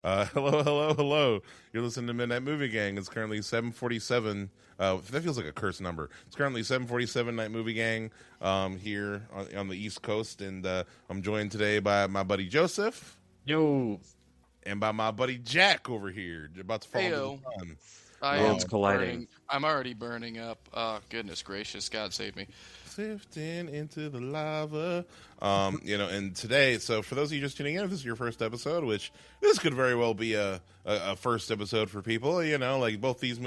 Hello. You're listening to Midnight Movie Gang. It's currently 7:47. That feels like a cursed number. It's currently 7:47 Night Movie Gang here on the East Coast, and I'm joined today by my buddy Joseph. Yo. And by my buddy Jack over here, about to fall into the sun. Worlds colliding. I'm already burning up. Oh, goodness gracious. God save me. Sifting into the lava. And today, so for those of you just tuning in, if this is your first episode, which this could very well be a first episode for people, like both these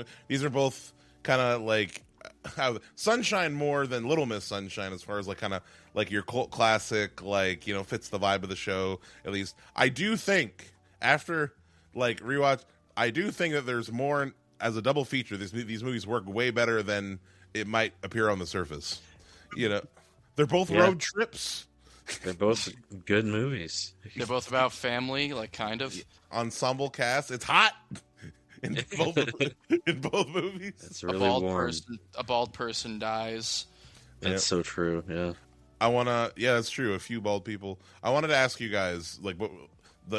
are both kind of like Sunshine more than Little Miss Sunshine as far as like kind of like your cult classic, like, fits the vibe of the show. At least I do think after like rewatch, I do think that there's more as a double feature. These movies work way better than it might appear on the surface. They're both road trips. They're both good movies. They're both about family, like kind of. Ensemble cast. It's hot in both movies. It's really warm. A bald person dies. That's so true. Yeah. That's true. A few bald people. I wanted to ask you guys,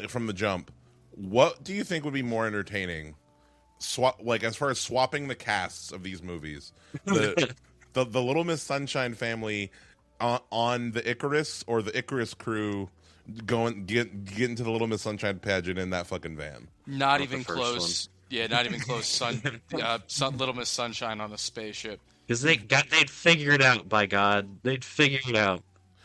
from the jump, what do you think would be more entertaining? As far as swapping the casts of these movies, the Little Miss Sunshine family on the Icarus, or the Icarus crew get into the Little Miss Sunshine pageant in that fucking van. Not even close. Yeah, not even close. Little Miss Sunshine on a spaceship. Because they'd figure it out. By God, they'd figure it out.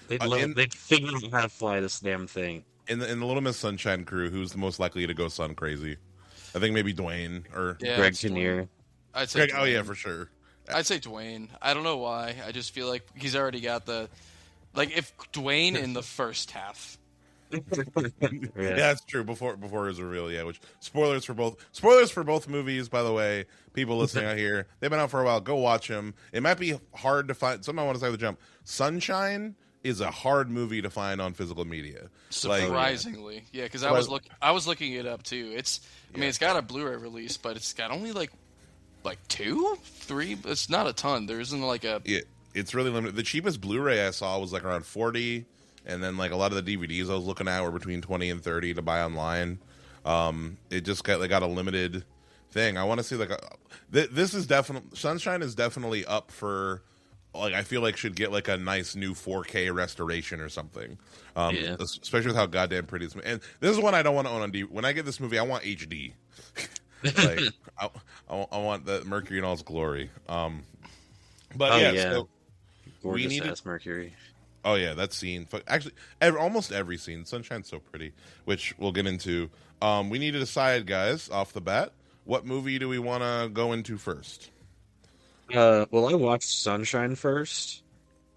They'd figure out how to fly this damn thing. In the Little Miss Sunshine crew, who's the most likely to go sun crazy? I think maybe Dwayne or Greg Kinnear. I'd say Greg. Oh yeah, for sure. I'd say Dwayne. I don't know why. I just feel like he's already got if Dwayne in the first half. Yeah, that's true. Before his reveal, yeah. Which spoilers for both movies, by the way. People listening out here, they've been out for a while. Go watch them. It might be hard to find. Something I want to say the jump. Sunshine is a hard movie to find on physical media. Surprisingly, yeah. Because I was looking it up too. It's it's got a Blu-ray release, but it's got only like 2, 3. It's not a ton. There isn't like a. Yeah, it's really limited. The cheapest Blu-ray I saw was like around $40, and then like a lot of the DVDs I was looking at were between $20 and $30 to buy online. It just got a limited thing. I want to see this is definitely Sunshine is definitely up for. I feel like should get like a nice new 4K restoration or something. Especially with how goddamn pretty this movie. And this is one I don't want to own on DVD. When I get this movie, I want HD. I want the Mercury in all its glory. So gorgeous ass Mercury. Oh yeah, that scene. Actually, almost every scene. Sunshine's so pretty, which we'll get into. We need to decide, guys, off the bat, what movie do we want to go into first? I watched Sunshine first.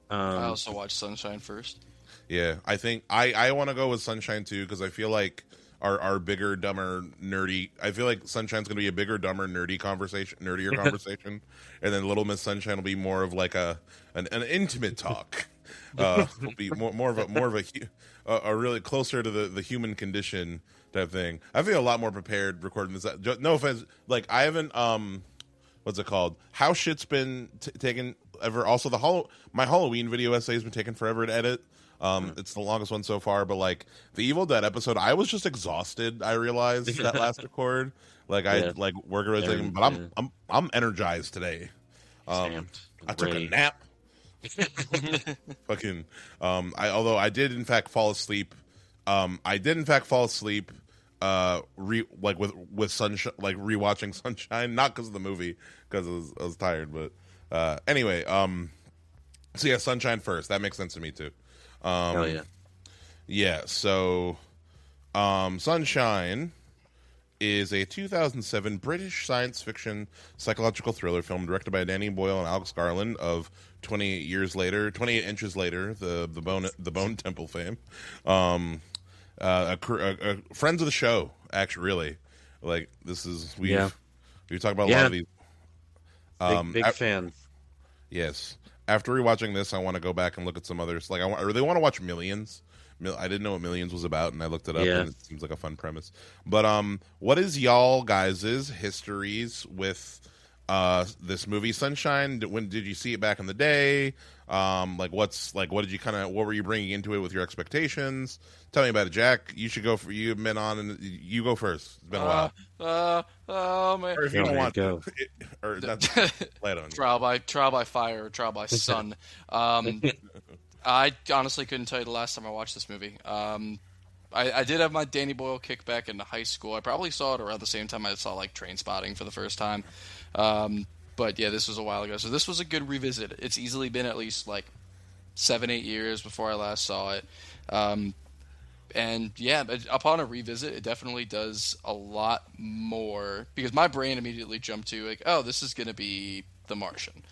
I also watched Sunshine first. Yeah, I think I want to go with Sunshine too, because I feel like our bigger, dumber, nerdy. I feel like Sunshine's going to be a bigger, dumber, nerdier conversation, and then Little Miss Sunshine will be more of like an intimate talk. Will be more of a really closer to the human condition type thing. I feel a lot more prepared recording this. No offense, like I haven't what's it called? How shit's been taken ever. Also, my Halloween video essay has been taking forever to edit. It's the longest one so far, but like the Evil Dead episode, I was just exhausted. I realized that last record, I work everything, but I'm energized today. I took a nap. Fucking. Although I did in fact fall asleep. With Sunshine, like rewatching Sunshine, not because of the movie, because I was tired. But anyway, so yeah, Sunshine first. That makes sense to me too. Hell yeah. Yeah, so Sunshine is a 2007 British science fiction psychological thriller film directed by Danny Boyle and Alex Garland of 28 Inches Later, the Bone Temple fame. Friends of the show, actually, really. Like, this is, we talk about a lot of these. Big fan. Yes. After rewatching this, I want to go back and look at some others. Like, I really want to watch Millions. I didn't know what Millions was about, and I looked it up, and it seems like a fun premise. But what is y'all guys' histories with this movie Sunshine? When did you see it back in the day? What were you bringing into it with your expectations? Tell me about it, Jack. You should go for you've been on, and you go first. It's been a while. Oh man. Or if you don't want go. to, or that's flat on you. Trial by fire or trial by sun. I honestly couldn't tell you the last time I watched this movie. I did have my Danny Boyle kickback in high school. I probably saw it around the same time I saw like Trainspotting for the first time. But yeah, this was a while ago. So this was a good revisit. It's easily been at least like 7-8 years before I last saw it. And yeah, upon a revisit, it definitely does a lot more because my brain immediately jumped to like, oh, this is going to be The Martian.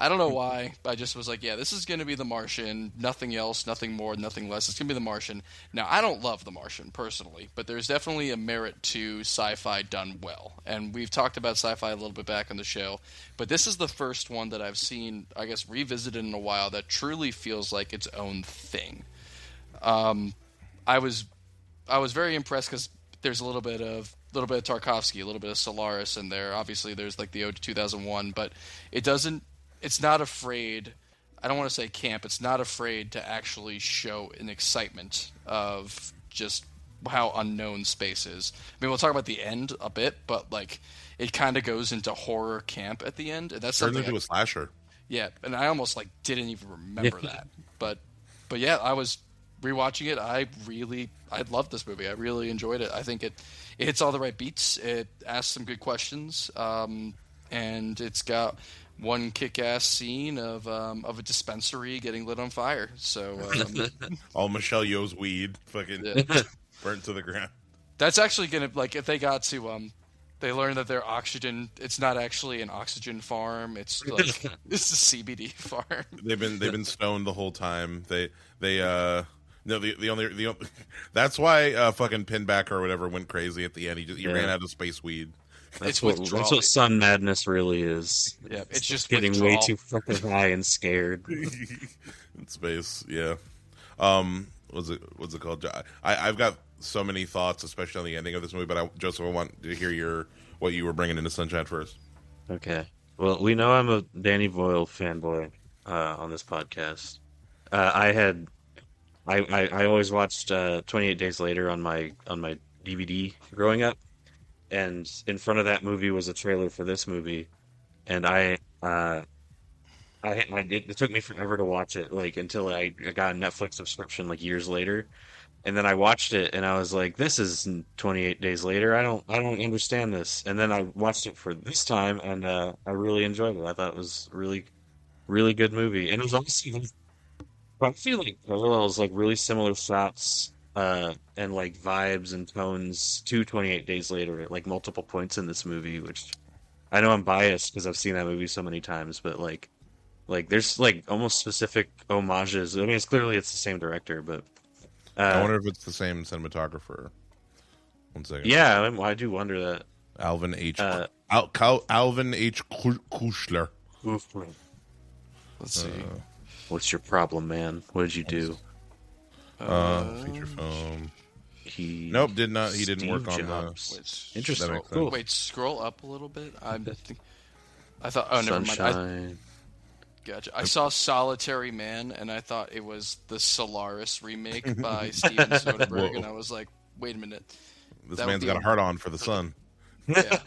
I don't know why, but I just was like, yeah, this is going to be The Martian, nothing else, nothing more, nothing less. It's going to be The Martian. Now, I don't love The Martian personally, but there's definitely a merit to sci-fi done well. And we've talked about sci-fi a little bit back on the show, but this is the first one that I've seen, I guess, revisited in a while that truly feels like its own thing. I was very impressed because there's a little bit of Tarkovsky, a little bit of Solaris in there. Obviously, there's like the Ode to 2001, but it's not afraid. I don't want to say camp. It's not afraid to actually show an excitement of just how unknown space is. I mean, we'll talk about the end a bit, but like it kind of goes into horror camp at the end, and that's Turns something into a slasher. Yeah, and I almost like didn't even remember that. But yeah, I was rewatching it. I loved this movie. I really enjoyed it. I think it hits all the right beats. It asks some good questions, and it's got one kick-ass scene of a dispensary getting lit on fire. So all Michelle Yeoh's weed fucking burnt to the ground. That's actually gonna like if they got to they learn that their oxygen. It's not actually an oxygen farm. It's like it's a CBD farm. They've been stoned the whole time. No, the only that's why fucking Pinback or whatever went crazy at the end. He ran out of space weed. That's what sun madness really is. Yeah, it's just getting withdrawal. way too fucking high and scared. In space, yeah. What's it called? I've got so many thoughts, especially on the ending of this movie. But Joseph, I want to hear what you were bringing into Sunshine first. Okay. Well, we know I'm a Danny Boyle fanboy on this podcast. I always watched 28 Days Later on my DVD growing up, and in front of that movie was a trailer for this movie, and it took me forever to watch it, like until I got a Netflix subscription like years later, and then I watched it and I was like, this is 28 Days Later. I don't understand this, and then I watched it for this time, and I really enjoyed it. I thought it was really, really good movie, and it was also. I feel like parallels, like really similar shots and like vibes and tones to 28 Days Later at like multiple points in this movie, which I know I'm biased because I've seen that movie so many times, but like there's like almost specific homages. I mean, it's the same director, but I wonder if it's the same cinematographer. 1 second. Yeah, I do wonder that. Alvin H. Alvin H. Kushler. Let's see. What's your problem, man? What did you do? Feature film. He didn't work on the. Interesting. Cool. Wait, scroll up a little bit. I thought. Oh, never mind. Gotcha. I saw Solitary Man, and I thought it was the Solaris remake by Steven Soderbergh, and I was like, wait a minute. This man's got a heart on for the sun. Yeah.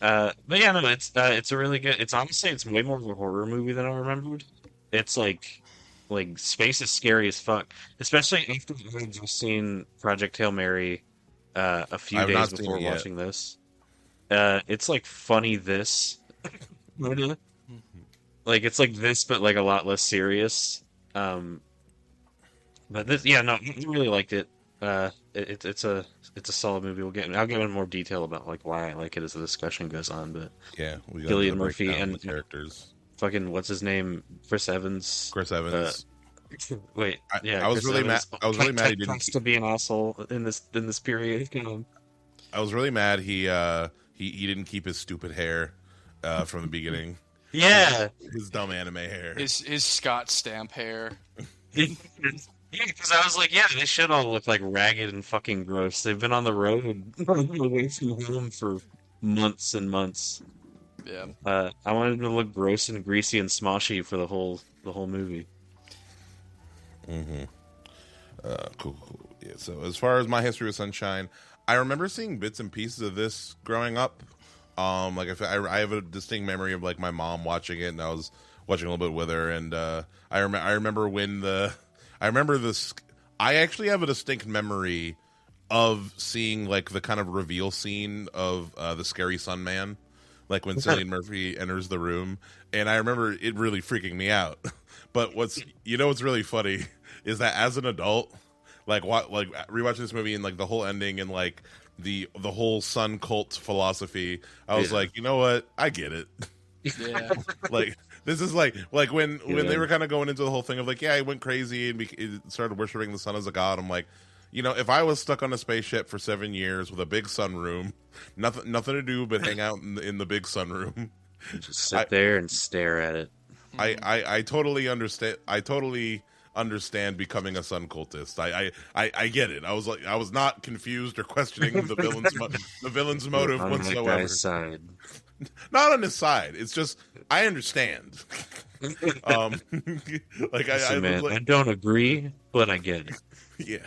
But yeah, no, it's a really good. It's honestly, it's way more of a horror movie than I remembered. It's like space is scary as fuck, especially after I've just seen Project Hail Mary a few days before watching this. It's like funny this, like it's like this, but like a lot less serious. But this, yeah, no, I really liked it. It's a solid movie. I'll get into more detail about like why I like it as the discussion goes on. But yeah, we Cillian Murphy and the characters. Fucking what's his name? Chris Evans. Wait, yeah. I was really mad. I was really mad he didn't to be an asshole in this period. I was really mad he didn't keep his stupid hair from the beginning. Yeah, his dumb anime hair. His Scott Stamp hair. Yeah, because I was like, yeah, they should all look like ragged and fucking gross. They've been on the road away from home for months and months. Yeah. I wanted him to look gross and greasy and smoshy for the whole movie. Cool. Yeah. So as far as my history with Sunshine, I remember seeing bits and pieces of this growing up. Like I have a distinct memory of like my mom watching it, and I was watching a little bit with her, and I remember when I remember this. I actually have a distinct memory of seeing like the kind of reveal scene of the scary Sun Man, like when Cillian Murphy enters the room, and I remember it really freaking me out. But what's really funny is that as an adult, like rewatching this movie and like the whole ending and like the whole Sun cult philosophy, I was like, you know what, I get it. Yeah. Like this is like when Yeah. they were kind of going into the whole thing of like, yeah, he went crazy and he started worshiping the sun as a god. I'm like, if I was stuck on a spaceship for 7 years with a big sunroom, nothing to do but hang out in the big sunroom, Just sit there and stare at it. I totally understand. I totally understand becoming a sun cultist. I get it. I was not confused or questioning the villain's motive On that whatsoever. guy's side. Not on his side. It's just I understand. Like Listen, man, like, I don't agree, but I get it. yeah.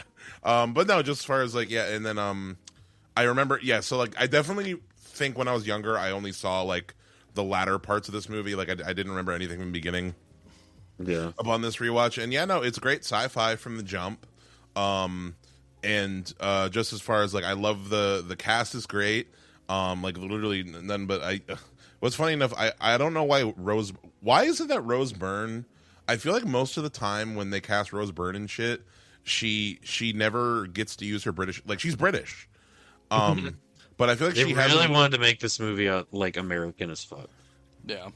But no, just as far as like and then I remember so like I definitely think when I was younger I only saw like the latter parts of this movie. Like I didn't remember anything from the beginning. Yeah. Upon this rewatch, and no, it's great sci-fi from the jump. And just as far as like I love the cast is great. Like literally none but what's funny enough, I don't know why is it that Rose Byrne, I feel like most of the time when they cast Rose Byrne and shit, she never gets to use her British, like she's British. But I feel like They she really wanted to make this movie out like American as fuck. Yeah.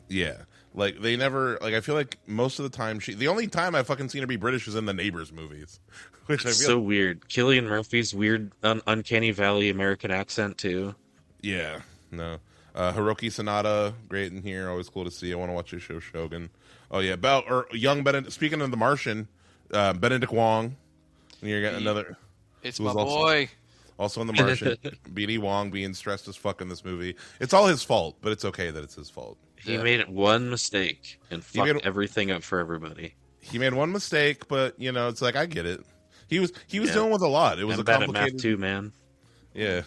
Yeah. Like they never like I feel like most of the time the only time I've fucking seen her be British is in the Neighbors movies. Which I feel So weird. Cillian Murphy's weird, uncanny valley American accent too. yeah. No. Hiroki Sanada, great in here, always cool to see. I want to watch his show Shogun. Oh yeah, young Benedict, speaking of The Martian, Benedict Wong. And you're getting another It's who my was boy. also in The Martian. BD Wong being stressed as fuck in this movie. It's all his fault, but it's okay that it's his fault. He Yeah. made one mistake and fucked made- everything up for everybody. He made one mistake, but it's like I get it. He was Yeah. dealing with a lot. It was I'm a bad at complicated math too, man. Yeah.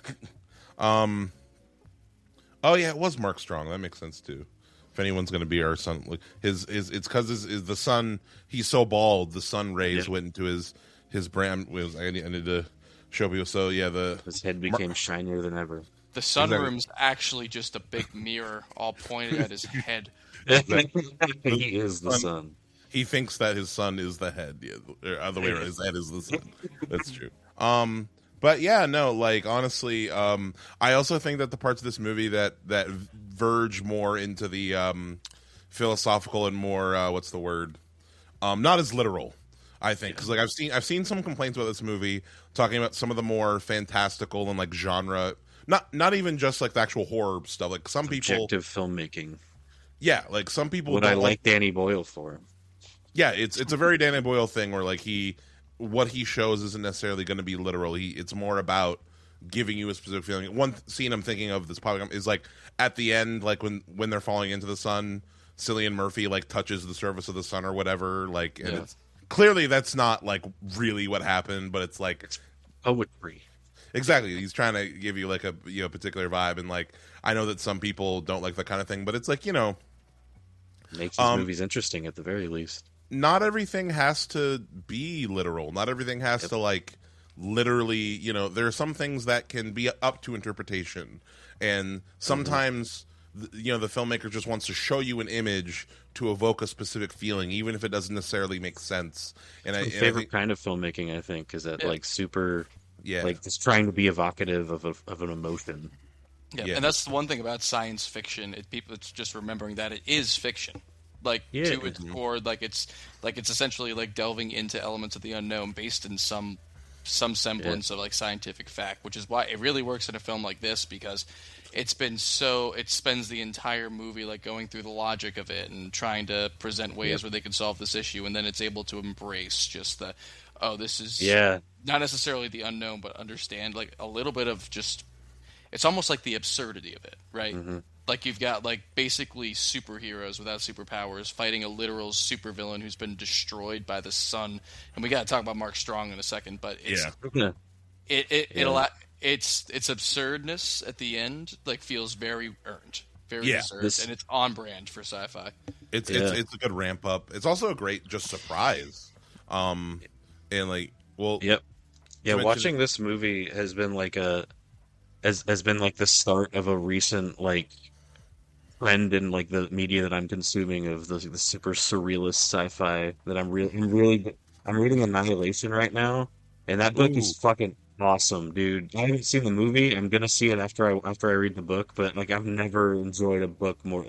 Oh yeah, it was Mark Strong. That makes sense too. If anyone's going to be our son, like it's because is the sun. He's so bald. The sun rays went into his brand. I need to show people. So yeah, His head became shinier than ever. The sunroom's actually just a big mirror all pointed at his head. He is the sun. he thinks that his son is the head. Yeah, or other way around. His head is the sun. That's true. But yeah, no, like honestly, I also think that the parts of this movie that verge more into the philosophical and more what's the word? Not as literal. I think because like I've seen some complaints about this movie talking about some of the more fantastical and like genre, not even just like the actual horror stuff. Like some people, Objective filmmaking. yeah, like some people. What I don't like Danny Boyle for. Yeah, it's a very Danny Boyle thing where like what he shows isn't necessarily going to be literal. It's more about giving you a specific feeling. One scene I'm thinking of this probably is like at the end, like when they're falling into the sun, Cillian Murphy like touches the surface of the sun or whatever. Like, and it's clearly that's not like really what happened, but it's like Poetry. exactly. He's trying to give you like a particular vibe, and like I know that some people don't like that kind of thing, but it's like Makes these movies interesting at the very least. not everything has to be literal. Not everything has to like literally, there are some things that can be up to interpretation. And sometimes, the filmmaker just wants to show you an image to evoke a specific feeling, even if it doesn't necessarily make sense. And My favorite kind of filmmaking, I think, is that like super, yeah, like it's trying to be evocative of an emotion. Yeah, and that's the one thing about science fiction. It's just remembering that it is fiction, like Yeah. to its core. Like it's essentially like delving into elements of the unknown based in some semblance of like scientific fact, which is why it really works in a film like this because it spends the entire movie like going through the logic of it and trying to present ways where they can solve this issue, and then it's able to embrace just this is not necessarily the unknown, but understand like a little bit of just. it's almost like the absurdity of it, right? Mm-hmm. Like you've got like basically superheroes without superpowers fighting a literal supervillain who's been destroyed by the sun. And we got to talk about Mark Strong in a second, but it's Yeah. its absurdness at the end like feels very earned, very Yeah. deserved, and it's on brand for sci-fi. It's a good ramp up. It's also a great just surprise. And like, well, Yep. Yeah, mention- watching this movie has been like has been like the start of a recent like trend in like the media that I'm consuming of the super surrealist sci-fi that I'm reading Annihilation right now, and that book is Ooh. fucking awesome, dude. I haven't seen the movie. I'm gonna see it after I read the book, but like I've never enjoyed a book more.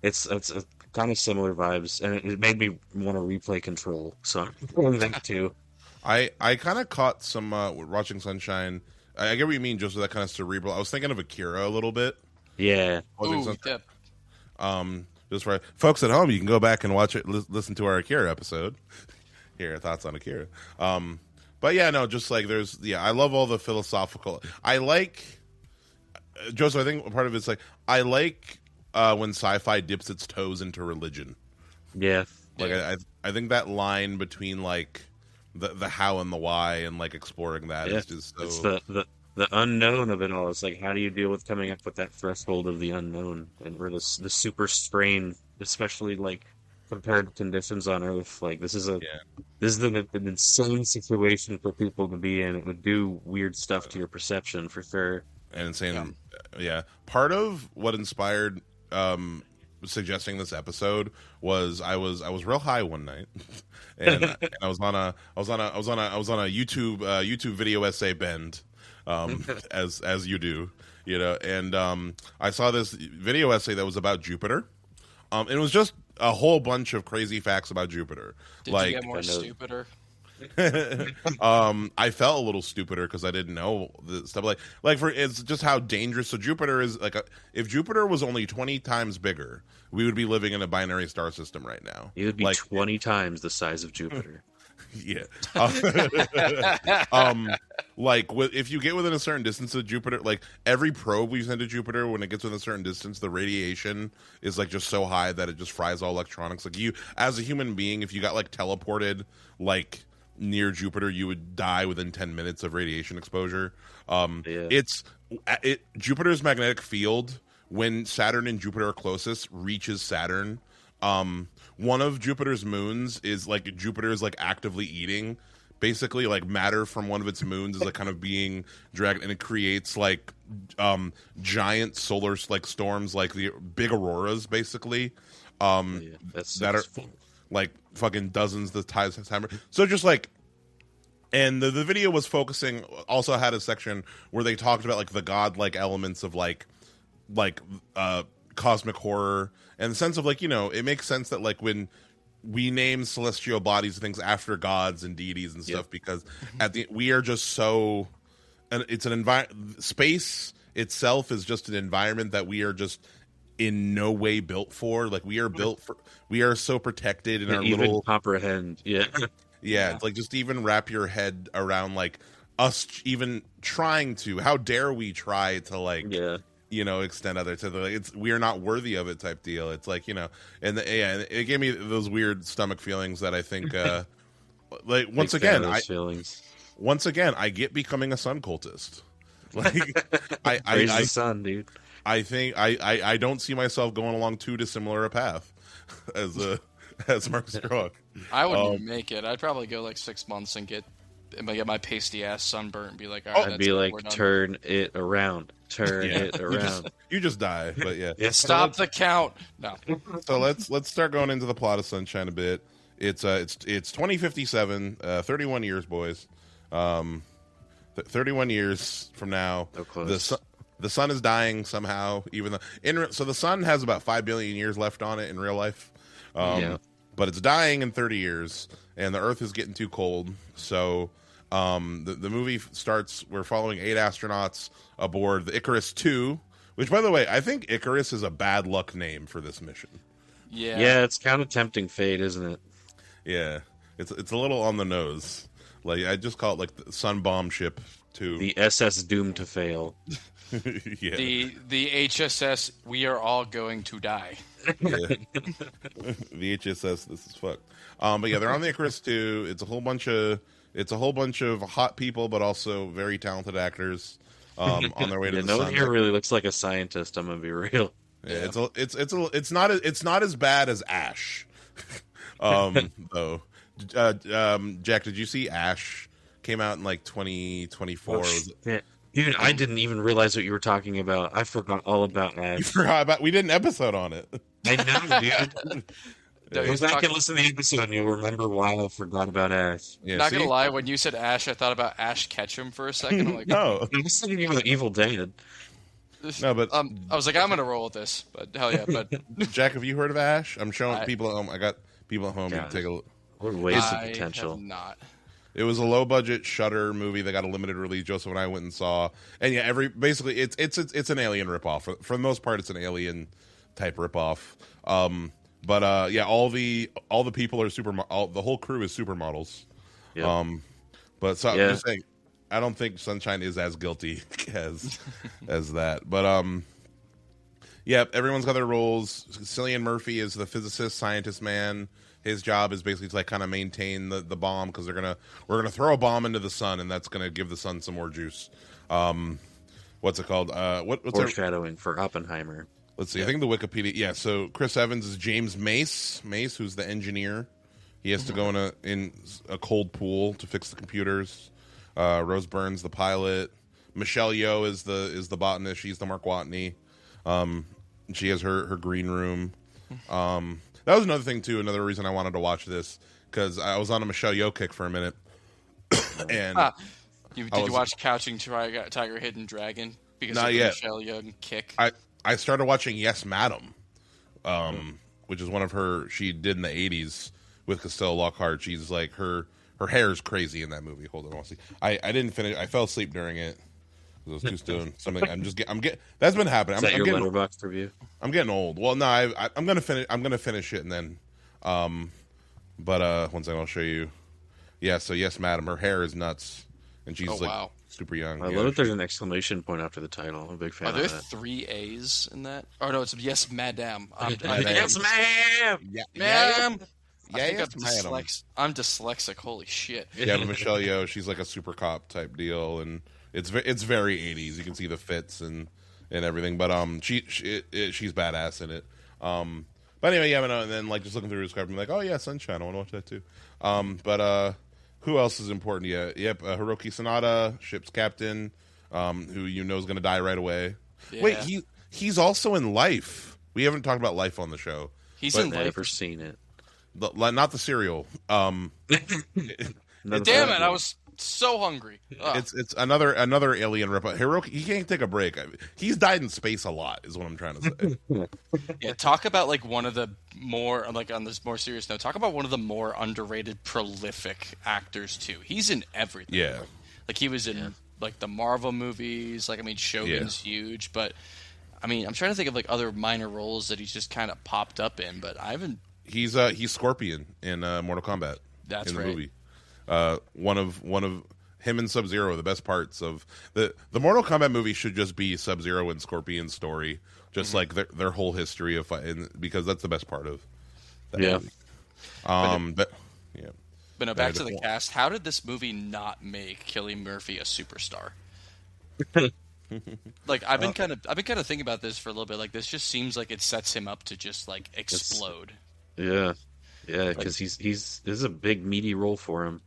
It's a kind of similar vibes, and it made me want to replay Control. So I'm doing that too. I kind of caught some watching Sunshine. I get what you mean, just with that kind of cerebral. I was thinking of Akira a little bit. Yeah. Watching Ooh, Sunshine. yeah. Just for folks at home, you can go back and watch it, listen to our Akira episode. Hear our thoughts on Akira. But yeah, no, just like I love all the philosophical. I like Joseph. I think part of it's like I like when sci-fi dips its toes into religion. Yeah. Like Yeah. I think that line between like the how and the why and like exploring that Yeah. is just so. It's the unknown of it all. It's like, how do you deal with coming up with that threshold of the unknown and where the super strain, especially like compared to conditions on Earth. Like this is an insane situation for people to be in. It would do weird stuff to your perception for sure. And insane, yeah. Part of what inspired suggesting this episode was I was real high one night, and I was on a YouTube video essay bend, as you do, you know, and I saw this video essay that was about Jupiter, and it was just a whole bunch of crazy facts about Jupiter. Did like you get more stupider? I felt a little stupider because I didn't know the stuff. Like for it's just how dangerous. So Jupiter is like if Jupiter was only 20 times bigger, we would be living in a binary star system right now. It would be like 20 times the size of Jupiter. yeah. If you get within a certain distance of Jupiter, like every probe we send to Jupiter, when it gets within a certain distance, the radiation is like just so high that it just fries all electronics. Like you, as a human being, if you got like teleported like near Jupiter, you would die within 10 minutes of radiation exposure. Jupiter's magnetic field, when Saturn and Jupiter are closest, reaches Saturn. One of Jupiter's moons is like Jupiter is like actively eating basically like matter from one of its moons is like kind of being dragged, and it creates like giant solar like storms, like the big auroras basically, that are like fucking dozens the times. So just like, and the video was focusing, also had a section where they talked about like the godlike elements of like cosmic horror, and the sense of like, you know, it makes sense that like when we name celestial bodies and things after gods and deities and stuff, because we are just so, and it's an space itself is just an environment that we are just in no way built for. Like we are built for, we are so protected in our even little comprehend. yeah, it's like just even wrap your head around like us even trying to, how dare we try to like you know, extend other to the like, it's we are not worthy of it type deal. It's like, you know, and it gave me those weird stomach feelings that I think like once again I get becoming a sun cultist. Like I the sun, dude. I think I don't see myself going along too dissimilar a path as Mark Strong. I wouldn't make it. I'd probably go like 6 months and get my pasty ass sunburnt and be like, all right, I'd be like, turn it around. Turn it around. You just die, but yeah. Stop the count. No. So let's start going into the plot of Sunshine a bit. It's 2057, 31 years, boys. 31 years from now, so close. The sun is dying somehow. Even though so the sun has about 5 billion years left on it in real life, but it's dying in 30 years, and the Earth is getting too cold. So the movie starts. We're following 8 astronauts aboard the Icarus 2, which, by the way, I think Icarus is a bad luck name for this mission. Yeah, it's kind of tempting fate, isn't it? Yeah, it's a little on the nose. Like I just call it like the Sun Bomb Ship 2. The SS doomed to fail. Yeah. The HSS. We are all going to die. Yeah. The HSS. This is fucked. But yeah, they're on the Icarus 2. It's a whole bunch of hot people, but also very talented actors. On their way to the no sun. one here really looks like a scientist. I'm gonna be real. Yeah, it's not as bad as Ash. Though. Jack, did you see Ash? Came out in like 2024. Dude, I didn't even realize what you were talking about. I forgot all about Ash. You forgot about? We did an episode on it. I know, dude. Go back and listen to the episode, and you'll remember why I forgot about Ash. Yeah, Not see? gonna lie, when you said Ash, I thought about Ash Ketchum for a second. I'm like, No, I was thinking about Evil Dead. no, but I was like, I'm gonna roll with this, but hell yeah, but Jack, have you heard of Ash? I'm showing I- people at home. I got people at home. You Yeah. can take a look. What a waste of I potential. have not. It was a low budget Shudder movie that got a limited release. Joseph and I went and saw, and yeah, basically it's an Alien ripoff. For the most part, it's an Alien type ripoff. But yeah, all the people are the whole crew is supermodels. Yep. But so Yeah. I'm just saying, I don't think Sunshine is as guilty as that. But yeah, everyone's got their roles. Cillian Murphy is the physicist, scientist man. His job is basically to like kind of maintain the bomb because we're gonna throw a bomb into the sun and that's gonna give the sun some more juice. What's it called? What's Foreshadowing for Oppenheimer. Let's see. I think the Wikipedia. Yeah. So Chris Evans is James Mace, who's the engineer. He has to go in a cold pool to fix the computers. Rose Byrne's the pilot. Michelle Yeoh is the botanist. She's the Mark Watney. She has her green room. That was another thing too. Another reason I wanted to watch this because I was on a Michelle Yeoh kick for a minute. And Did you watch Couching Tiger, Hidden Dragon? Because Not of the yet. Michelle Yeoh kick. I started watching Yes Madam, which is one of her she did in the 80s with Costello Lockhart. She's like her hair is crazy in that movie. Hold on, I'll see. I didn't finish. I fell asleep during it. I was too stoned. Something. I'm getting. That's been happening. Is that your getting, Letterboxd review? I'm getting old. Well, no, I'm gonna finish. I'm gonna finish it and then, but one second, I'll show you. Yeah. So Yes Madam, her hair is nuts, and she's wow. super young. I love that there's an exclamation point after the title. I'm a big fan Are of there that. 3 A's in that? Or no, it's Yes Madam. Yes, ma'am! Yeah, Ma'am! I think yes, madam. I'm dyslexic. Holy shit. Yeah, but Michelle Yeoh, she's like a super cop type deal, and it's very 80s. You can see the fits and everything, but she's badass in it. But anyway, yeah, and then like just looking through the script, I'm like, oh yeah, Sunshine, I want to watch that too. But who else is important? Yeah, yep, Hiroki Sanada, ship's captain, who you know is going to die right away. Yeah. Wait, he's also in Life. We haven't talked about Life on the show. He's But- in Life. Never seen it. Not the cereal. Damn it, I was so hungry. Ugh. It's another alien ripoff. Hiroki, he can't take a break. He's died in space a lot, is what I'm trying to say. Yeah, talk about like one of the more like on this more serious note. Talk about one of the more underrated, prolific actors too. He's in everything. Yeah, like he was in like the Marvel movies. Like I mean, Shogun's huge, but I mean, I'm trying to think of like other minor roles that he's just kind of popped up in. But I haven't. he's Scorpion in Mortal Kombat. That's in the right. movie. One of him and Sub-Zero, the best parts of the Mortal Kombat movie should just be Sub-Zero and Scorpion's story, just like their whole history of fighting, because that's the best part of that movie. But yeah. But no, back to the cast. How did this movie not make Cillian Murphy a superstar? Like I've been kind of thinking about this for a little bit. Like this just seems like it sets him up to just like explode. Yeah, because this is a big meaty role for him.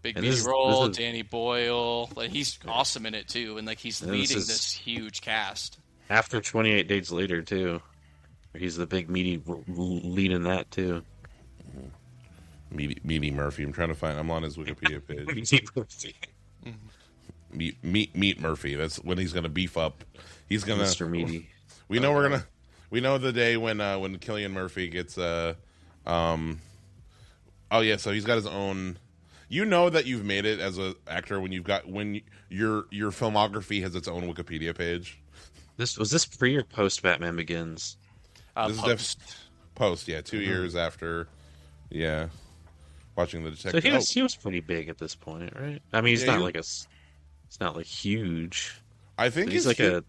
Big And meaty this role, is- Danny Boyle. Like he's awesome in it too, and like he's And leading this is- this huge cast. After 28 Days Later too, he's the big meaty lead in that too. Meaty Murphy. I'm trying to find. I'm on his Wikipedia page. Meat Murphy. That's when he's gonna beef up. He's gonna Mr. Meaty. We know we know the day when Cillian Murphy gets oh yeah, so he's got his own. You know that you've made it as an actor when your filmography has its own Wikipedia page. Was this pre or post Batman Begins? This is Post. post, yeah, 2 years after, yeah. watching the So detective. he was pretty big at this point, right? I mean, he's Yeah, not like it's not like huge. I think But he's like yeah,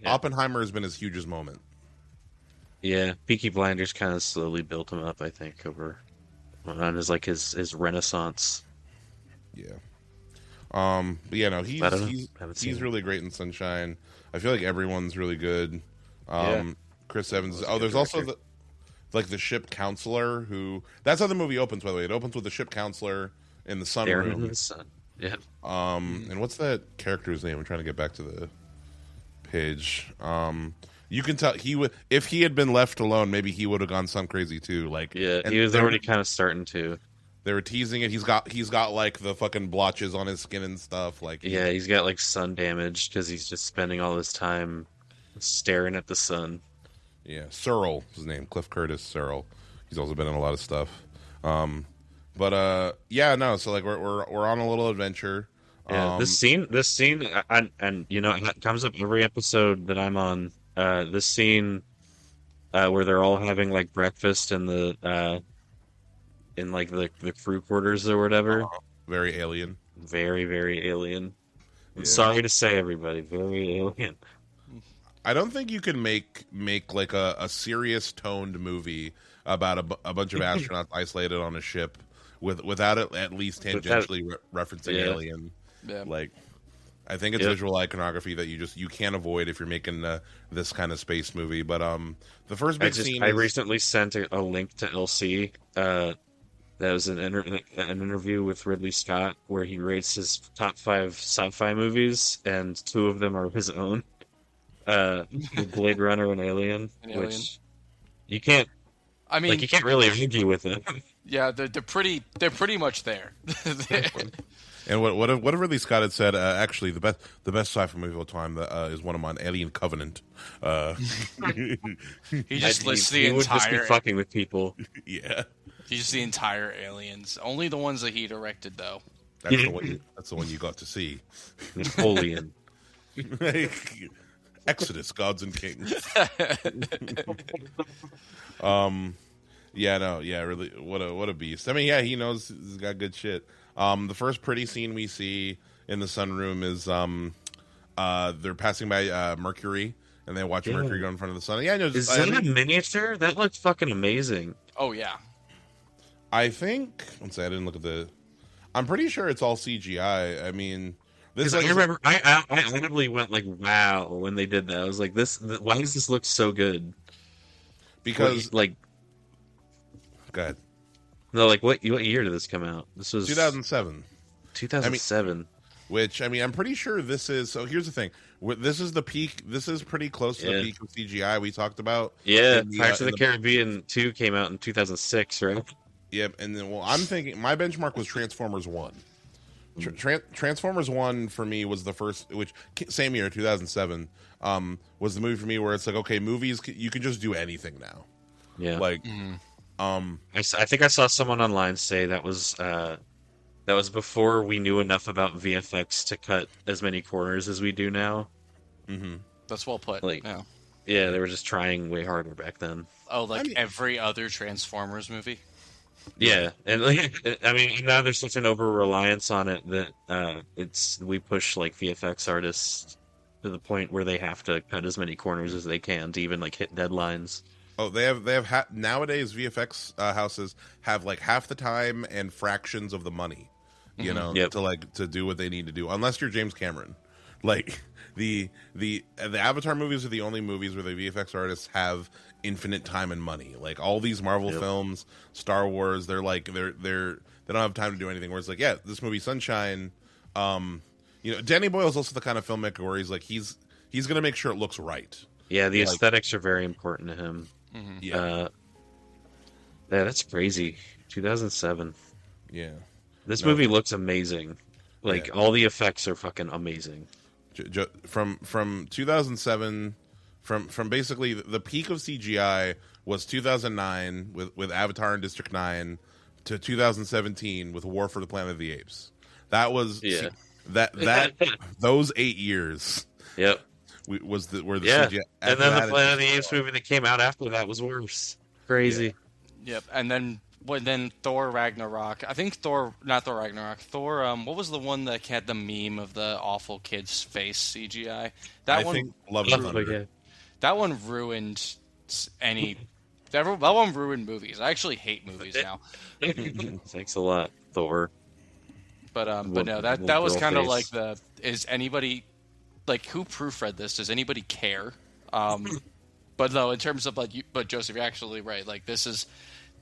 Oppenheimer has been his hugest moment. yeah. Peaky Blinders kind of slowly built him up, I think, over on his renaissance. Yeah. But yeah, no, I don't know. Haven't seen he's it. really great in Sunshine. I feel like everyone's really good. Yeah. Chris Evans. Was a Oh, good there's also director. the ship counselor who. That's how the movie opens. By the way, it opens with the ship counselor in the Staring into sunroom. the sun. Yeah. And what's that character's name? I'm trying to get back to the page. You can tell he would if he had been left alone, maybe he would have gone some crazy too. Like, Yeah, and he was they were, already kind of starting to. they were teasing it. He's got like the fucking blotches on his skin and stuff. Like, Yeah, he's got like sun damage because he's just spending all his time staring at the sun. yeah, Searle, his name, Cliff Curtis Searle. He's also been in a lot of stuff. But yeah, no. So like we're on a little adventure. Yeah, this scene, and you know, it comes up every episode that I'm on. This scene, where they're all having like breakfast in like the crew quarters or whatever. Very alien. Very, very alien. I'm Yeah. sorry to say, everybody, very alien. I don't think you can make like a serious toned movie about a bunch of astronauts isolated on a ship without it at least tangentially referencing Yeah. Alien. Yeah. Like, I think it's Yep. visual iconography that you can't avoid if you're making this kind of space movie. But the first big scene I is, recently sent a link to LC. That was an interview with Ridley Scott where he rates his top 5 sci-fi movies, and 2 of them are his own. Blade Runner and Alien, And Alien. which you can't I mean, you can't really argue with it. yeah, they're pretty much there. and what if Ridley Scott had said, actually the best sci-fi movie of all time is one of mine, Alien Covenant. He just lists the he would just be entire. fucking with people. Yeah, He's just the entire Aliens. Only the ones that he directed, though. that's the one you got to see. Napoleon. Exodus, Gods and Kings. Yeah, no, yeah, really, what a beast. I mean, yeah, he knows he's got good shit. The first pretty scene we see in the sunroom is they're passing by Mercury, and they watch Mercury go in front of the sun. Yeah, no, Is that a miniature? That looks fucking amazing. Oh yeah, I think. Let's say I didn't look at the. I'm pretty sure it's all CGI. I mean, this. I remember, I audibly went like, "Wow!" when they did that. I was like, why does this look so good?" Because like, go ahead. no, like what year did this come out? This was 2007. 2007. Which, I mean, I'm pretty sure this is. So here's the thing. This is the peak. This is pretty close to the peak of CGI we talked about. Yeah, in Pirates of in the Caribbean 2 came out in 2006, right? Yep, and then I'm thinking my benchmark was Transformers 1. Transformers 1 for me was the first, which same year, 2007, was the movie for me where it's like, okay, movies you can just do anything now. Yeah. Like, I think I saw someone online say that was before we knew enough about VFX to cut as many corners as we do now. that's well put. Like- yeah. Yeah, they were just trying way harder back then. Oh, like I mean- every other Transformers movie. Yeah, and like, I mean, now there's such an over reliance on it that we push like VFX artists to the point where they have to cut as many corners as they can to even like hit deadlines. oh, they have nowadays VFX houses have like half the time and fractions of the money, you know, Yep. to do what they need to do. Unless you're James Cameron, like the Avatar movies are the only movies where the VFX artists have infinite time and money. Like all these Marvel films, Star Wars, they don't have time to do anything. Where it's like, yeah, this movie Sunshine, you know, Danny Boyle's also the kind of filmmaker where he's like he's gonna make sure it looks right. Yeah, the Like- aesthetics are very important to him. Yeah, Yeah, that's crazy. 2007. yeah. This No. movie looks amazing. Like Yeah. all the effects are fucking amazing. From 2007, from basically the peak of CGI was 2009 with Avatar and District 9 to 2017 with War for the Planet of the Apes. That was Yeah. that those 8 years Yep. were the Yeah. CGI. And then the Planet of the Apes movie that came out after that was worse. Crazy. Yep. And then then Thor Ragnarok. I think not Thor Ragnarok. Thor. What was the one that had the meme of the awful kid's face CGI? I think Love and Thunder. Yeah. That one ruined any. That one ruined movies. I actually hate movies now. Thanks a lot, Thor. But no, that was kind of like is anybody like who proofread this? Does anybody care? But no, in terms of but Joseph, you're actually right. This is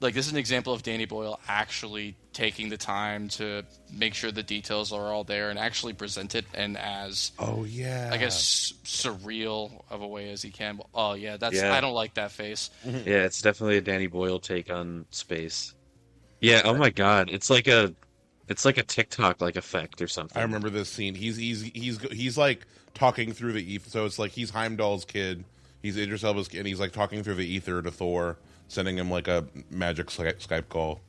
an example of Danny Boyle actually taking the time to make sure the details are all there and actually present it in as I guess surreal of a way as he can. Oh yeah, I don't like that face. Yeah, it's definitely a Danny Boyle take on space. Yeah, oh my god, it's like a TikTok effect or something. I remember this scene. He's like talking through the ether. So it's like he's Heimdall's kid. He's Idris Elba's kid, and he's like talking through the ether to Thor, sending him like a magic Skype call.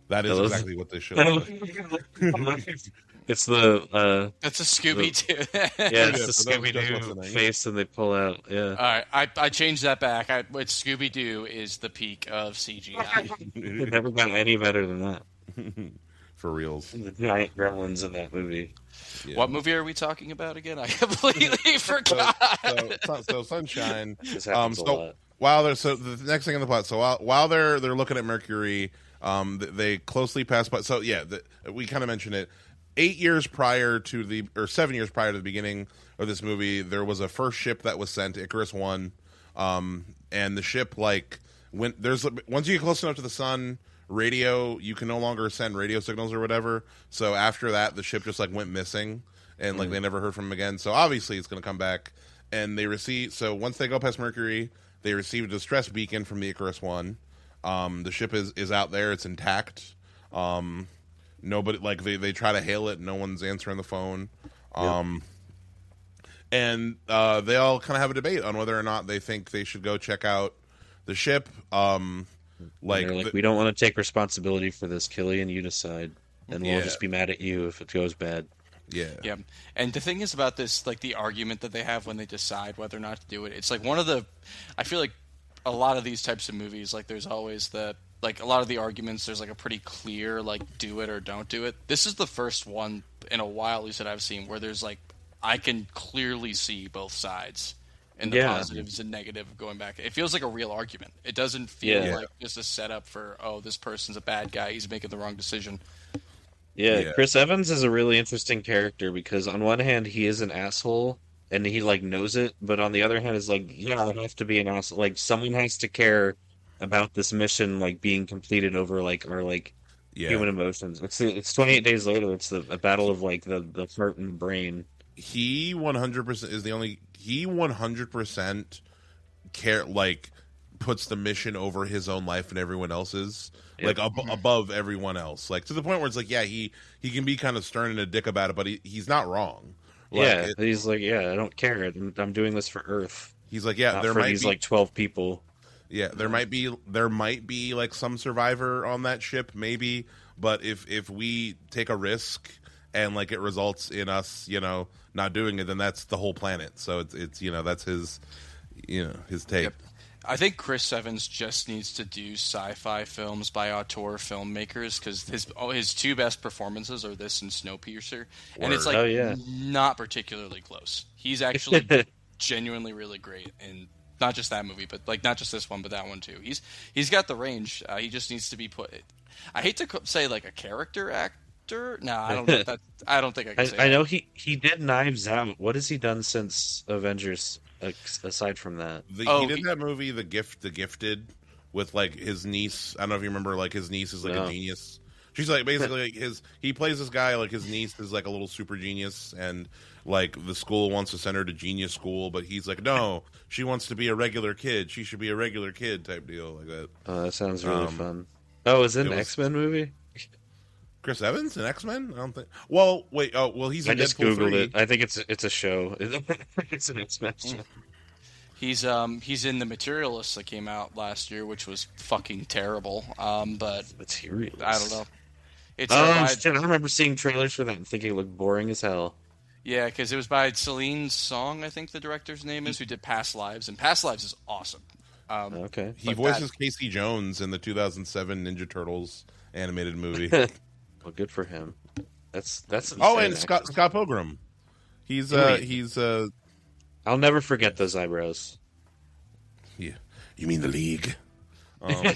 That is exactly what this show is. It's the That's a Scooby Doo. Yeah, it's the Scooby Doo face, and they pull out. Yeah. All right, I changed that back. Scooby Doo is the peak of CGI. It never got any better than that. For reals. The giant gremlins in that movie. Yeah. What movie are we talking about again? I completely forgot. So Sunshine. This happens a lot. The next thing in the plot. So while they're looking at Mercury, they closely pass by. So yeah, we kind of mentioned it. 7 years prior to the beginning of this movie, there was a first ship that was sent, Icarus 1, and the ship once you get close enough to the sun. Radio, you can no longer send radio signals or whatever. So after that, the ship just went missing, and they never heard from him again. So obviously, it's going to come back. And so once they go past Mercury, they receive a distress beacon from the Icarus One. The ship is out there; it's intact. Nobody they try to hail it, no one's answering the phone. And they all kind of have a debate on whether or not they think they should go check out the ship. We don't want to take responsibility for this, Killian. You decide, and we'll just be mad at you if it goes bad. Yeah. And the thing is about this, the argument that they have when they decide whether or not to do it, it's one of the. I feel like a lot of these types of movies, there's always a lot of the arguments. There's a pretty clear do it or don't do it. This is the first one in a while, at least that I've seen, where there's I can clearly see both sides. And the positives and negative of going back. It feels like a real argument. It doesn't feel like just a setup for, this person's a bad guy, he's making the wrong decision. Yeah, Chris Evans is a really interesting character because on one hand he is an asshole and he knows it, but on the other hand is I have to be an asshole. Someone has to care about this mission being completed over our human emotions. It's 28 days later. It's a battle of the heart and brain. He 100% is the only. He 100% puts the mission over his own life and everyone else's, above everyone else. To the point where it's he can be kind of stern and a dick about it, but he's not wrong. He's I don't care. I'm doing this for Earth. He's there for might these be 12 people. Yeah, there might be some survivor on that ship, maybe. But if we take a risk and it results in us, not doing it, then that's the whole planet. So it's that's his take. Yep. I think Chris Evans just needs to do sci-fi films by auteur filmmakers because his two best performances are this and Snowpiercer, and it's not particularly close. He's actually genuinely really great in not just that movie, but not just this one, but that one too. He's got the range. He just needs to be put. I hate to say a character actor. No, I don't know that. I don't think I can say I know he did Knives Out. What has he done since Avengers, aside from that? He did that movie, The Gifted, with his niece. I don't know if you remember, his niece is a genius. She's basically he plays this guy, his niece is a little super genius, and the school wants to send her to genius school, but he's no, she wants to be a regular kid. She should be a regular kid type deal like that. Oh, that sounds really fun. Oh, is it an X-Men movie? Chris Evans in X-Men? I don't think. Well, wait. Oh, well, he's in Deadpool just googled 3. it. I think it's a show. It's an X-Men show. He's in The Materialists that came out last year, which was fucking terrible. But Materialists. I don't know. Shit! I remember seeing trailers for that and thinking it looked boring as hell. Yeah, because it was by Celine Song, I think the director's name is, who did Past Lives, and Past Lives is awesome. Okay. He But voices Casey Jones in the 2007 Ninja Turtles animated movie. Well, good for him. That's insane, Oh, and actually. Scott Pilgrim. He's Oh, yeah. he's I'll never forget those eyebrows. yeah. You mean the League? I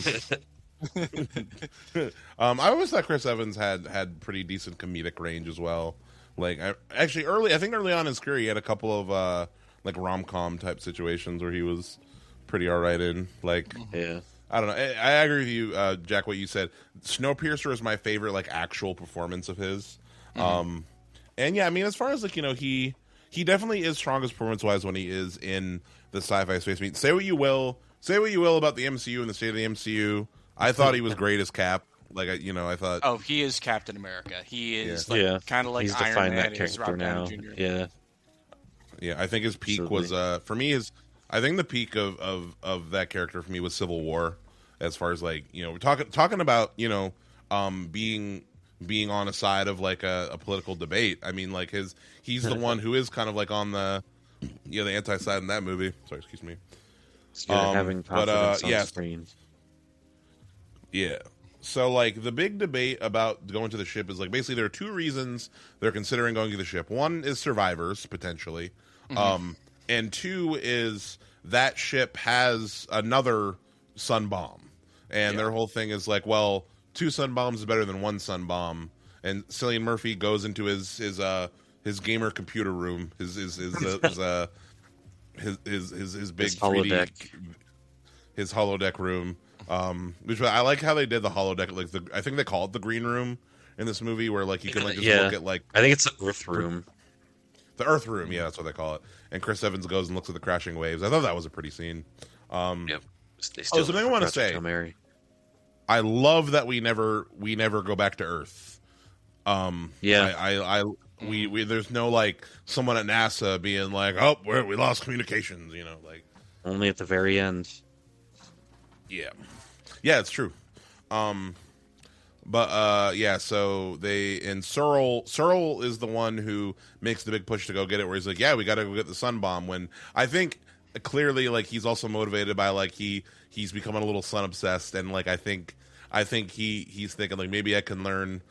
always thought Chris Evans had pretty decent comedic range as well. Like I think early on in his career he had a couple of like rom-com type situations where he was pretty all right in. Like Yeah. I don't know. I agree with you, Jack. What you said. Snowpiercer is my favorite like actual performance of his. And yeah, I mean, as far as like he definitely is strongest performance wise when he is in the sci-fi space. I mean, say what you will about the MCU and the state of the MCU. I thought he was great as Cap. Like I thought. Oh, he is Captain America. He is Yeah. kind of like He's Iron defined Man that is character Robert now. Downey Jr. Yeah. Yeah, I think his peak Absolutely. was for me is I think the peak of that character for me was Civil War, as far as like we're talking about being on a side of like a political debate. I mean like he's the one who is kind of like on the the anti side in that movie. Sorry, excuse me. It's good at having but, confidence on yes. screen. Yeah. So like the big debate about going to the ship is like basically there are two reasons they're considering going to the ship. One is survivors potentially, and two is that ship has another sun bomb, and their whole thing is like, well, two sun bombs is better than one sun bomb. And Cillian Murphy goes into his gamer computer room, his big His 3D holodeck. his holodeck room. Which I like how they did the holodeck. Like I think they call it the green room in this movie, where like you can like just look at like I think it's the Earth room. the Earth room. Yeah, that's what they call it. And Chris Evans goes and looks at the crashing waves. I thought that was a pretty scene. Yep. They something I wanna forgot say. Hail Mary. I love that we never go back to Earth. Yeah. We there's no like someone at NASA being like, oh, we lost communications. Like Only at the very end. yeah, it's true. Yeah, so Searle is the one who makes the big push to go get it, where he's like, yeah, we got to go get the sun bomb. When I think clearly like he's also motivated by like he's becoming a little sun obsessed, and like I think he's thinking like maybe I can learn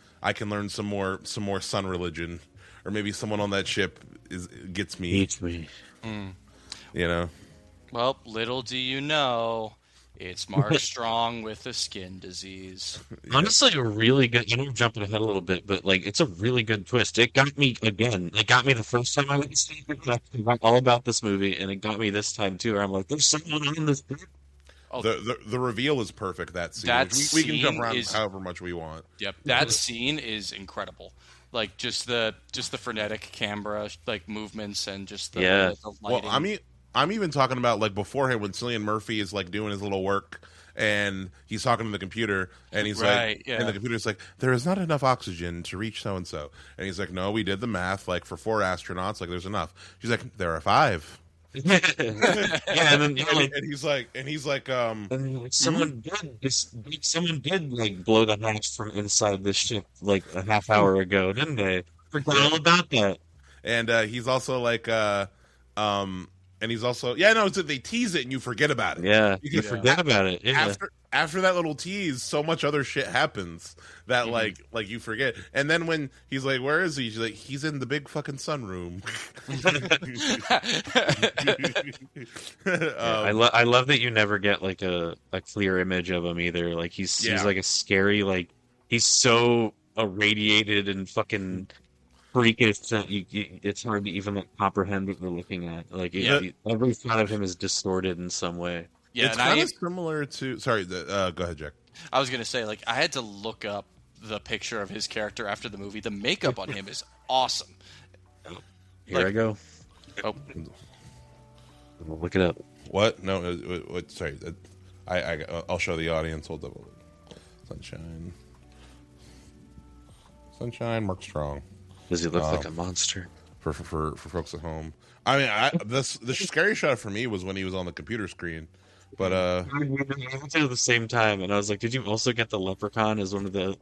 some more sun religion, or maybe someone on that ship gets me. Eat me. Well, little do you know, it's Mark Strong with a skin disease. Honestly, a really good. I know I'm jumping ahead a little bit, but like it's a really good twist. It got me again. It got me the first time I went to see it. I forgot all about this movie, and it got me this time too. Where I'm like, there's someone in this. Oh, The reveal is perfect. That scene. That we can jump scene around is- however much we want. Yep, that scene is incredible. Like just the frenetic camera like movements and just the, Yeah. the Well, lighting. I'm even talking about like beforehand when Cillian Murphy is like doing his little work and he's talking to the computer and he's Right, like, yeah. and the computer's like, there is not enough oxygen to reach so and so, and he's like, no, we did the math, like for 4 astronauts, like there's enough. She's like, there are 5. Yeah, and then And he's like, someone did like blow the hatch from inside this ship like a half hour ago, didn't they? Forgot all about that. and he's also like, and he's also, yeah, no, so they tease it and you forget about it. Yeah, you Because forget about it. Yeah. after that little tease, so much other shit happens that like you forget. And then when he's like, "Where is he?" She's like, "He's in the big fucking sunroom." I love that you never get like a clear image of him either. Like he's like a scary, like he's so irradiated and fucking freakish that it's hard to even like, comprehend what we're looking at. Like every shot of him is distorted in some way. Yeah, it's and kind of similar to. Sorry, go ahead, Jack. I was gonna say, like, I had to look up the picture of his character after the movie. The makeup on him is awesome. Here I go. Oh, I'll look it up. What? No, what? Sorry, I'll show the audience. Hold up. Sunshine, Mark Strong. Does he look like a monster? For folks at home. I mean, the scary shot for me was when he was on the computer screen. But I went to at the same time, and I was like, "Did you also get the leprechaun as one of the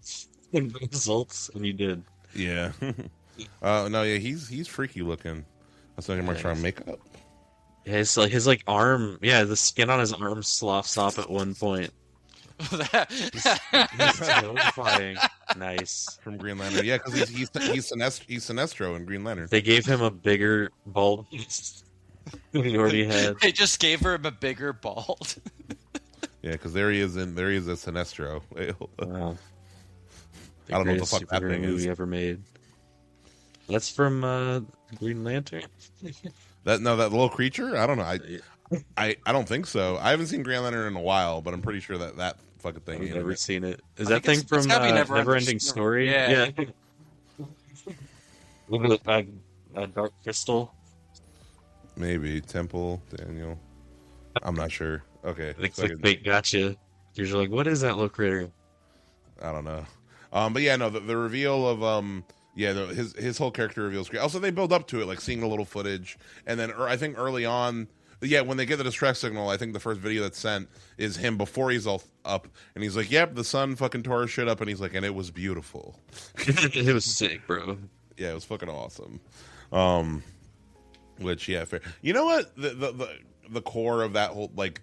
results?" And you did. yeah, no, yeah, he's freaky looking. That's not Mark Strong makeup. his like arm, yeah, the skin on his arm sloughs off at one point. He's terrifying. Nice. From Green Lantern. Yeah, because he's Sinestro in Green Lantern. They gave him a bigger bald than he already had. They just gave her a bigger bald. Yeah, because there he is as Sinestro. Wow. I don't know what the fuck that superhero thing movie is. ever made. That's from Green Lantern. That little creature? I don't know. I don't think so. I haven't seen Green Lantern in a while, but I'm pretty sure that fucking thing. I've never seen it. Is I that think thing it's from gotta be Neverending Story? Yeah. Look at Dark Crystal. Maybe Temple Daniel. I'm not sure. Okay, I think so I clickbait gotcha. You're like, what is that little critter? don't know. But yeah, no, the reveal of his whole character reveal is great. Also, they build up to it, like seeing the little footage, and then I think early on, yeah, when they get the distress signal, I think the first video that's sent is him before he's all up, and he's like, "Yep, the sun fucking tore his shit up," and he's like, "And it was beautiful." It was sick, bro. Yeah, it was fucking awesome. Which yeah, fair. You know what? The core of that whole like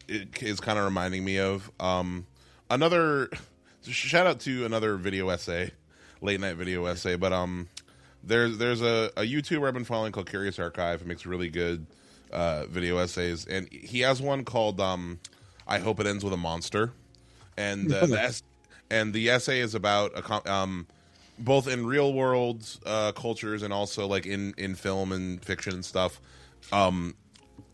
it is kind of reminding me of another shout out to another video essay, late night video essay. But there's a YouTuber I've been following called Curious Archive who makes really good video essays, and he has one called I Hope It Ends with a Monster, and the essay is about both in real world cultures and also like in film and fiction and stuff,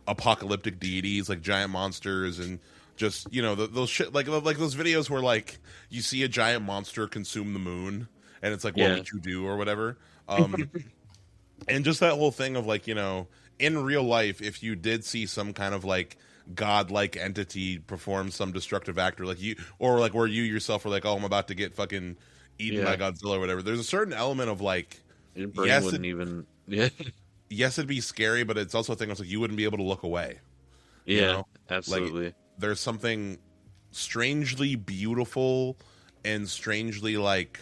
apocalyptic deities like giant monsters and just those shit like those videos where like you see a giant monster consume the moon and it's like what would you do or whatever, and just that whole thing of like in real life if you did see some kind of like godlike entity perform some destructive act or like you or like where you yourself were like, oh, I'm about to get fucking eaten by Godzilla or whatever, there's a certain element of like yes, it'd be scary, but it's also a thing that's like you wouldn't be able to look away. Absolutely. Like, there's something strangely beautiful and strangely like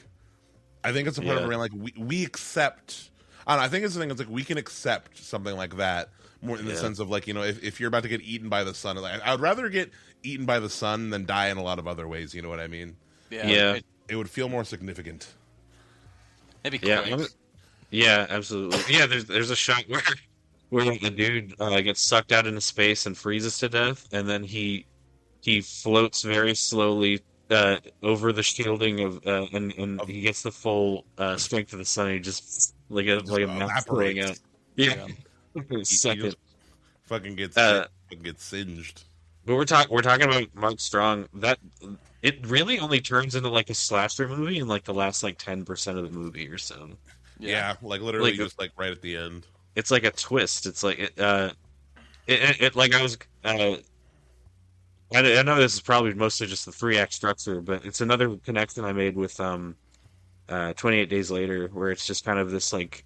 I think it's a part of around like we accept. I don't know, I think it's the thing that's like we can accept something like that more in the sense of like if you're about to get eaten by the sun, like I would rather get eaten by the sun than die in a lot of other ways. You know what I mean? Yeah. It would feel more significant. That'd be great. Yeah, absolutely. Yeah, there's a shot where the dude gets sucked out into space and freezes to death, and then he floats very slowly over the shielding of and he gets the full strength of the sun. And he just like a mouth pulling out. Yeah, second fucking gets singed. But we're talking about Mark Strong. That it really only turns into like a slasher movie in like the last like 10% of the movie or so. Yeah, like literally just like right at the end. It's like a twist. It's like it like I was. I know this is probably mostly just the 3-act structure, but it's another connection I made with 28 Days Later, where it's just kind of this like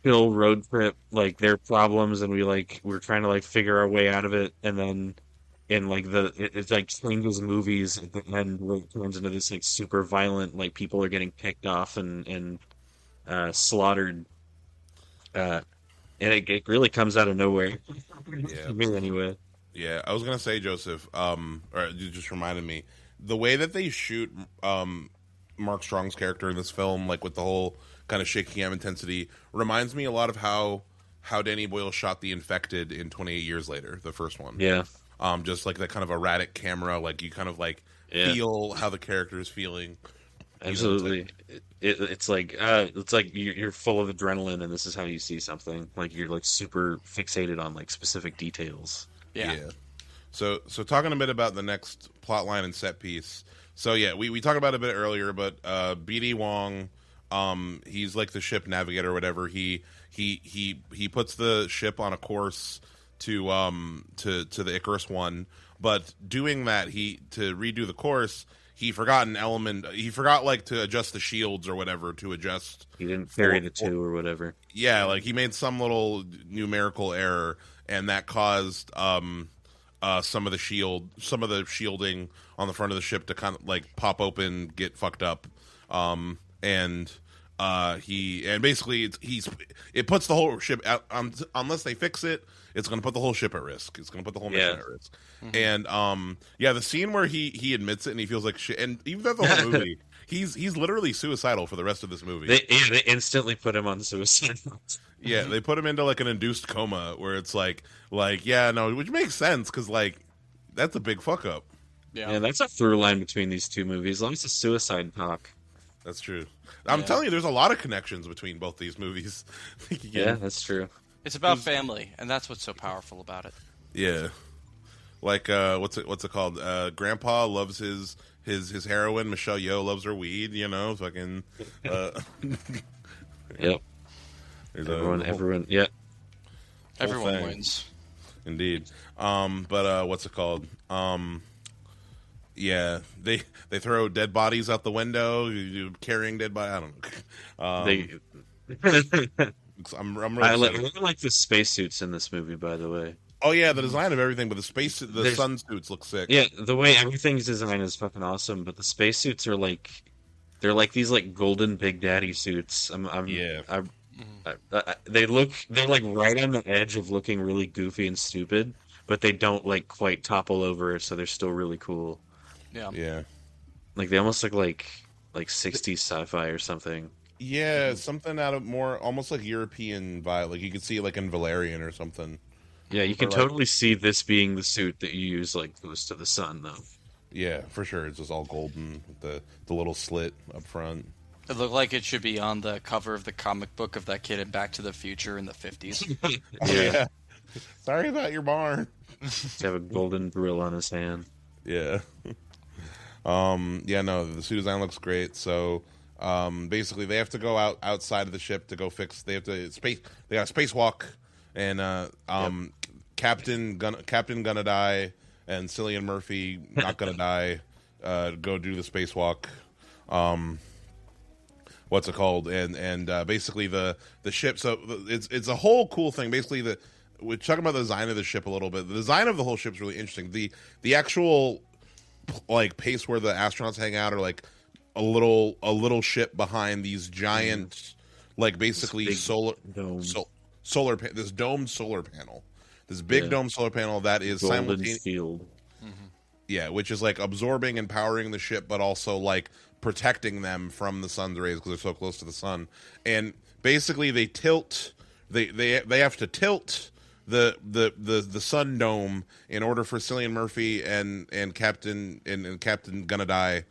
hill road trip, like their problems, and we're trying to like figure our way out of it, and then in like it's like changes movies at the end where it turns into this like super violent, like people are getting picked off and slaughtered, and it really comes out of nowhere. Yeah, me anyway. Yeah, I was gonna say, Joseph, or you just reminded me, the way that they shoot Mark Strong's character in this film, like with the whole kind of shaky cam intensity, reminds me a lot of how Danny Boyle shot The Infected in 28 Years Later, the first one. Yeah. Just like that kind of erratic camera, like you kind of like feel how the character is feeling. Absolutely, it's like you're full of adrenaline, and this is how you see something. Like you're like super fixated on like specific details. Yeah. So talking a bit about the next plot line and set piece. So yeah, we talked about it a bit earlier, but BD Wong, he's like the ship navigator or whatever. He puts the ship on a course to the Icarus One, but doing that, to redo the course, he forgot an element. He forgot like to adjust the shields or whatever to adjust. He didn't carry the 2 or whatever. Yeah, like he made some little numerical error, and that caused some of the shielding on the front of the ship to kind of like pop open, get fucked up, and it puts the whole ship out, unless they fix it, it's going to put the whole ship at risk. It's going to put the whole mission at risk. And the scene where he admits it and he feels like shit, and even throughout the whole movie, he's literally suicidal for the rest of this movie. They instantly put him on suicide. Yeah, they put him into like an induced coma where it's like yeah, no, which makes sense because like that's a big fuck up. Yeah, that's a through line between these two movies. Lots of suicide talk. That's true. I'm telling you, there's a lot of connections between both these movies. Yeah, that's true. It's about family, and that's what's so powerful about it. Yeah, like what's it called? Grandpa loves his heroin. Michelle Yeoh loves her weed. You know, fucking. Yep. Everyone. Yeah. Everyone wins. Indeed. But what's it called? Yeah, they throw dead bodies out the window. You carrying dead body. I don't know. I'm really I like the spacesuits in this movie, by the way. Oh yeah, the design of everything, but the sun suits look sick. Yeah, the way everything's designed is fucking awesome. But the spacesuits are they're like these like golden Big Daddy suits. They're like right on the edge of looking really goofy and stupid, but they don't like quite topple over, so they're still really cool. Yeah. Like they almost look like 60s sci-fi or something. Yeah, something out of more almost like European vibe. Like you could see like in Valerian or something. Yeah, you can totally see this being the suit that you use like close to the sun, though. Yeah, for sure. It's just all golden with the little slit up front. It looked like it should be on the cover of the comic book of that kid in Back to the Future in the 50s. Yeah. Sorry about your barn. To have a golden grill on his hand. Yeah. The suit design looks great. So, basically they have to go outside of the ship to go fix. They got a spacewalk, and Captain gonna die, and Cillian Murphy not gonna die. Go do the spacewalk. What's it called? And basically the ship. So it's a whole cool thing. Basically we're talking about the design of the ship a little bit. The design of the whole ship is really interesting. The actual like pace where the astronauts hang out are like a little ship behind these giant like basically solar this domed solar panel, this big domed solar panel that is simultaneously which is like absorbing and powering the ship, but also like protecting them from the sun's rays because they're so close to the sun. And basically they have to tilt the sun dome in order for Cillian Murphy and Captain Gonna Die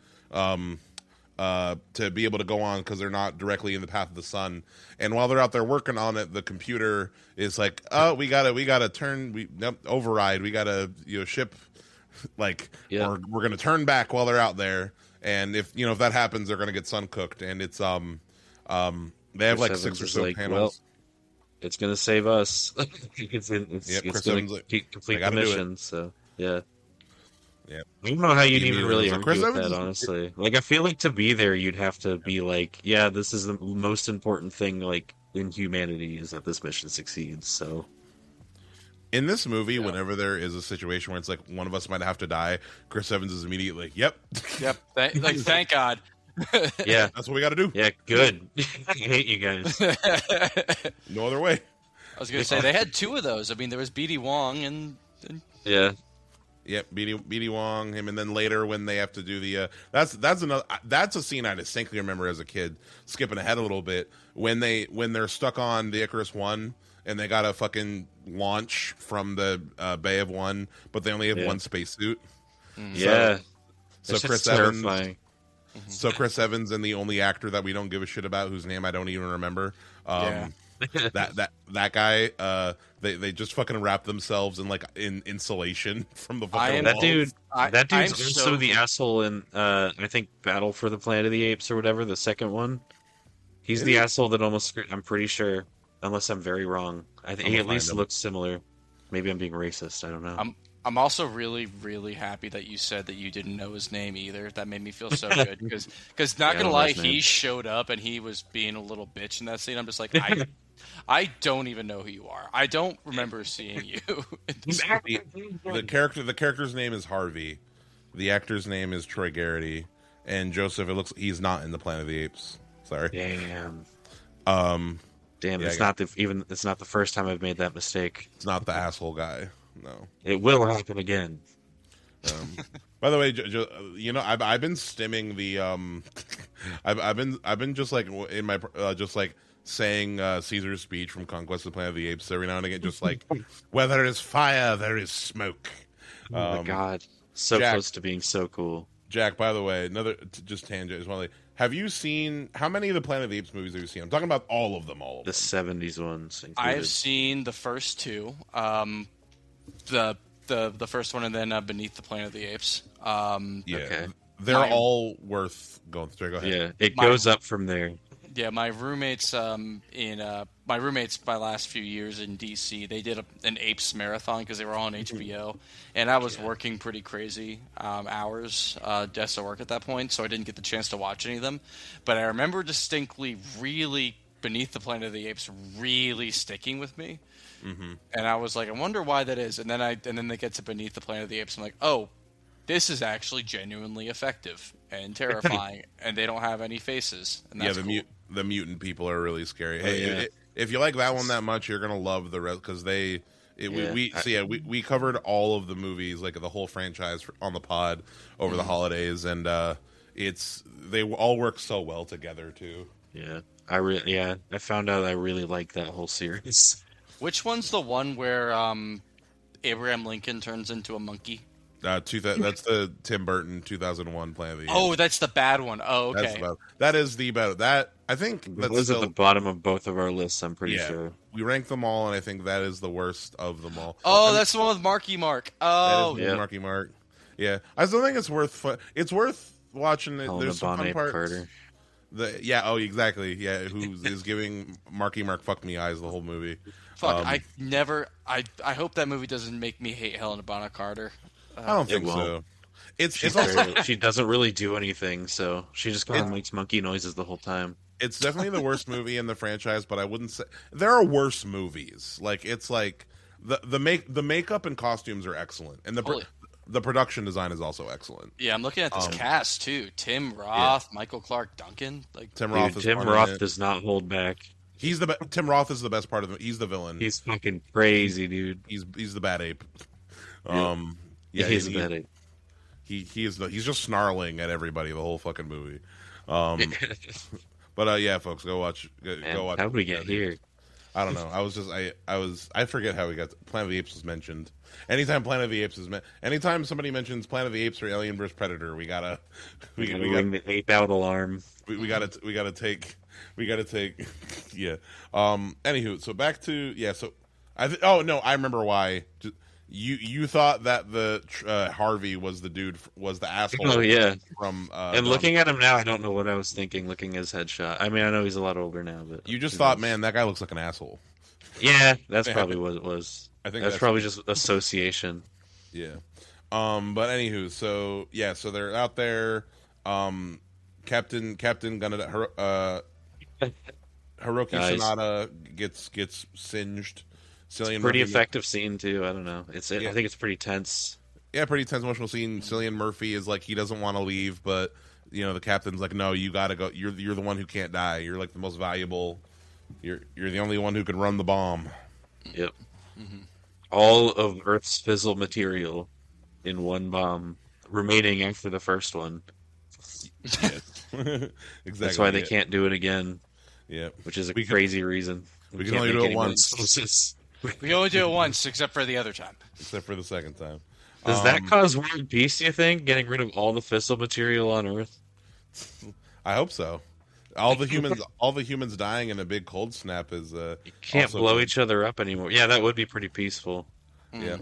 to be able to go on because they're not directly in the path of the sun. And while they're out there working on it, the computer is like, oh, we gotta turn override. We gotta ship or we're gonna turn back while they're out there. And if that happens, they're gonna get sun cooked. And it's they have like 6 or so panels. Well, it's gonna save us. It's gonna complete the mission. So yeah. Yeah. I don't know how you'd even really argue with that, honestly. Like, I feel like to be there, you'd have to be like, yeah, this is the most important thing, like, in humanity is that this mission succeeds, so. In this movie, whenever there is a situation where it's like, one of us might have to die, Chris Evans is immediately like, yep. Thank God. Yeah. That's what we gotta do. Yeah, good. I hate you guys. No other way. I was gonna say, they had 2 of those. I mean, there was BD Wong and... Yeah. Yep, BD Wong, him, and then later when they have to do the that's a scene I distinctly remember as a kid. Skipping ahead a little bit, when they're stuck on the Icarus One and they gotta fucking launch from the Bay of One, but they only have one spacesuit. Yeah, so Chris Evans. So Chris Evans and the only actor that we don't give a shit about, whose name I don't even remember. That guy, they just fucking wrap themselves in insulation from the fucking walls. That dude's also the asshole in I think Battle for the Planet of the Apes or whatever, the second one. He's the asshole that almost, I'm pretty sure, unless I'm very wrong. I think he at least looks similar. Maybe I'm being racist, I don't know. I'm also really, really happy that you said that you didn't know his name either. That made me feel so good because not gonna lie, he showed up and he was being a little bitch in that scene. I'm just like, I don't even know who you are. I don't remember seeing you. The character's name is Harvey. The actor's name is Troy Garrity, and Joseph. It looks he's not in the Planet of the Apes. Sorry. Damn. Um, Damn. Yeah, It's not the first time I've made that mistake. it's not the asshole guy. No. It will happen again. By the way, I've been stimming the I've been just like in my just like saying Caesar's speech from Conquest of the Planet of the Apes every now and again, just like where there is fire, there is smoke. Oh my god. So Jack- close to being so cool. Jack, by the way, another just tangent as well. Like, have you seen how many of the Planet of the Apes movies have you seen? I'm talking about all of them. The 70s ones included. I've seen the first two, the first one, and then Beneath the Planet of the Apes. Yeah, Okay. they're My- all worth going through. Go ahead. Yeah, it My- goes up from there. Yeah, my roommates my last few years in DC, they did an Apes marathon because they were all on HBO, and I was working pretty crazy hours just to work at that point, so I didn't get the chance to watch any of them. But I remember distinctly, really Beneath the Planet of the Apes, really sticking with me, and I was like, I wonder why that is. And then they get to Beneath the Planet of the Apes, I'm like, oh, this is actually genuinely effective and terrifying, and they don't have any faces. And that's cool. The mutant people are really scary. Oh, Hey, yeah. if you like that one that much, you're gonna love the rest because we covered all of the movies, like the whole franchise on the pod over the holidays, and they all work so well together too. Yeah. I found out I really like that whole series. Which one's the one where Abraham Lincoln turns into a monkey? That's the Tim Burton 2001 Planet of the Apes. Oh, that's the bad one. Oh, okay. That is the better. That I think That that's was still, at the bottom of both of our lists, I'm pretty yeah. sure. We ranked them all, and I think that is the worst of them all. Oh, that's the one with Marky Mark. Oh, That is yeah. Marky Mark. Yeah, I still think it's worth. It's worth watching it. Helena There's some fun Bonham parts. Carter. Oh, exactly. Yeah, who is giving Marky Mark fuck me eyes the whole movie. fuck! I hope that movie doesn't make me hate Helena Bonham Carter. I don't think won't. so. It's She's also barely- she doesn't really do anything, so she just kind of makes monkey noises the whole time. it's definitely the worst movie in the franchise, but I wouldn't say there are worse movies. Like it's like the makeup and costumes are excellent, and the production design is also excellent. Yeah, I'm looking at this cast too: Tim Roth, Michael Clark Duncan. Like, Tim Dude, Roth is Tim part of Roth it. does not hold back. Tim Roth is the best part of it. He's the villain. He's fucking crazy, dude. He's the bad ape. Yeah, he's he- bad at he's just snarling at everybody the whole fucking movie. But yeah, folks, go watch. Go watch. How'd we get here? I don't know. I forget how we got Planet of the Apes was mentioned. Anytime Planet of the Apes is anytime somebody mentions Planet of the Apes or Alien vs Predator, we gotta Ring the ape out alarm. we gotta take yeah. Anywho, so back to so I remember why. You thought that the Harvey was the asshole. Oh yeah. From And looking at him now, I don't know what I was thinking. Looking at his headshot. I mean, I know he's a lot older now, but you just who thought, knows? man, that guy looks like an asshole. Yeah, that's probably what it was. I think that's probably just association. Yeah. But anywho, so they're out there. Captain Hiroki Guys. Sanada gets singed. Cillian Pretty Murphy, effective scene too. I don't know. I think it's pretty tense. Yeah, pretty tense emotional scene. Cillian Murphy is like he doesn't want to leave, but the captain's like, no, you gotta go. You're the one who can't die. You're like the most valuable. You're the only one who can run the bomb. Yep. All of Earth's fissile material in one bomb remaining after the first one. Exactly. That's why they can't do it again, Yeah. which is a We can- crazy reason. we can can't only make do it any more once. excuses. we only do it once, except for the other time. Except for the second time. Does that cause world peace, do you think? Getting rid of all the fissile material on Earth? I hope so. All the humans dying in a big cold snap is You can't also blow good. each other up anymore. Yeah, that would be pretty peaceful. Yeah.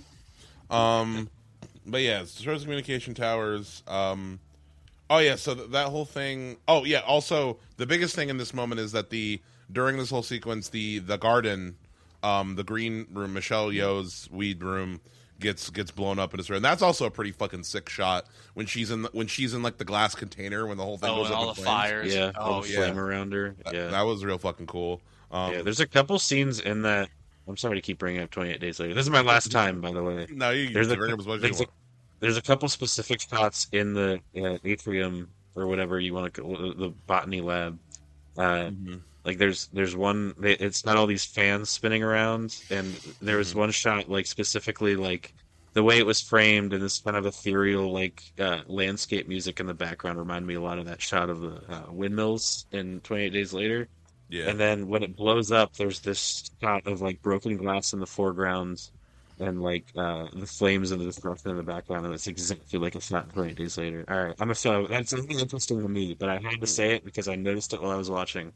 But yeah, it's destroys communication towers. Oh yeah, so that whole thing. Oh yeah, also the biggest thing in this moment is that during this whole sequence, the garden, the green room, Michelle Yeoh's weed room gets blown up in destroyed. And that's also a pretty fucking sick shot when she's in like the glass container when the whole thing goes and up all in the flames. fires. Yeah, Oh, all the yeah. flame around her. Yeah. That was real fucking cool. Yeah, there's a couple scenes in that. I'm sorry to keep bringing up 28 Days Later. This is my last time, by the way. No, you There's can a, bring up as much as there's, you a, want. there's a couple specific shots in the atrium or whatever you want to call the botany lab Uh, Hmm. like there's one. It's got all these fans spinning around, and there was Hmm. one shot like specifically like the way it was framed and this kind of ethereal like landscape music in the background reminded me a lot of that shot of the windmills in 28 Days Later. Yeah. And then when it blows up, there's this shot of like broken glass in the foreground and like the flames and the destruction in the background, and it's exactly like a shot 28 Days Later. All right, I'm a so that's really interesting to me, but I had to say it because I noticed it while I was watching,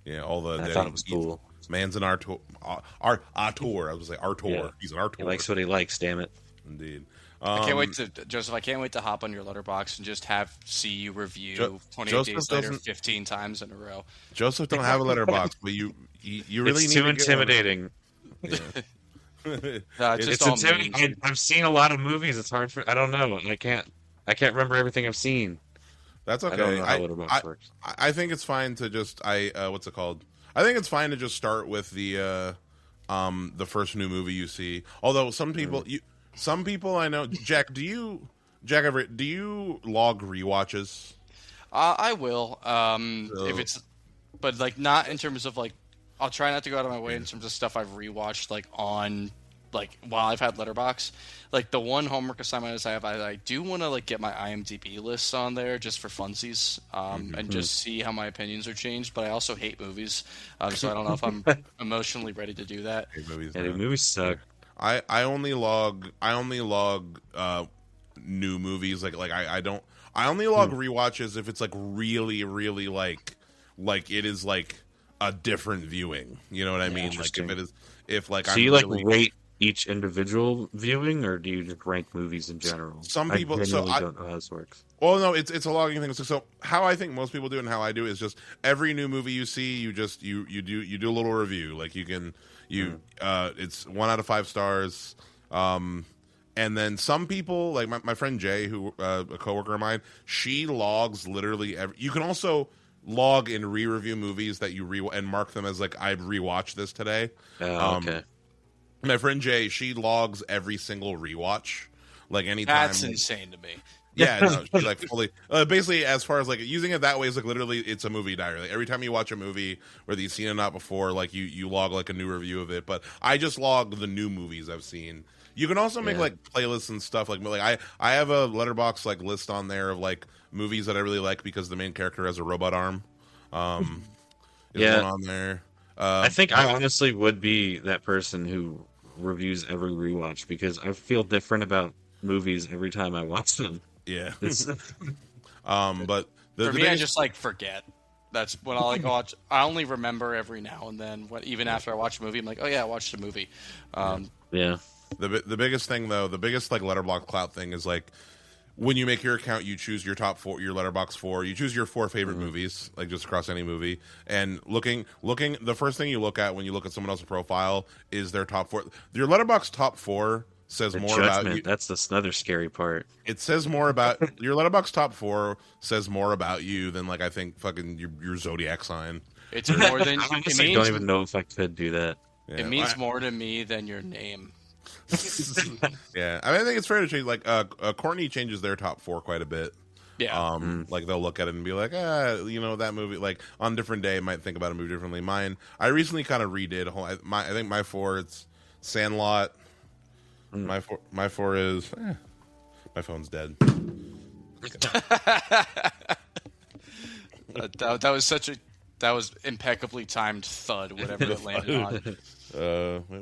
Yeah, all and I the thought it was cool. man's an Artur. Artur. I was gonna say Yeah, Artur. He's an he Artur. likes what he likes. Damn it. Indeed. I can't wait Um, to Joseph. I can't wait to hop on your letterbox and just see you review 28 Joseph Days Later doesn't. 15 times in a row. Joseph don't have a letterbox, but you really It's need too to get one. intimidating. Yeah. It's just It's all intimidating. memes. I've seen a lot of movies. It's hard for I don't know. I can't remember everything I've seen. That's okay. I don't know how Letterboxd works. I think it's fine to just what's it called? I think it's fine to just start with the first new movie you see. Although some people I know, Jack ever do you log rewatches? I will. If So- it's, but like not in terms of like, I'll try not to go out of my way in terms of stuff I've rewatched like on like while I've had Letterbox. Like the one homework assignment is I do want to like get my IMDb lists on there just for funsies, and just see how my opinions are changed. But I also hate movies, so I don't know if I'm emotionally ready to do that. Hey, movies, Yeah, the man. movies suck. I only log new movies I only log rewatches if it's like really really like it is like a different viewing. You know what I mean? Like Interesting. if like So I'm you like really rate each individual viewing, or do you just rank movies in general? Some I people- so genuinely I- don't know how this works. well no it's a logging thing. So how I think most people do it and how I do it is just every new movie you see you just you do a little review. Like you can it's 1 out of 5 stars. And then some people, like my friend Jay, who a coworker of mine, she logs literally every. You can also log and re-review movies that you and mark them as like I've rewatched this today. Okay. My friend Jay, she logs every single rewatch, like anytime. That's insane to me. Yeah, no, she like fully. Basically, as far as like using it that way is like literally, it's a movie diary. Like, every time you watch a movie, whether you've seen it or not before, like you log like a new review of it. But I just log the new movies I've seen. You can also make Yeah. like playlists and stuff. Like I have a letterbox like list on there of like movies that I really like because the main character has a robot arm. Is Yeah. one on there. I think I honestly would be that person who reviews every rewatch because I feel different about movies every time I watch them. Yeah. It's, But For the me, I biggest- just like forget. That's when I like watch. I only remember every now and then. Even after I watch a movie, I'm like, oh yeah, I watched a movie. yeah. The biggest thing though, the biggest like letterbox clout thing is like when you make your account, you choose your top 4, your letterbox 4, you choose your 4 favorite movies, like just across any movie, and looking. The first thing you look at when you look at someone else's profile is their top 4. Your letterbox top 4 says The more about judgment. you. That's the another scary part. It says more about your letterbox top 4 says more about you than like I think fucking your zodiac sign. It's more than I it honestly means. don't even know if I could do that. Yeah, It means more to me than your name. Yeah, I think it's fair to change. Like, Courtney changes their top 4 quite a bit. Yeah. Like they'll look at it and be like, that movie. Like on a different day, might think about a movie differently. Mine, I recently kind of redid. I think my 4 it's Sandlot. My 4 is my phone's dead. That was impeccably timed thud, whatever it landed on.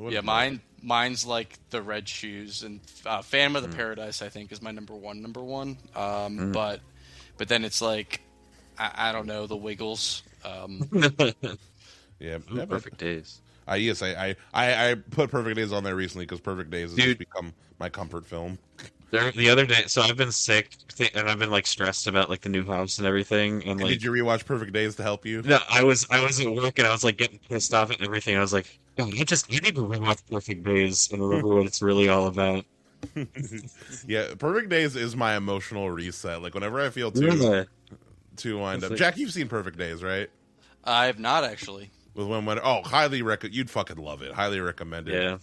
What Yeah, is mine's like the Red Shoes and Phantom of the Paradise. I think is my number one. But then it's like I don't know, the Wiggles. that? Yeah, but Perfect days. yes, I put Perfect Days on there recently because Perfect Days has Dude. just become my comfort film. The other day, so I've been sick and I've been like stressed about like the new house and everything, and And like did you rewatch Perfect Days to help you? no, I was at work and I was like getting pissed off at everything. I was like, God, I need to rewatch Perfect Days and remember what it's really all about. Yeah, Perfect Days is my emotional reset. Like whenever I feel Yeah. too wind up. It's like- Jack, you've seen Perfect Days, right? I have not actually. With highly recommend. You'd fucking love it. Highly recommend it. Yeah.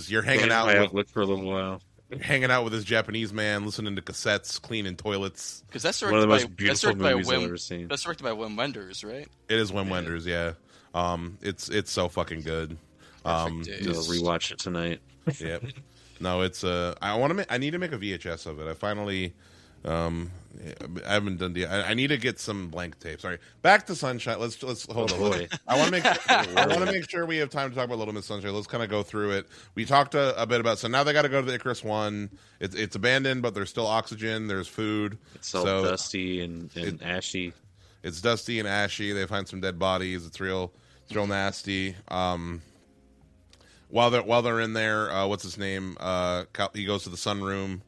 You're hanging Changed out my with outlook for a little while. hanging out with his Japanese man, listening to cassettes, cleaning toilets. Because that's One of the directed most by that's beautiful directed by movies I've Wim. ever seen. That's directed by Wim Wenders, right? It is Wim Wenders, yeah. It's so fucking good. Perfect I'll Days. rewatch it tonight. Yep. No, it's I need to make a VHS of it. I finally I haven't done the. I need to get some blank tape. Sorry. Back to Sunshine. Let's hold on. boy. I want to make sure we have time to talk about Little Miss Sunshine. Let's kind of go through it. We talked a bit about. So now they got to go to the Icarus one. It's abandoned, but there's still oxygen. There's food. It's all dusty and ashy. It's dusty and ashy. They find some dead bodies. It's real nasty. While they're in there, what's his name? He goes to the sunroom.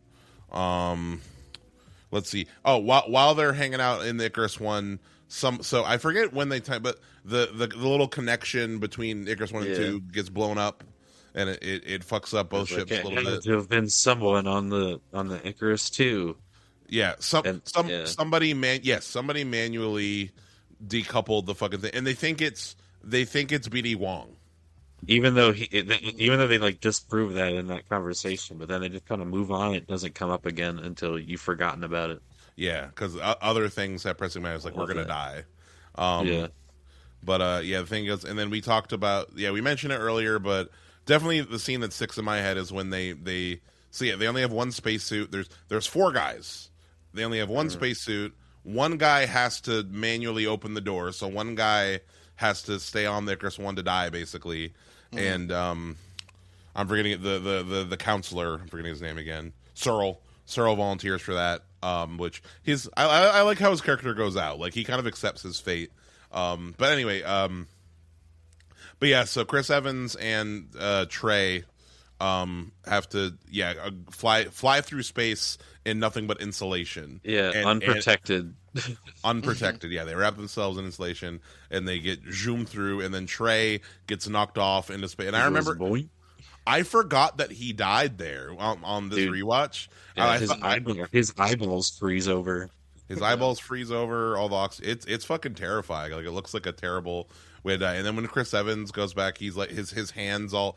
Let's see. Oh, while they're hanging out in the Icarus one, so I forget when they time, but the little connection between Icarus 1 and 2 gets blown up, and it fucks up both ships a little bit. To have been someone on the Icarus too. Yeah, somebody manually decoupled the fucking thing, and they think it's BD Wong. Even though they like disprove that in that conversation, but then they just kind of move on. It doesn't come up again until you've forgotten about it. Yeah, because other things have pressing matters, like we're gonna die. But the thing is, and then we talked about we mentioned it earlier, but definitely the scene that sticks in my head is when they only have one spacesuit. There's 4 guys. They only have one spacesuit. One guy has to manually open the door, so one guy has to stay on the Icarus 1 to die, basically. And I'm forgetting the counselor. I'm forgetting his name again. Searle volunteers for that. Which I like how his character goes out. Like he kind of accepts his fate. But anyway, but yeah. So Chris Evans and Trey have to fly through space in nothing but insulation. Yeah, unprotected. Unprotected. Yeah, they wrap themselves in insulation and they get zoomed through, and then Trey gets knocked off into space. And I remember, I forgot that he died there on this rewatch. Yeah, his eyeballs freeze over. His eyeballs freeze over. All the it's fucking terrifying. Like it looks like a terrible way to die. And then when Chris Evans goes back, he's like his hands all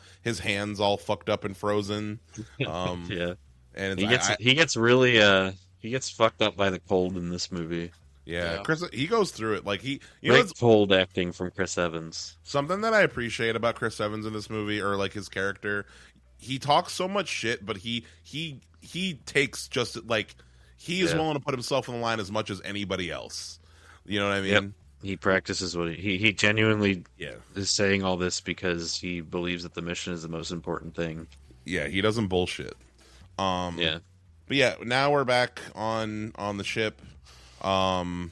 fucked up and frozen. Yeah, and he gets really he gets fucked up by the cold in this movie. Yeah, Chris, he goes through it like cold acting from Chris Evans. Something that I appreciate about Chris Evans in this movie, or like his character, he talks so much shit, but he takes just like he is willing to put himself on the line as much as anybody else. You know what I mean? Yep. He practices what he genuinely is saying all this because he believes that the mission is the most important thing. Yeah, he doesn't bullshit. But yeah, now we're back on the ship. So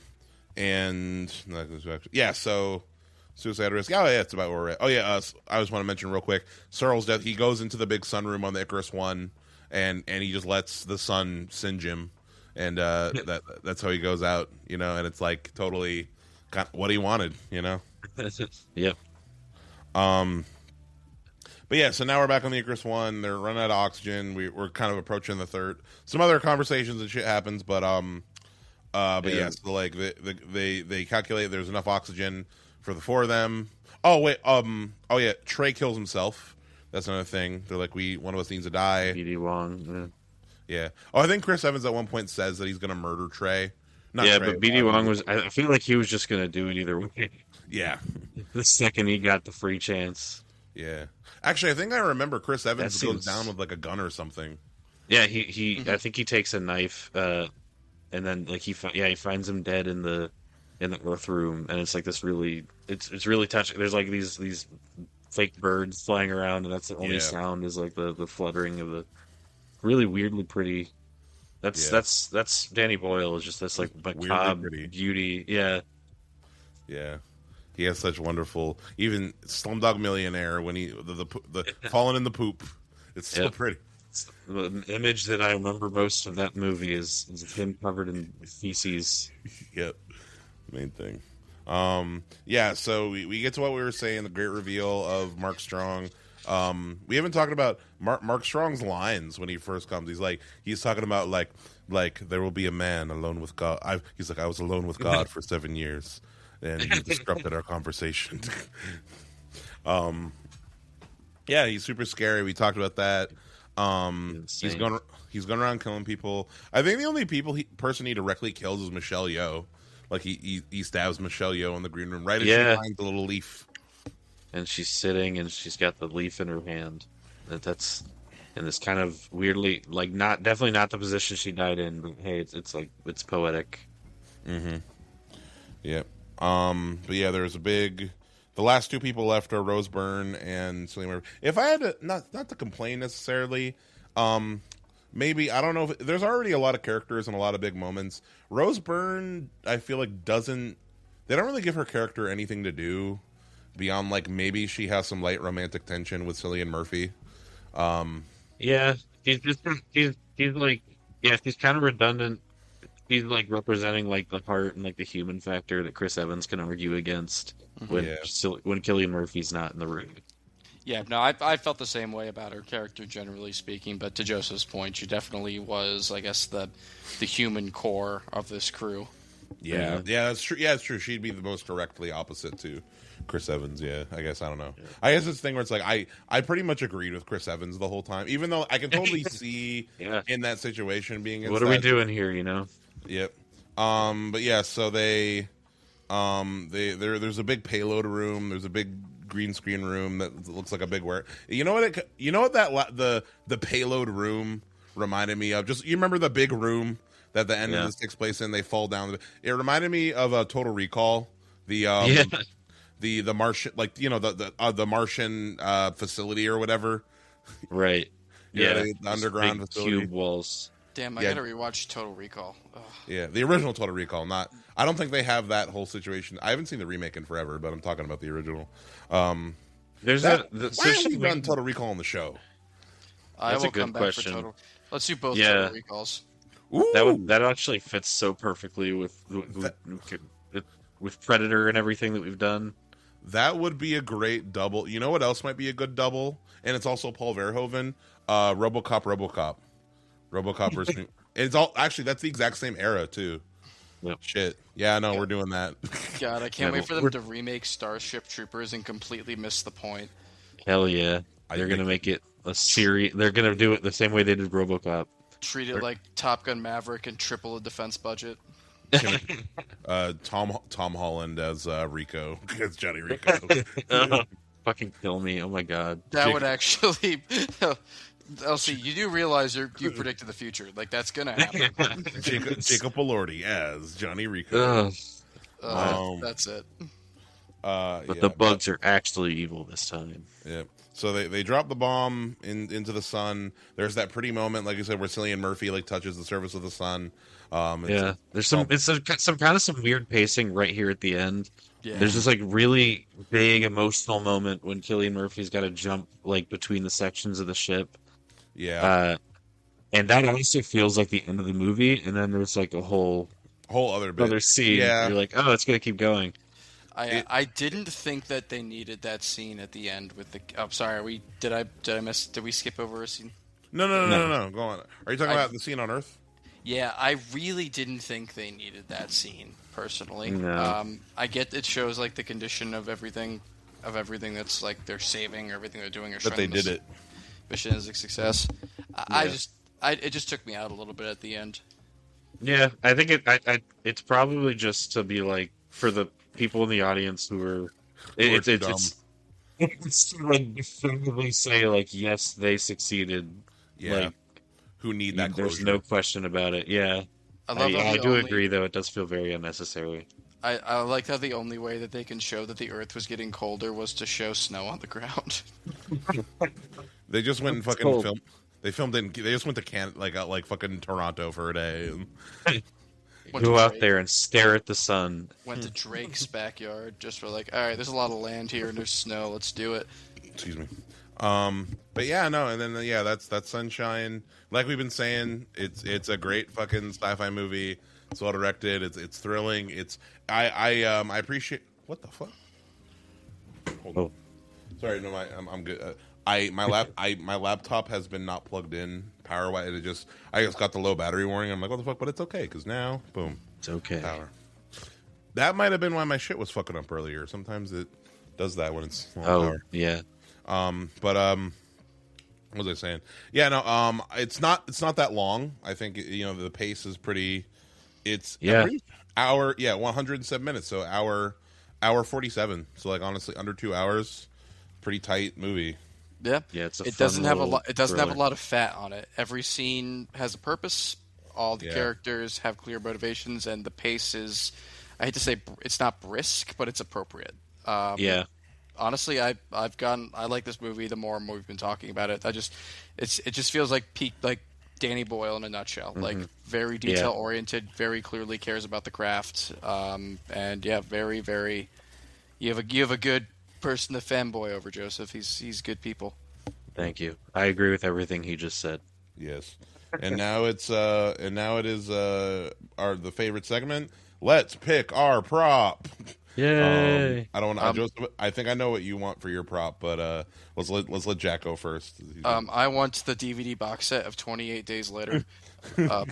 Suicide Risk. Oh yeah, it's about where we're at. Oh yeah, I just want to mention real quick, Searle's death. He goes into the big sunroom on the Icarus 1, and he just lets the sun singe him, and that's how he goes out, you know. And it's like totally kind of what he wanted, you know. Yep. But yeah, so now we're back on the Icarus 1. They're running out of oxygen. We're kind of approaching the third. Some other conversations and shit happens, but so like they calculate there's enough oxygen for the 4 of them. Oh wait, Trey kills himself. That's another thing. They're like, one of us needs to die. BD Wong. Yeah. Oh, I think Chris Evans at one point says that he's gonna murder Trey. But BD Wong was. I feel like he was just gonna do it either way. Yeah. The second he got the free chance. Yeah. Actually, I think I remember Chris Evans goes down with like a gun or something. Yeah, he I think he takes a knife, and then like he finds him dead in the Earth room, and it's like this really it's really touching. There's like these fake birds flying around, and that's the only sound is like the fluttering of the really weirdly pretty. That's Danny Boyle is just this like macabre beauty. Yeah. Yeah. He has such wonderful, even Slumdog Millionaire when he the falling in the poop. It's so pretty. The image that I remember most of that movie is him covered in feces. Yep, main thing. So we get to what we were saying, the great reveal of Mark Strong. We haven't talked about Mark Strong's lines when he first comes. He's talking about like there will be a man alone with God. He's like, I was alone with God for 7 years. And he disrupted our conversation. He's super scary. We talked about that. He's Insane. going around killing people. I think the only person he directly kills is Michelle Yeoh. Like he stabs Michelle Yeoh in the green room right as she finds the little leaf. And she's sitting, and she's got the leaf in her hand. That's in this kind of weirdly, like, definitely not the position she died in. But hey, it's poetic. Mm-hmm. Yep. But yeah, there's the last two people left are Rose Byrne and Cillian Murphy. If I had to, not to complain necessarily, maybe, I don't know if there's already a lot of characters and a lot of big moments. Rose Byrne, I feel like they don't really give her character anything to do beyond, like, maybe she has some light romantic tension with Cillian Murphy. Yeah, she's like, yeah, she's kind of redundant. She's like representing like the heart and like the human factor that Chris Evans can argue against when Cillian Murphy's not in the room. Yeah, no, I felt the same way about her character, generally speaking. But to Joseph's point, she definitely was, I guess, the human core of this crew. Yeah, that's true. Yeah, it's true. She'd be the most directly opposite to Chris Evans. Yeah, I guess I don't know. Yeah. I guess it's thing where it's like I pretty much agreed with Chris Evans the whole time, even though I can totally see in that situation being. What are we doing here? You know. Yep. But yeah, so there's a big payload room. There's a big green screen room that looks like a big You know what? The payload room reminded me of. Just you remember the big room that the end of this takes place in? They fall down. It reminded me of a Total Recall. The Martian, like, you know, the Martian facility or whatever. Right. Yeah. The underground facility. Cube walls. Damn, I gotta rewatch Total Recall. Ugh. Yeah, the original Total Recall. I don't think they have that whole situation. I haven't seen the remake in forever, but I'm talking about the original. Why haven't we done Total Recall on the show? That's will a good come back question. For Total. Let's do both Total Recalls. Ooh. That actually fits so perfectly with Predator and everything that we've done. That would be a great double. You know what else might be a good double? And it's also Paul Verhoeven. RoboCop versus it's all actually that's the exact same era too. Yep. Shit. Yeah, no, we're doing that. God, I can't wait for them to remake Starship Troopers and completely miss the point. Hell yeah. They're going to make it a series. They're going to do it the same way they did RoboCop. Treat it like Top Gun Maverick and triple the defense budget. Tom Holland as Rico. As Johnny Rico. Fucking kill me. Oh my god. That would actually... Elsie, you do realize you predicted the future. Like, that's going to happen. Jacob Elordi as Johnny Rico. That's it. But the bugs are actually evil this time. Yeah. So they drop the bomb into the sun. There's that pretty moment, like you said, where Cillian Murphy like touches the surface of the sun. There's some weird pacing right here at the end. Yeah. There's this like really big emotional moment when Cillian Murphy's got to jump like between the sections of the ship. Yeah. And that honestly feels like the end of the movie, and then there's like a whole other scene. Yeah. You're like, oh, it's gonna keep going. I didn't think that they needed that scene at the end with the. I'm sorry. Did we skip over a scene? No. Go on. Are you talking about the scene on Earth? Yeah, I really didn't think they needed that scene personally. No. I get it shows like the condition of everything that's like they're saving or everything they're doing or but they did it. Mission is a success. It just took me out a little bit at the end. Yeah, I think it's probably just to be like for the people in the audience who are it's to like definitively say like yes they succeeded. Yeah. Like, who need that closure. There's no question about it. Yeah. I do agree though it does feel very unnecessary. I like how the only way that they can show that the Earth was getting colder was to show snow on the ground. They just went and fucking filmed. They filmed in. They just went to Canada, like fucking Toronto for a day. Go out there and stare at the sun. Went to Drake's backyard just for like, all right, there's a lot of land here and there's snow. Let's do it. Excuse me. But yeah, no, and then that's Sunshine. Like we've been saying, it's a great fucking sci-fi movie. It's well directed. It's thrilling. I appreciate. What the fuck? Hold on. Sorry, no, I'm good. My laptop has been not plugged in power wise. I just got the low battery warning. I'm like, what the fuck? But it's okay because now, boom, it's okay. Power. That might have been why my shit was fucking up earlier. Sometimes it does that when it's low power. Yeah. What was I saying? Yeah, no, it's not that long. I think the pace is pretty. It's Yeah. hour, 107 minutes, so hour 47. So like honestly, under 2 hours, pretty tight movie. Yeah, Yeah, it's a it fun doesn't have a little lot. It doesn't have a thriller. lot of fat on it. Every scene has a purpose. All the Yeah. characters have clear motivations, and the pace is. I hate to say it's not brisk, but it's appropriate. Yeah. Honestly, I like this movie the more and more we've been talking about it. It just feels like peak like Danny Boyle in a nutshell. Like very detail oriented, very clearly cares about the craft, and yeah, very very. You have a good person to fanboy over, Joseph. He's good people. Thank you. I agree with everything he just said. Yes, and now it is the favorite segment. Let's pick our prop. Yay! I don't know, Joseph. I think I know what you want for your prop, but let's let Jack go first. I want the DVD box set of 28 Days Later. No,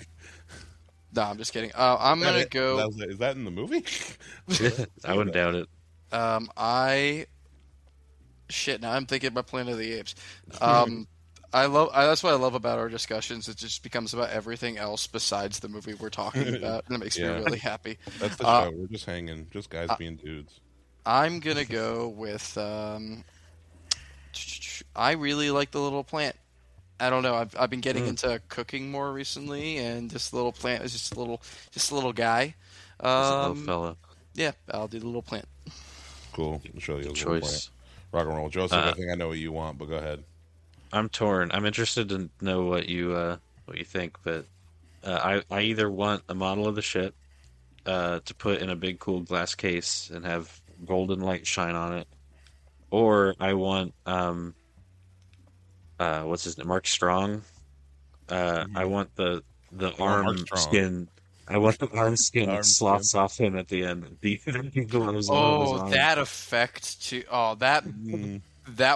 I'm just kidding. I'm gonna go. Is that in the movie? I wouldn't doubt it. Now I'm thinking about Planet of the Apes. That's what I love about our discussions. It just becomes about everything else besides the movie we're talking about, and it makes me really happy. That's the show. We're just hanging, just guys being dudes. I'm gonna go with. I really like the little plant. I don't know. I've been getting into cooking more recently, and this little plant is just a little guy. It's a little fella. Yeah, I'll do the little plant. Cool. I'll show you a little Choice. plant. Rock and roll, Joseph. I think I know what you want, but go ahead. I'm torn. I'm interested to know what you think, but I either want a model of the ship to put in a big cool glass case and have golden light shine on it, or I want what's his name, Mark Strong. I want the arm Mark Strong. skin. I want the arm skin Arm that slots off him at the end. The gloves on his Oh, arm. that effect too. Oh, that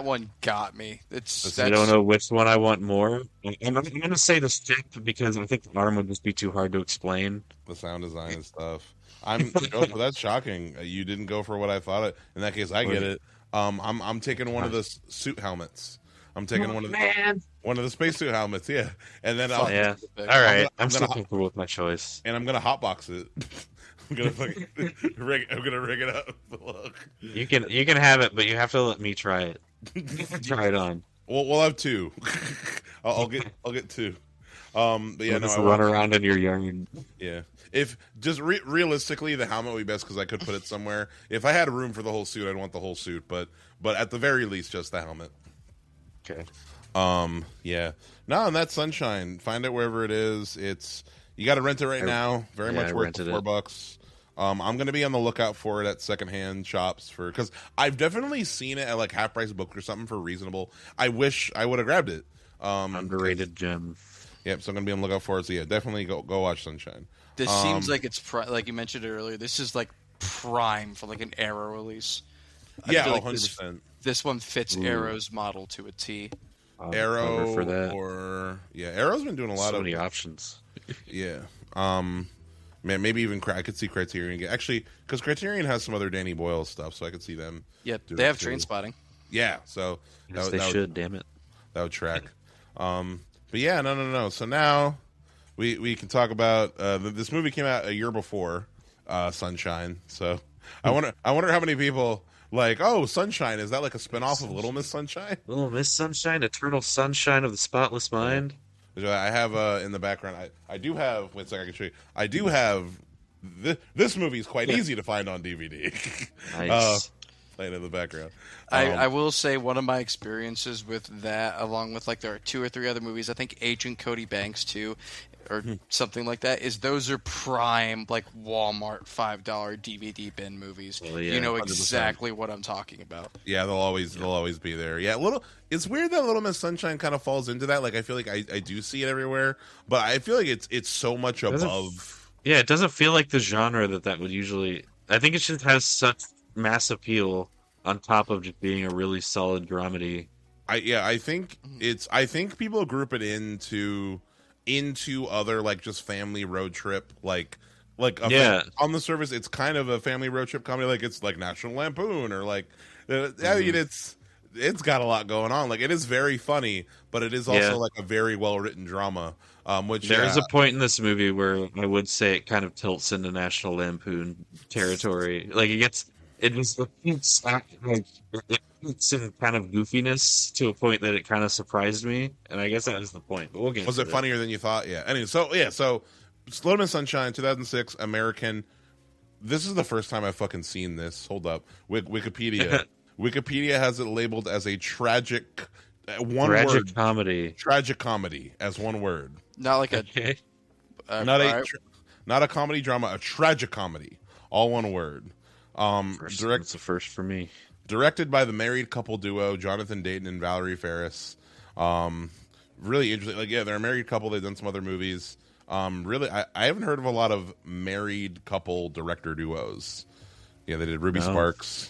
one got me. I don't know which one I want more. I'm going to say the ship because I think the arm would just be too hard to explain. The sound design and stuff. Joseph, that's shocking. You didn't go for what I thought. In that case, I get it. I'm taking one of the suit helmets. I'm taking one of the spacesuit helmets. Yeah, and then I'll Yeah. All right. I'm I'm still gonna comfortable with my choice. and I'm gonna hotbox it. I'm gonna fucking rig it up. Look. You can have it, but you have to let me try it. Try it on. We'll have two. I'll get two. But yeah, We'll no, just I run want, around in your yard. yeah. If just realistically, the helmet would be best because I could put it somewhere. If I had room for the whole suit, I'd want the whole suit. But at the very least, just the helmet. Okay. Yeah. No, and that's Sunshine. Find it wherever it is. You got to rent it right now. Very yeah, much I worth rented the it. $4. I'm gonna be on the lookout for it at secondhand shops because I've definitely seen it at like half price book or something for reasonable. I wish I would have grabbed it. Underrated gem. Yep. So I'm gonna be on the lookout for it. So yeah, definitely go watch Sunshine. This seems like it's like you mentioned it earlier. This is like prime for like an Arrow release. I Yeah, feel like 100%. This one fits Arrow's model to a T. Arrow for that. Arrow's been doing a lot So of many options. yeah. Man, maybe even I could see Criterion actually because Criterion has some other Danny Boyle stuff, so I could see them. Yeah, do they it have too. Train Spotting. Yeah, so Yes, they should. Damn it. that would track. But yeah, no. So now we can talk about this movie came out a year before Sunshine. So I wonder how many people like, oh, Sunshine, is that like a spinoff of Little Miss Sunshine? Little Miss Sunshine, Eternal Sunshine of the Spotless Mind. Which I have in the background. I do have. Wait a second, I can show you. I do have. This movie is quite easy to find on DVD. Nice. Playing in the background. I will say one of my experiences with that, along with like there are 2 or 3 other movies, I think Agent Cody Banks too, or something like that, is those are prime like Walmart $5 DVD bin movies. Well, yeah, you know 100%. exactly what I'm talking about. Yeah, they'll always be there. Yeah, it's weird that Little Miss Sunshine kind of falls into that. Like I feel like I do see it everywhere, but I feel like it's so much Doesn't- above. Yeah, it doesn't feel like the genre that would usually. I think it just has such mass appeal on top of just being a really solid dramedy. I think I think people group it into other like just family road trip Yeah. on the surface it's kind of a family road trip comedy, like it's like National Lampoon or like I mean it's got a lot going on. Like it is very funny, but it is also Yeah. like a very well written drama. Which There's a point in this movie where I would say it kind of tilts into National Lampoon territory. Like it's in kind of goofiness to a point that it kind of surprised me, and I guess that was the point. But we'll get was to it that. funnier than you thought? Yeah. Anyway, so Slow Miss Sunshine, 2006, American. This is the first time I've fucking seen this. Hold up, Wikipedia. Wikipedia has it labeled as a tragic, one Tragic word, comedy. tragic comedy as one word. Not like a Okay. Not a alright. not a comedy drama, a tragic comedy, all one word. That's a first for me. Directed by the married couple duo Jonathan Dayton and Valerie Ferris. Really interesting. Like, yeah, they're a married couple. They've done some other movies. Really, I haven't heard of a lot of married couple director duos. Yeah, they did Ruby No. Sparks.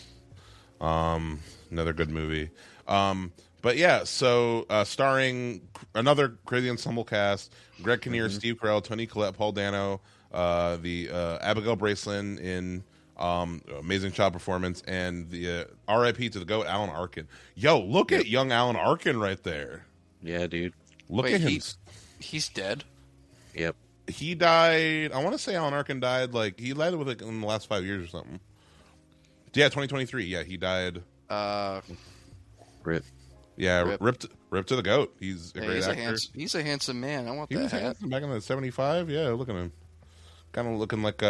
Another good movie. But yeah, so starring another crazy ensemble cast: Greg Kinnear, Steve Carell, Toni Collette, Paul Dano, the Abigail Breslin in amazing child performance, and the R.I.P. to the GOAT, Alan Arkin. Yo, look at young Alan Arkin right there. Yeah, dude. Look Wait, at him. he's dead. Yep. He died. I want to say Alan Arkin died. Like he died with in the last 5 years or something. Yeah, 2023. Yeah, he died. Rip. Yeah, Rip. ripped to the GOAT. He's a Yeah, great he's actor. he's a handsome man. I want He that was hat. handsome back in the 75. Yeah, look at him. Kind of looking like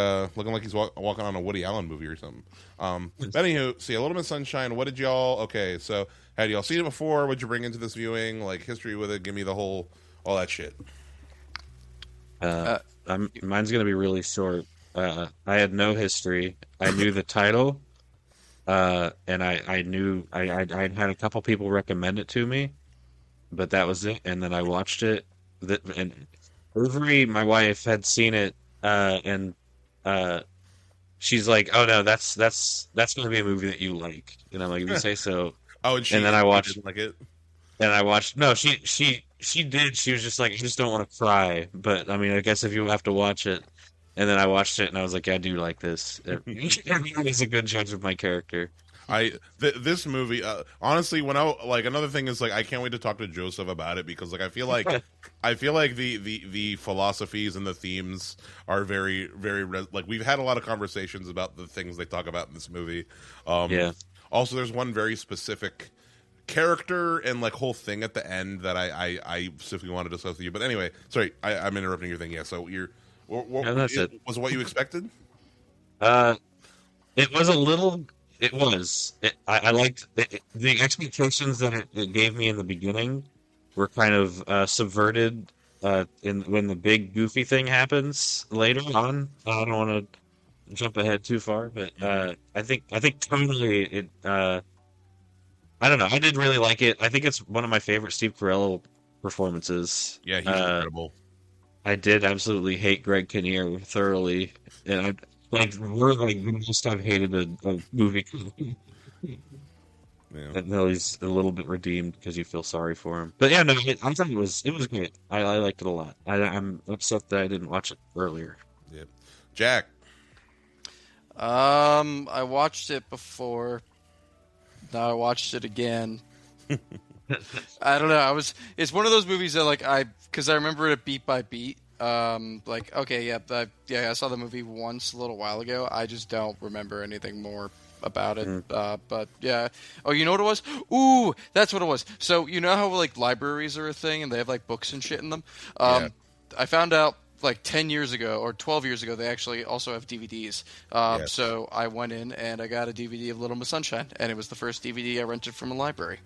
he's walking on a Woody Allen movie or something. But anywho, see, A Little Miss Sunshine. What did y'all? Okay, so had y'all seen it before? What'd you bring into this viewing? Like history with it? Give me the whole, all that shit. Mine's gonna be really short. I had no history. I knew the title, and I knew I'd had a couple people recommend it to me, but that was it. And then I watched it. And Avery, my wife, had seen it, and she's like, "Oh no, that's gonna be a movie that you like." And I'm like, "If you say so." Oh, and And then I she watched- didn't like it. And I watched. No, she did. She was just like, I just don't want to cry. But I mean, I guess if you have to watch it. And then I watched it, and I was like, yeah, I do like this. He's a good judge of my character. This movie, honestly, when I like another thing is like I can't wait to talk to Joseph about it because like I feel like the philosophies and the themes are very like we've had a lot of conversations about the things they talk about in this movie. Yeah. Also, there's one very specific character and like whole thing at the end that I specifically want to discuss with you. But anyway, sorry, I'm interrupting your thing. Yeah, so you're. No, that's it. Was what you expected? It was a little. It was. I liked the expectations that it gave me in the beginning were kind of subverted when the big goofy thing happens later on. I don't want to jump ahead too far, but I think totally it. I don't know. I did really like it. I think it's one of my favorite Steve Carell performances. Yeah, he's incredible. I did absolutely hate Greg Kinnear thoroughly, and we're like the most I've hated a movie. Yeah. Until he's a little bit redeemed because you feel sorry for him. But yeah, no, I thought it was great. I liked it a lot. I'm upset that I didn't watch it earlier. Yeah. Jack. I watched it before. Now I watched it again. I don't know. It's one of those movies that because I remember it beat by beat. Okay, yeah, I saw the movie once a little while ago. I just don't remember anything more about it. But yeah. Oh, you know what it was? Ooh, that's what it was. So you know how like libraries are a thing and they have like books and shit in them. Yeah. I found out like 10 years ago or 12 years ago they actually also have DVDs. Yes. So I went in and I got a DVD of Little Miss Sunshine, and it was the first DVD I rented from a library.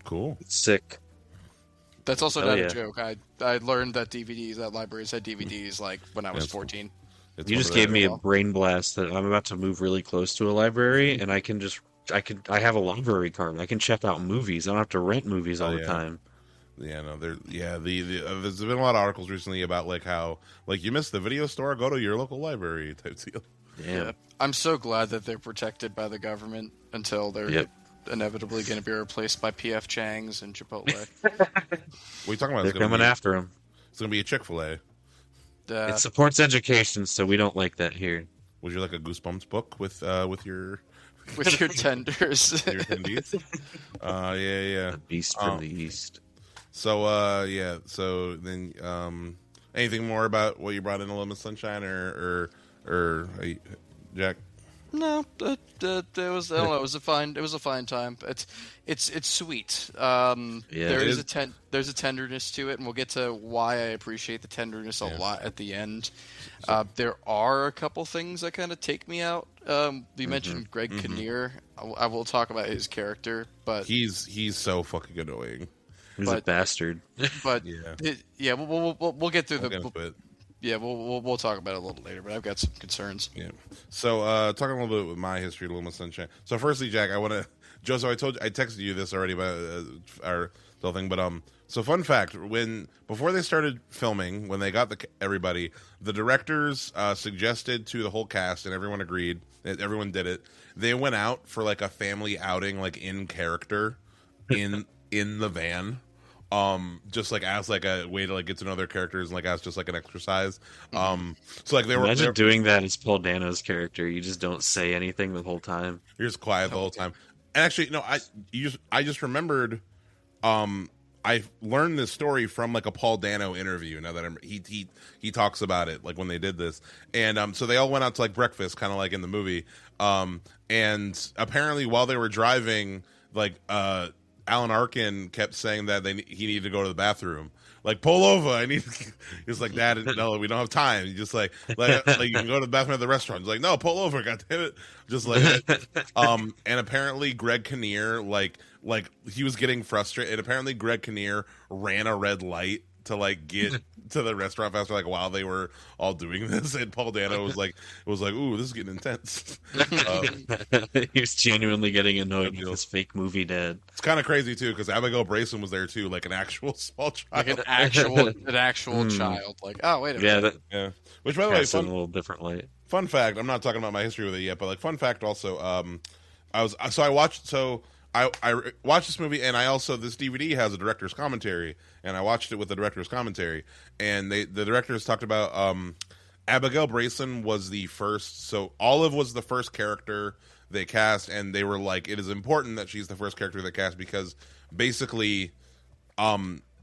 Cool. It's sick. That's also Hell not yeah. a joke. I learned that libraries had DVDs like when I was That's cool. 14. It's You one just of gave the- me a brain blast that I'm about to move really close to a library, and I have a library card. I can check out movies. I don't have to rent movies all Oh, the yeah. time. Yeah, no, there's been a lot of articles recently about like how like you missed the video store, go to your local library type deal. Yeah. I'm so glad that they're protected by the government until they're Yep. inevitably going to be replaced by P.F. Chang's and Chipotle. What are you talking about? They're coming after him. It's gonna be a Chick-fil-A. It supports education, so we don't like that here. Would you like a Goosebumps book with your with your tenders. Your attendees. Yeah. The beast from the east. So yeah. So then, anything more about what you brought in, Little Miss Sunshine, or Jack? No, it was, I don't know. It was a fine time. It's sweet. There's a tenderness to it, and we'll get to why I appreciate the tenderness a lot at the end. There are a couple things that kind of take me out. You mentioned Greg Kinnear. I will talk about his character, but he's so fucking annoying. He's a bastard. But yeah, we'll get through the. Yeah, we'll talk about it a little later, but I've got some concerns. Yeah. So, talking a little bit with my history of Little Miss Sunshine. So, firstly, Jack, I want to, Joseph, I texted you this already about our whole thing, but so fun fact: before they started filming, when they got everybody, the directors suggested to the whole cast, and everyone agreed. Everyone did it. They went out for like a family outing, like in character, in the van. Just like as like a way to like get to know their characters and like as just like an exercise. So like Imagine doing that as Paul Dano's character. You just don't say anything the whole time. You're just quiet the whole time. And actually, no, I just remembered. I learned this story from like a Paul Dano interview. Now that he talks about it, like when they did this, and so they all went out to like breakfast, kind of like in the movie. And apparently while they were driving, like Alan Arkin kept saying that he needed to go to the bathroom. Like, pull over. I need. He's like, Dad, no, we don't have time. He's just like you can go to the bathroom at the restaurant. He's like, no, pull over. God damn it. Just like, and apparently Greg Kinnear, like he was getting frustrated. And apparently Greg Kinnear ran a red light to like get to the restaurant faster, like while they were all doing this. And Paul Dano was like, ooh, this is getting intense. He was genuinely getting annoyed with his fake movie dad. It's kind of crazy too, because Abigail Brayson was there too, like an actual small child, like an actual child. Like, oh wait a minute, yeah. Which, by the way, in a little different light. Fun fact. I'm not talking about my history with it yet, but like fun fact also. I watched this movie, and this DVD has a director's commentary, and I watched it with the director's commentary, and the directors talked about Abigail Brayson was the first, so Olive was the first character they cast, and they were like, it is important that she's the first character they cast because basically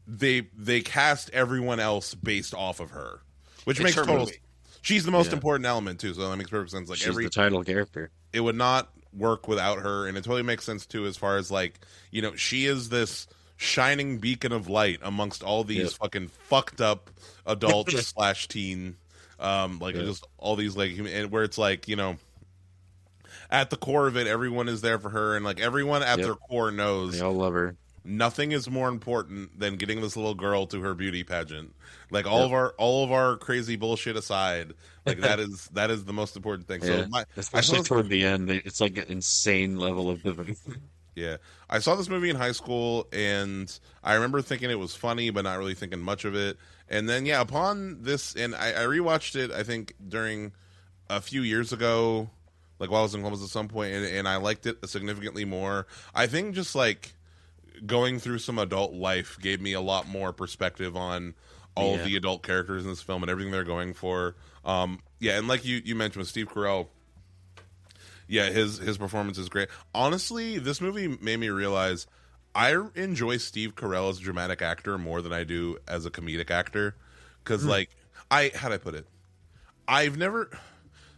they cast everyone else based off of her, which makes total sense. She's the most important element too, so that makes perfect sense. Like she's the title character. It would not work without her, and it totally makes sense too as far as like, you know, she is this shining beacon of light amongst all these fucking fucked up adults slash teen just all these like, and where it's like, you know, at the core of it, everyone is there for her, and like everyone at their core knows they all love her. Nothing is more important than getting this little girl to her beauty pageant. Like all of our crazy bullshit aside, like that is the most important thing. Yeah. So especially toward the end, it's like an insane level of devotion. Yeah, I saw this movie in high school, and I remember thinking it was funny, but not really thinking much of it. And then upon this, and I rewatched it, I think during a few years ago, like while I was in Columbus at some point, and I liked it significantly more. I think just like going through some adult life gave me a lot more perspective on all of the adult characters in this film and everything they're going for. And like you mentioned with Steve Carell, his performance is great. Honestly, this movie made me realize I enjoy Steve Carell as a dramatic actor more than I do as a comedic actor. Because how'd I put it?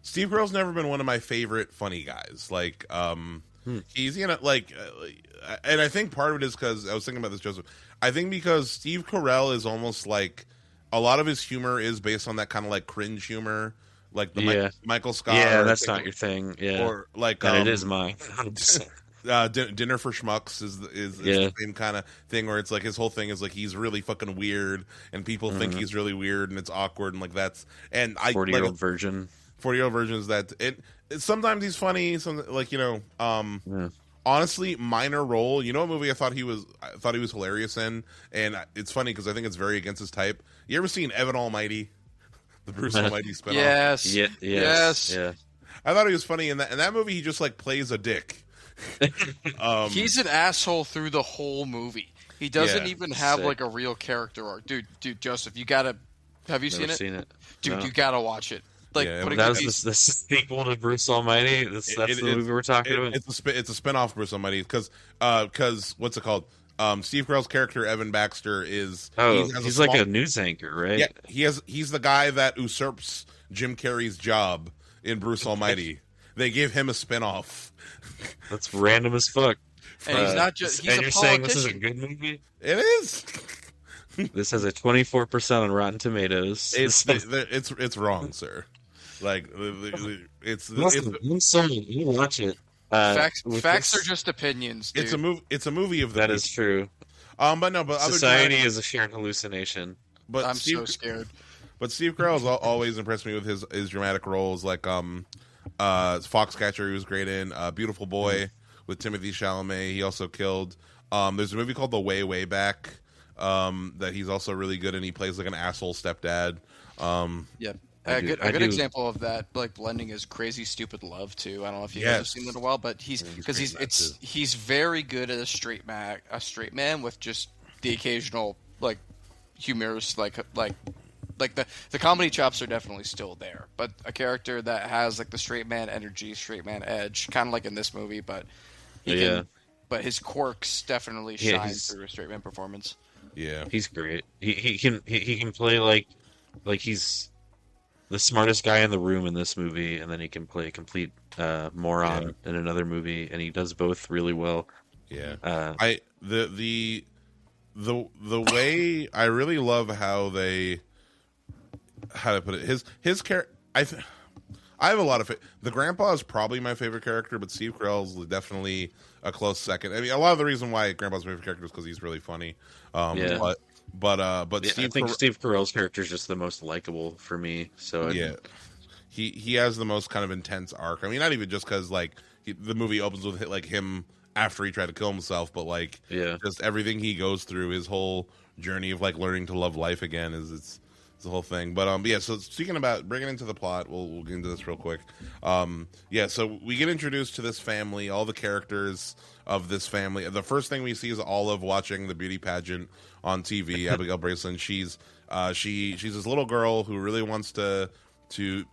Steve Carell's never been one of my favorite funny guys. Like, he's, you know, and I think part of it is because I was thinking about this, Joseph. I think because Steve Carell is almost like a lot of his humor is based on that kind of like cringe humur, like the Michael Scott. Yeah, that's not your thing. Yeah, or like it is mine. Dinner for Schmucks is the same kind of thing where it's like his whole thing is like he's really fucking weird and people think he's really weird and it's awkward and like that's and 40-year-old virgin. 40-year-old version is that it sometimes he's funny, some like, you know, honestly, minor role. You know what movie I thought he was hilarious in, and it's funny because I think it's very against his type. You ever seen Evan Almighty, the Bruce Almighty spinoff? Yes. Yes. Yeah. I thought he was funny in that movie. He just like plays a dick. He's an asshole through the whole movie. He doesn't even have like a real character arc. Dude, Joseph, you gotta. Have you seen it? Seen it. Dude, no. You gotta watch it. like Yeah, putting That the was piece. the sequel to Bruce Almighty. That's the movie we're talking about. it's a spin-off Bruce Almighty because what's it called? Steve Carell's character Evan Baxter Oh, has he's a like small, a news anchor, right? yeah, he's the guy that usurps Jim Carrey's job in Bruce Almighty. They give him a spin-off. That's random as fuck. And he's not just. He's and a you're saying this is a politician. good movie? It is. This has a 24% on Rotten Tomatoes. It's wrong, sir. Like it's Listen, I'm sorry, you watch it. Facts with facts this- are just opinions, dude. it's a movie of the That is true. but other Society than that, is a shared hallucination. but I'm Steve, so scared. But Steve Carell's always impressed me with his dramatic roles, like Foxcatcher, he was great in Beautiful Boy with Timothy Chalamet. He also killed. There's a movie called The Way Way Back that he's also really good in. He plays like an asshole stepdad. Yeah. I A do- good, I a good do. example of that, like blending, is Crazy Stupid Love too. I don't know if you guys have Yes. seen it in a while, but he's Yeah, he's because great in that, he's very good at a straight man with just the occasional like humorous like the comedy chops are definitely still there, but a character that has like the straight man energy, straight man edge, kind of like in this movie, but but his quirks definitely Yeah, shine he's- through a straight man performance. Yeah, He's great. He can play like he's the smartest guy in the room in this movie, and then he can play a complete moron in another movie, and he does both really well. yeah. Uh, The way I really love how to put it. His character. I have a lot of the grandpa is probably my favorite character, but Steve Carell's definitely a close second. I mean, a lot of the reason why grandpa's my favorite character is because he's really funny. Yeah. But yeah, Steve I think Carell, Steve Carell's character is just the most likable for me. So yeah, he has the most kind of intense arc. I mean, not even just because like the movie opens with like him after he tried to kill himself, but like yeah. just everything he goes through, his whole journey of like learning to love life again is it's the whole thing. But yeah, so speaking about bringing into the plot, we'll get into this real quick. Yeah, so we get introduced to this family, all the characters of this family. The first thing we see is Olive watching the beauty pageant on TV. Abigail Breslin, she's this little girl who really wants to do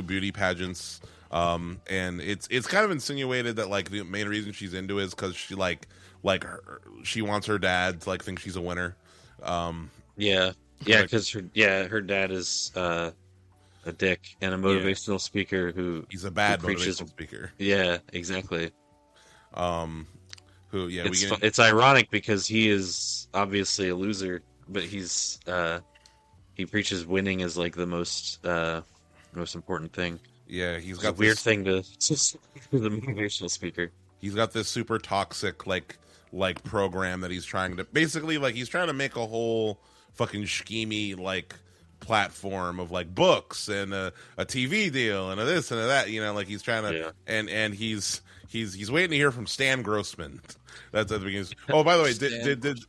beauty pageants. And it's kind of insinuated that like the main reason she's into it is because she wants her dad to like think she's a winner. Yeah, because her dad is a dick and a motivational speaker who He's a bad preaches- motivational speaker. Yeah, exactly. It's It's ironic because he is obviously a loser, but he preaches winning as like the most important thing. yeah, he's It's a got weird this, thing to for the motivational speaker. he's got this super toxic like program that he's trying to basically like he's trying to make a whole fucking schemy like platform of like books and a TV deal and a this and a that, you know, like he's trying to and he's waiting to hear from Stan Grossman. That's at the beginning. Oh, by the way, did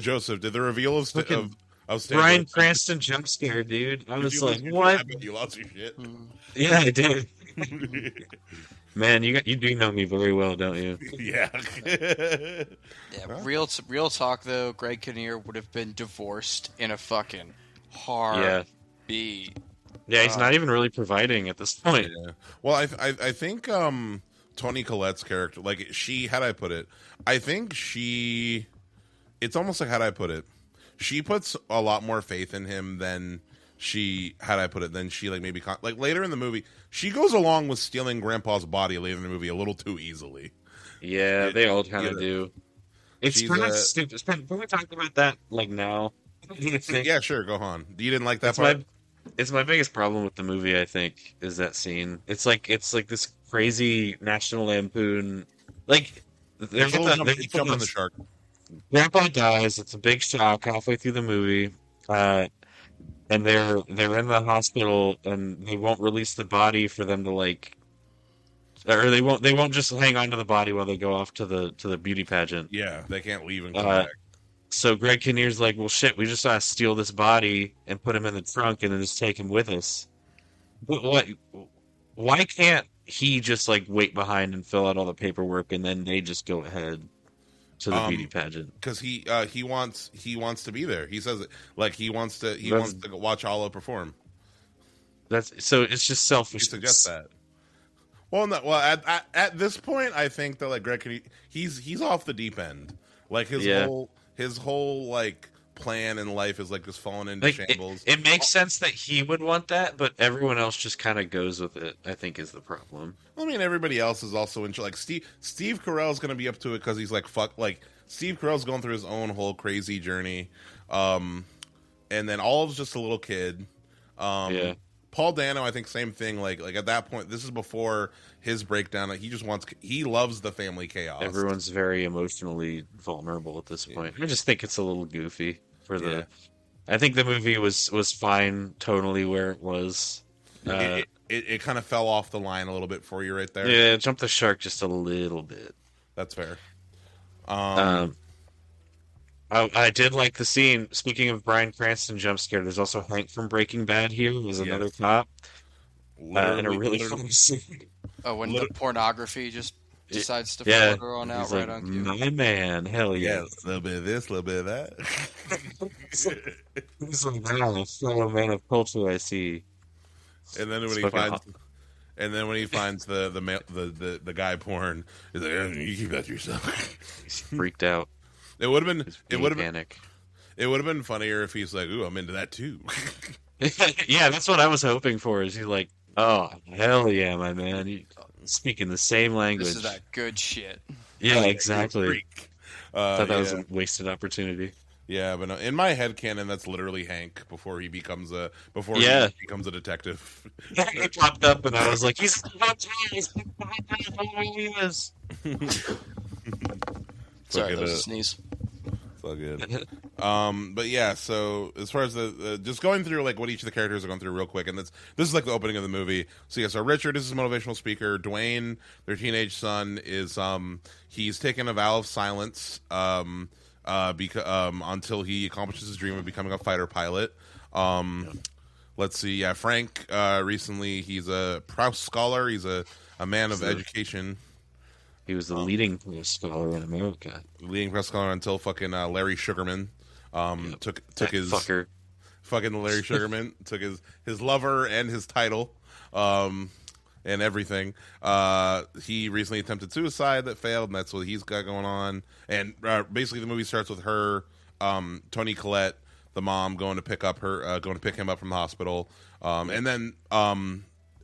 Joseph, did the reveal of Stan Bryan Grossman- Cranston jump scare, dude. I Did was you like, lose- what? I bet you lost your shit. Yeah, I did. Man, you do know me very well, don't you? Yeah. Yeah, real talk though. Greg Kinnear would have been divorced in a fucking heartbeat. Yeah, he's not even really providing at this point. Yeah. Well, I think Toni Collette's character, like how'd I put it? I think it's almost like how'd I put it? She puts a lot more faith in him than than she like maybe like later in the movie. She goes along with stealing Grandpa's body later in the movie a little too easily. Yeah, they all kind of do. It's She's, kind of stupid. Can we talk about that like now? Yeah, sure, go on. You didn't like that It's part? It's my biggest problem with the movie, I think, is that scene. It's like this crazy National Lampoon. Like they're It's a little jump on the shark. Grandpa dies. It's a big shock halfway through the movie, and they're in the hospital, and they won't release the body for them to like, or they won't just hang on to the body while they go off to the beauty pageant. Yeah, they can't leave and come Uh, back. So Greg Kinnear's like, well, shit, we just gotta steal this body and put him in the trunk and then just take him with us. But what? Why can't he just like wait behind and fill out all the paperwork and then they just go ahead to the beauty pageant? Because he wants to be there. He says it like he wants to That's- watch Alla perform. So it's just You selfish. suggest that. Well, no. Well, at this point, I think that like Greg, he's off the deep end. Like his whole like plan in life is like just falling into Like shambles. it makes sense that he would want that, but everyone else just kind of goes with it. I think is the problem. I mean, everybody else is also into like Steve Carell's going to be up to it because he's like fuck. Like Steve Carell's going through his own whole crazy journey, and then Olive's just a little kid. Yeah. Paul Dano, I think same thing. Like at that point, this is before his breakdown. Like, he loves the family chaos. Everyone's very emotionally vulnerable at this point. I just think it's a little goofy for the. Yeah. I think the movie was fine tonally where it was. It kind of fell off the line a little bit for you right there. Yeah, it jumped the shark just a little bit. That's fair. I did like the scene. Speaking of Bryan Cranston jump scare, there's also Hank from Breaking Bad here, who's another Yes. cop. In a Literally- really literally- funny scene. Oh, when the pornography just decides to Yeah, photo on out he's right like, on cue. my man, hell yeah, yeah. a little bit of this, a little bit of that. He's like, wow, fellow man of culture, I see. And then It's when he fucking finds, hot. and then when he finds the guy porn, he's like, "You keep that to yourself." He's freaked out. It would have been, He's it would have been, panic. it would have been funnier if he's like, "Ooh, I'm into that too." Yeah, that's what I was hoping for. Is he's like, oh hell yeah, my man, you speaking the same language. This is that good shit. Yeah, exactly. Freak. Thought that was Yeah. a wasted opportunity. Yeah, but no, in my head canon, that's literally Hank before he becomes a detective. He popped up, and I was like, he's Sorry, at that was a it. sneeze. It's all good. But yeah, so as far as the just going through like what each of the characters are going through real quick, and this is like the opening of the movie. So yeah, so Richard is a motivational speaker. Dwayne, their teenage son, is he's taken a vow of silence until he accomplishes his dream of becoming a fighter pilot. Let's see, yeah, Frank recently he's a Proust scholar. He's a man of education. He was the leading scholar in America. Leading press scholar until fucking Larry Sugarman took That his fucker. fucking Larry Sugarman took his lover and his title and everything. He recently attempted suicide that failed, and that's what he's got going on. And basically, the movie starts with her, Toni Collette, the mom, going to pick him up from the hospital, and then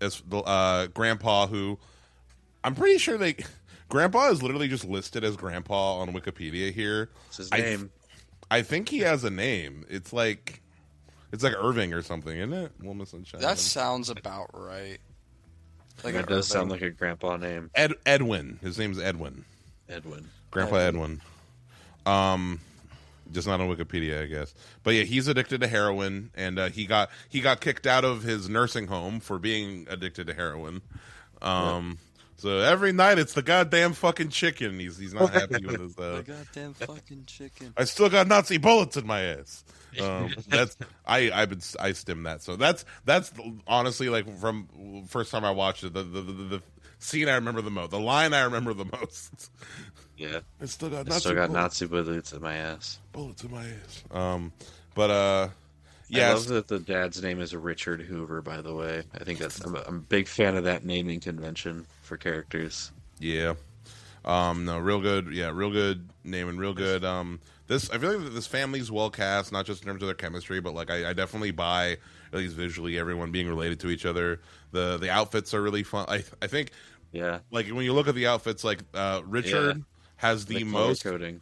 as the grandpa, who I'm pretty sure Grandpa is literally just listed as Grandpa on Wikipedia here. What's his name? I think he has a name. It's like Irving or something, isn't it? Woman Sunshine. That sounds about right. Like That does sound like a grandpa name. Edwin. His name's Edwin. Edwin. Grandpa Edwin. Just not on Wikipedia, I guess. But yeah, he's addicted to heroin, and he got kicked out of his nursing home for being addicted to heroin. So every night it's the goddamn fucking chicken. He's not happy with his. the goddamn fucking chicken. I still got Nazi bullets in my ass. That's I stemmed that. So that's honestly like from first time I watched it, the scene I remember the most, the line I remember the most. Yeah. I still got Nazi bullets in my ass. bullets in my ass. But I yes, love that the dad's name is Richard Hoover, by the way. I think I'm a big fan of that naming convention for characters. yeah. No, real good. Yeah, real good name and real good. This I feel like this family's well cast, not just in terms of their chemistry, but like I definitely buy at least visually everyone being related to each other. The outfits are really fun. I think Yeah. like when you look at the outfits, like Richard has the color most coding.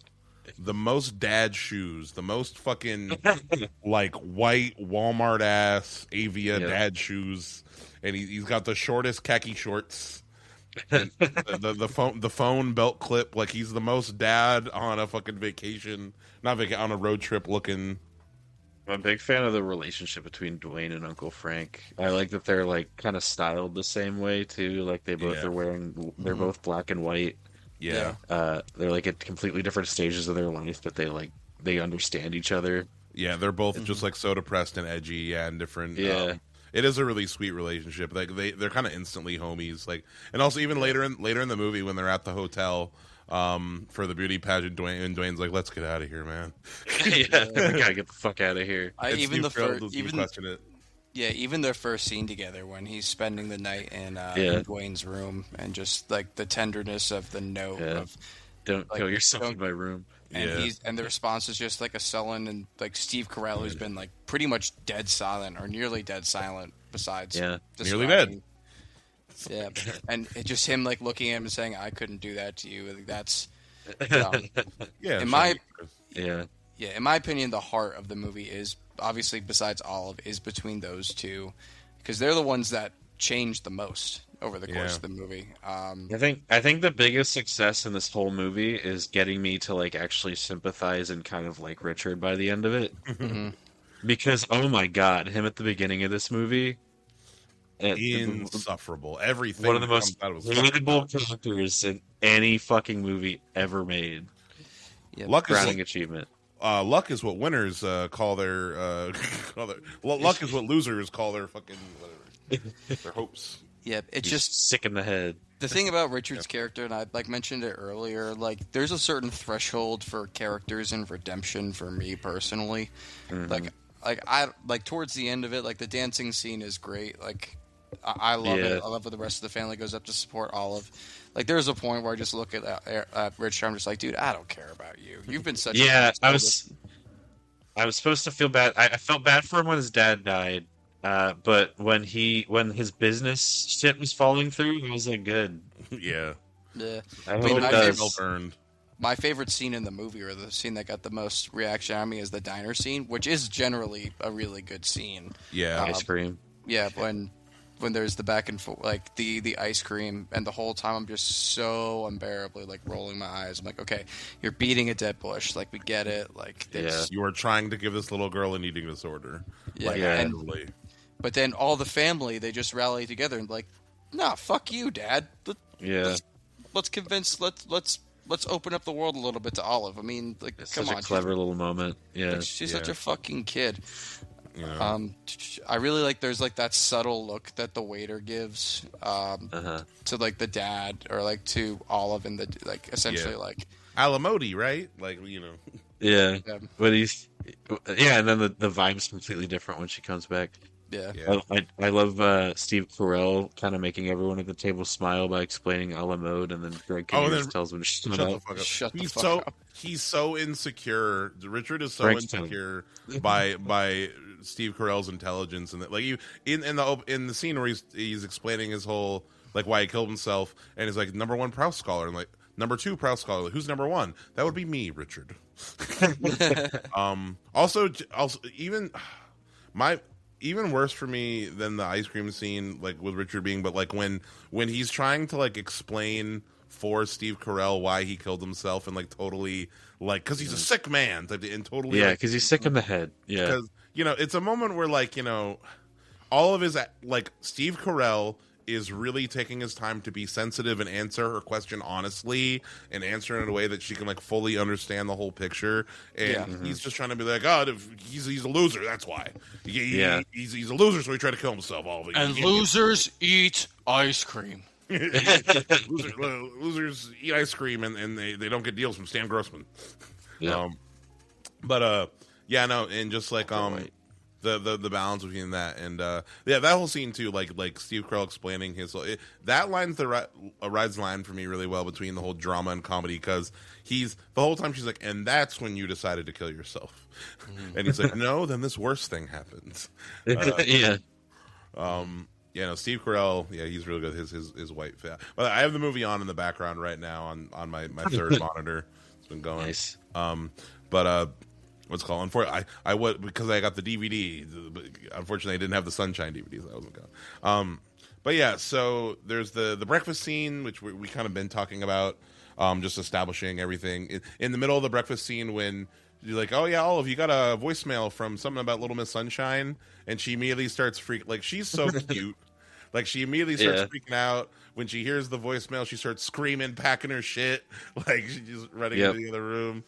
dad shoes, the most fucking like white Walmart ass Avia dad shoes, and he's got the shortest khaki shorts. And the phone belt clip, like he's the most dad on a fucking vacation, on a road trip looking. I'm a big fan of the relationship between Dwayne and Uncle Frank. I like that they're like kind of styled the same way too. Like they both Yeah. are wearing, they're both black and white. Yeah, They're like at completely different stages of their life, but they understand each other. yeah, they're both just like so depressed and edgy and different. Yeah. It is a really sweet relationship. Like they're kind of instantly homies. Like, and also even later in the movie when they're at the hotel for the beauty pageant, Dwayne's like, "Let's get out of here, man." Yeah, we gotta get the fuck out of here. Even Steve the Carell first, doesn't even question it. Yeah, even their first scene together when he's spending the night Yeah. in Dwayne's room, and just like the tenderness of the note Yeah. of Don't like kill yourself don't in my room. and Yeah. the response is just like a sullen, and like Steve Carell, who's been like pretty much dead silent or nearly dead silent besides Yeah. Nearly dead. describing- Yeah, and it just him like looking at him and saying, "I couldn't do that to you." Like, that's Yeah. in my Yeah. yeah, in my opinion, the heart of the movie is obviously besides Olive is between those two, because they're the ones that change the most over the course Yeah. of the movie. I think the biggest success in this whole movie is getting me to like actually sympathize and kind of like Richard by the end of it. Mhm. Because oh my God, him at the beginning of this movie, Insufferable. Everything. one of the that most comes out of relatable characters in any fucking movie ever made. Yeah, Luck is Crowning achievement. luck is what winners call their luck is what losers call their fucking whatever their hopes. yeah, it's He's just sick in the head. the thing about Richard's character, and I like mentioned it earlier. Like, there's a certain threshold for characters and redemption for me personally. Mhm. Like towards the end of it, like the dancing scene is great. Like, I love Yeah. it. I love when the rest of the family goes up to support Olive. Like, there's a point where I just look at Richard. I'm just like, dude, I don't care about you. You've been such Yeah, a I was supposed to feel bad. I felt bad for him when his dad died. But when his business shit was falling through, I was like, good. Yeah. Yeah. I mean, hope my it favorite- does. Well earned. My favorite scene in the movie, or the scene that got the most reaction on me, is the diner scene, which is generally a really good scene. Yeah. Ice cream. Yeah, when there's the back and forth, like the ice cream, and the whole time I'm just so unbearably like rolling my eyes. I'm like, okay, you're beating a dead bush, like we get it, like it's, You are trying to give this little girl an eating disorder. yeah, Like, Yeah. And, actually. but then all the family, they just rally together and like, nah, fuck you, Dad. Yeah, Let's convince, let's open up the world a little bit to Olive. I mean, like, it's come such on, a clever little moment. Yeah, she's Yeah. such a fucking kid. You know. I really like. There's like that subtle look that the waiter gives uh-huh. to like the dad, or like to Olive, and the like essentially Yeah. like Alamodi, right? Like, you know. Yeah, Yeah. but and then the vibe's completely different when she comes back. yeah. Yeah. I love Steve Carell kind of making everyone at the table smile by explaining a la mode, and then Greg Oh, and Kinnear then- tells him to shut Shut the up. fuck up. Shut the he's fuck so up. he's so insecure. Richard is so Frank's telling insecure by Steve Carell's intelligence, and that, like, you in the scene where he's explaining his whole, like, why he killed himself, and he's like, #1 Proust scholar, and like, #2 Proust scholar. Who's #1? That would be me, Richard. Also even even worse for me than the ice cream scene, like with Richard being, but like when he's trying to like explain for Steve Carell why he killed himself, and like totally like, because he's a sick man, and totally Yeah, like, because he's sick in the head. Yeah, because it's a moment where, like, all of his, like, Steve Carell is really taking his time to be sensitive and answer her question honestly, and answer it in a way that she can, like, fully understand the whole picture. And Yeah. he's just trying to be like, oh, he's a loser, that's why. Yeah. He's a loser, so he tried to kill himself. All of it. And losers eat ice cream. Losers eat ice cream, and they don't get deals from Stan Grossman. yeah. Yeah, no, and just like Right. the balance between that and yeah, that whole scene too, like Steve Carell explaining that line's a rides line for me really well between the whole drama and comedy, because he's the whole time she's like, and that's when you decided to kill yourself, and he's like, no, then this worst thing happens. Yeah. Yeah, no, Steve Carell, yeah, he's really good. His white face. But I have the movie on in the background right now on my third monitor. It's been going. Nice. But what's it called? I would, because I got the DVD. But unfortunately, I didn't have the Sunshine DVD, so I wasn't going. But yeah, so there's the breakfast scene, which we kind of been talking about, just establishing everything in the middle of the breakfast scene when you're like, oh yeah, Olive, you got a voicemail from something about Little Miss Sunshine, and she immediately starts like, she's so cute. Like, she immediately starts Yeah. freaking out when she hears the voicemail. She starts screaming, packing her shit, like she's just running Yep. into the other room.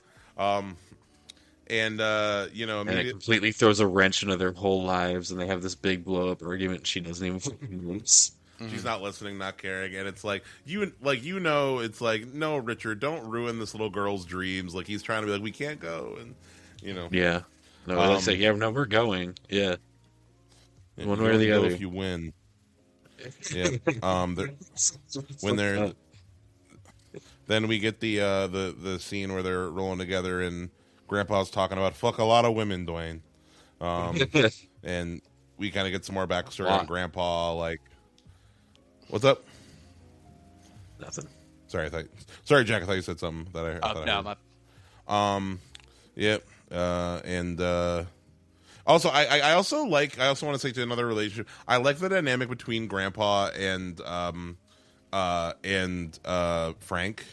And it Immediately, completely throws a wrench into their whole lives, and they have this big blow up argument. She doesn't even fucking notice. she's not listening, not caring, and it's like it's like, no, Richard, don't ruin this little girl's dreams. Like, he's trying to be like, we can't go, and Yeah. No, it's like, yeah, no, we're going. Yeah. One You way or only the go other. if you win. Yeah. When they're then we get the scene where they're rolling together and Grandpa's talking about fuck a lot of women, Dwayne. And we kind of get some more backstory Wow. on Grandpa. Like, what's up? Nothing. Sorry, sorry, Jack. I thought you said something that I thought I No, heard. my Yep. And also, I also want to say to another relationship. I like the dynamic between Grandpa and Frank.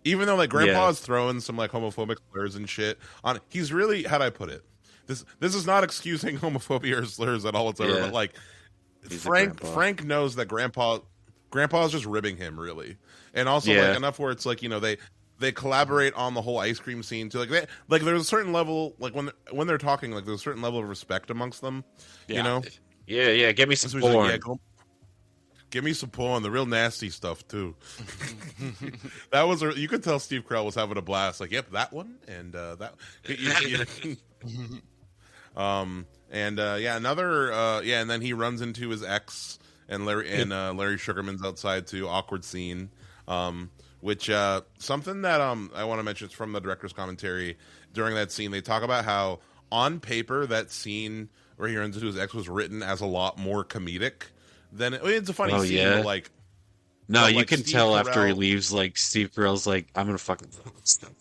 Even though like Grandpa Yeah. is throwing some like homophobic slurs and shit on, he's really, how'd I put it? This is not excusing homophobia or slurs at all whatsoever. Yeah. But like He's a Frank grandpa. knows that Grandpa's just ribbing him really, and also Yeah. like enough where it's like, you know, they collaborate on the whole ice cream scene too. Like there's a certain level, like when they're talking, like there's a certain level of respect amongst them. You Yeah. know, Yeah. Give me some so he's like, porn. yeah, give me some porn, the real nasty stuff too. That was you could tell Steve Carell was having a blast. Like, yep, that one and that. And then he runs into his ex and Larry Sugarman's outside too. Awkward scene. Which something that I want to mention is from the director's commentary. During that scene, they talk about how on paper that scene where he runs into his ex was written as a lot more comedic than it's a funny scene, yeah. but like No, but, you like, can Steve tell after he Carell- leaves, like, Steve Carell's like, I'm gonna fucking stuff.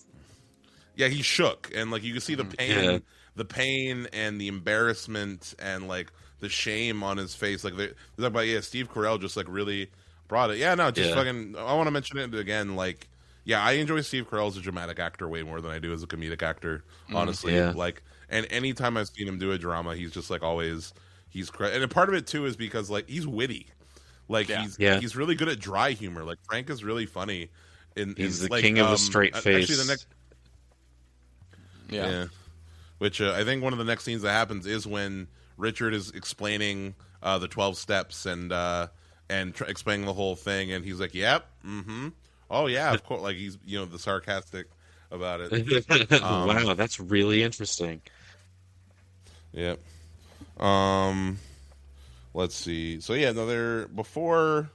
yeah, he shook, and like you can see Yeah. the pain and the embarrassment and like the shame on his face. Like they're talking about, yeah, Steve Carell just like really brought it. Yeah, no, just Yeah. fucking. I want to mention it again. Like, yeah, I enjoy Steve Carell as a dramatic actor way more than I do as a comedic actor. Honestly, Yeah. like, and anytime I've seen him do a drama, he's just like always and a part of it too is because like he's witty. Like Yeah. he's really good at dry humor. Like Frank is really funny. He's the like, king of the straight face. Actually, the next yeah. which I think one of the next scenes that happens is when Richard is explaining the 12 steps and explaining the whole thing, and he's like, "Yep, oh yeah, of course." Like he's the sarcastic about it. Wow, that's really interesting. Yep. Let's see. So yeah, another before.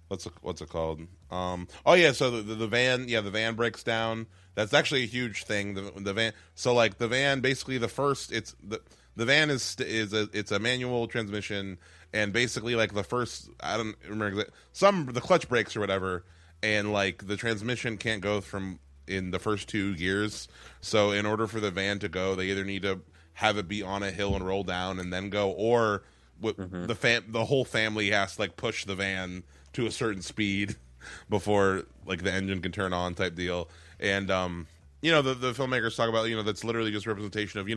What's it called? Oh yeah. So the van. Yeah, the van breaks down. That's actually a huge thing. The van. So like the van, basically the first. It's the van is it's a manual transmission, and basically like the first. I don't remember the clutch breaks or whatever, and like the transmission can't go from in the first 2 gears. So in order for the van to go, they either need to have it be on a hill and roll down and then go, or the whole family has to like push the van to a certain speed before like the engine can turn on type deal. And the filmmakers talk about that's literally just representation of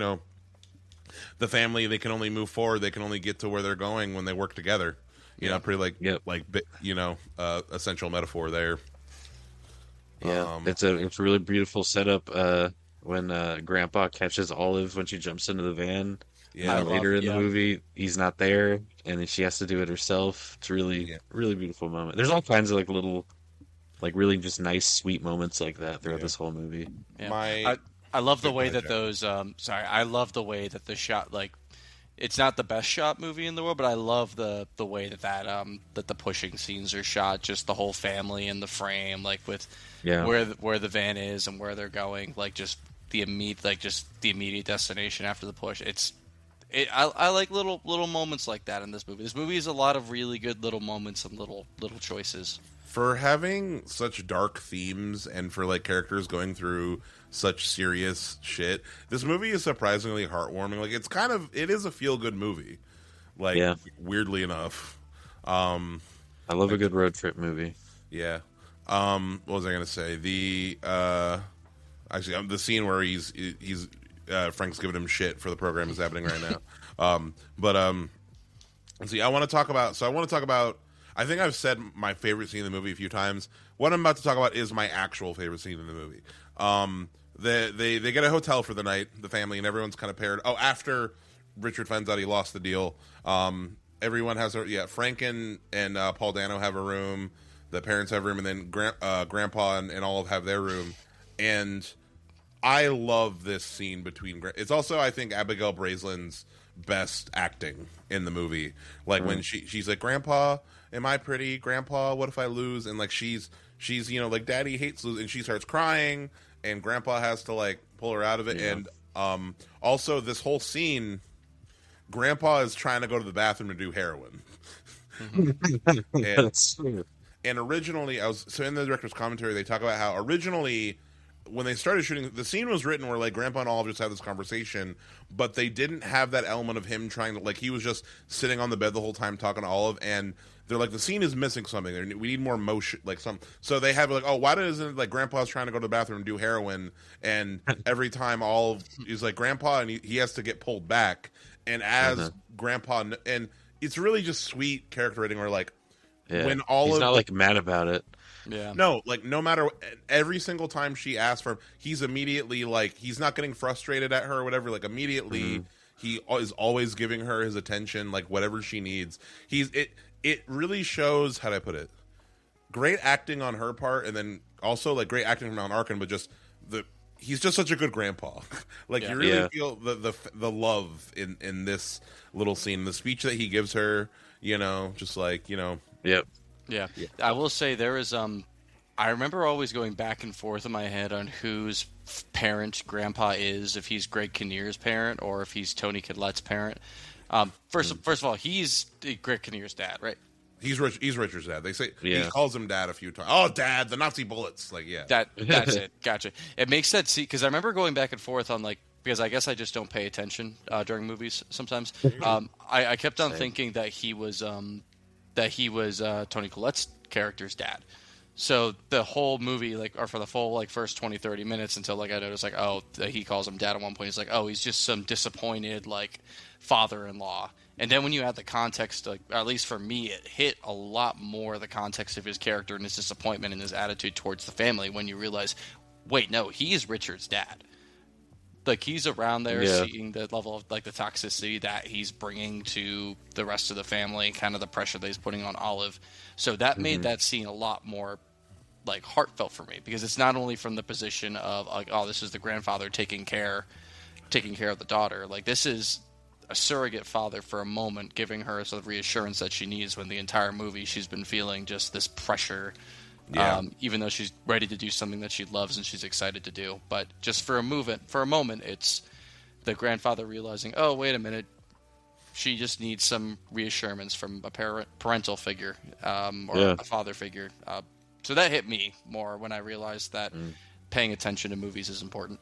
the family. They can only move forward, they can only get to where they're going when they work together. Pretty like Yep. essential metaphor there. Yeah, it's a really beautiful setup. When Grandpa catches Olive when she jumps into the van. Yeah, Later in the yeah. movie, he's not there, and then she has to do it herself. It's really, really beautiful moment. There's all kinds of like little, like really just nice, sweet moments like that throughout this whole movie. Yeah. I love the Go way ahead, that Jack. those I love the way that the shot, like, it's not the best shot movie in the world, but I love the way that that the pushing scenes are shot, just the whole family in the frame, like with Yeah. where the van is and where they're going, like just the immediate destination after the push. I like little moments like that in this movie. This movie is a lot of really good little moments and little choices. For having such dark themes and for like characters going through such serious shit, this movie is surprisingly heartwarming. Like it is a feel good movie. Like Yeah. weirdly enough. I love a good road trip movie. Yeah. What was I gonna say? The the scene where he's Frank's giving him shit for the program is happening right now. Let's see. I want to talk about. I think I've said my favorite scene in the movie a few times. What I'm about to talk about is my actual favorite scene in the movie. They get a hotel for the night, the family, and everyone's kind of paired. Oh, after Richard finds out he lost the deal, everyone has Frank and Paul Dano have a room. The parents have a room, and then Grandpa and Olive have their room. And I love this scene between. It's also, I think, Abigail Breslин's best acting in the movie. Like when she's like, "Grandpa, am I pretty? Grandpa, what if I lose?" And like she's like, "Daddy hates losing," and she starts crying, and Grandpa has to like pull her out of it. Yeah. And also this whole scene, Grandpa is trying to go to the bathroom to do heroin. and, That's true. and originally, in the director's commentary, they talk about how originally, when they started shooting, the scene was written where like Grandpa and Olive just had this conversation, but they didn't have that element of him trying to, like, he was just sitting on the bed the whole time talking to Olive, and they're like, the scene is missing something. We need more motion, like some. So they have like, oh, why doesn't it, like, Grandpa's trying to go to the bathroom and do heroin, and every time Olive is like, Grandpa, and he has to get pulled back, and as Grandpa, and it's really just sweet character writing where like when Olive, he's not like mad about it. Yeah. no, like no matter, every single time she asks for him, he's immediately like, he's not getting frustrated at her or whatever. Like immediately, he is always giving her his attention, like whatever she needs. It really shows, how do I put it? Great acting on her part, and then also like great acting from Alan Arkin, but just he's just such a good grandpa. Like you really feel the love in this little scene, the speech that he gives her. Just like Yep. Yeah. I will say there is I remember always going back and forth in my head on whose parent Grandpa is, if he's Greg Kinnear's parent or if he's Toni Collette's parent. First of all, he's Greg Kinnear's dad, right? He's Richard's dad. They say he calls him dad a few times. Oh, Dad, the Nazi bullets. Like, yeah, that's it. Gotcha. It makes sense because I remember going back and forth on like, because I guess I just don't pay attention during movies sometimes. I kept on thinking that he was Toni Collette's character's dad. So the whole movie, like, or for the full like first 20-30 minutes until like I noticed like, oh, he calls him dad at one point. He's like, oh, he's just some disappointed like father-in-law. And then when you add the context, like, at least for me, it hit a lot more the context of his character and his disappointment and his attitude towards the family when you realize, wait, no, he is Richard's dad. Like, he's around there seeing the level of, like, the toxicity that he's bringing to the rest of the family, kind of the pressure that he's putting on Olive. So that made that scene a lot more, like, heartfelt for me, because it's not only from the position of, like, oh, this is the grandfather taking care of the daughter. Like, this is a surrogate father for a moment, giving her sort of reassurance that she needs when the entire movie she's been feeling just this pressure, even though she's ready to do something that she loves and she's excited to do. But just for a moment, it's the grandfather realizing, oh, wait a minute, she just needs some reassurance from a parental figure or a father figure. So that hit me more when I realized that paying attention to movies is important.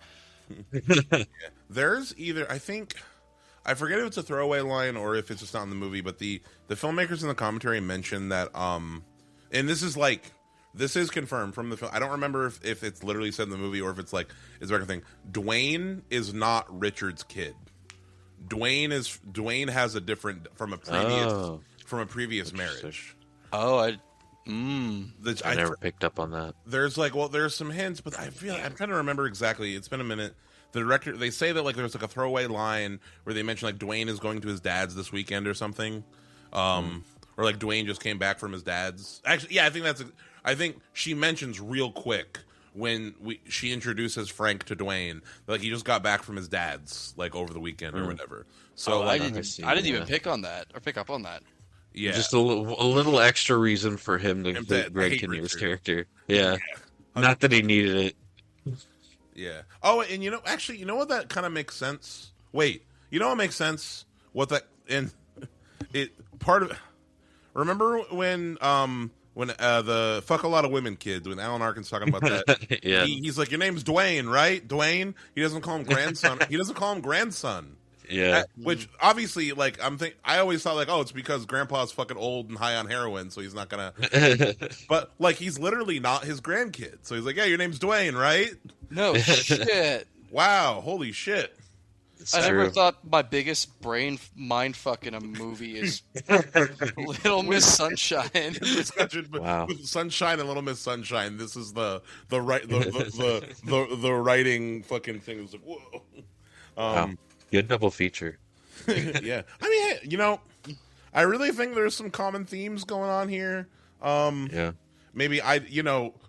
There's either, I forget if it's a throwaway line or if it's just not in the movie, but the filmmakers in the commentary mentioned that, and this is confirmed from the film. I don't remember if it's literally said in the movie or if it's like, it's a record thing. Dwayne is not Richard's kid. Dwayne has a different, from a previous marriage. Oh, I never picked up on that. There's some hints, but I'm trying to remember exactly. It's been a minute. The director, they say that like there's like a throwaway line where they mention like Dwayne is going to his dad's this weekend or something, or like Dwayne just came back from his dad's. Actually, yeah, I think she mentions real quick when she introduces Frank to Dwayne, like he just got back from his dad's like over the weekend or whatever. So I didn't even pick up on that. Yeah, just a little extra reason for him to hate Greg Kinnear's character. Yeah, not that he needed it. Yeah. Oh, and you know what, that kind of makes sense. Wait, you know what makes sense? Remember when the Fuck a Lot of Women kids, when Alan Arkin's talking about that, he's like, your name's Dwayne, right? Dwayne. He doesn't call him grandson. He doesn't call him grandson. Yeah. Which obviously, like, I always thought like, oh, it's because Grandpa's fucking old and high on heroin, so he's not gonna. But like, he's literally not his grandkid, so he's like, yeah, your name's Dwayne, right? No shit. Wow, holy shit. It's I true. never thought my biggest brain mind fuck in a movie is Little Miss Sunshine. Wow. With Sunshine and Little Miss Sunshine, this is the writing fucking thing. It was like, whoa. Wow. Good double feature. Yeah. I mean, hey, I really think there's some common themes going on here. Maybe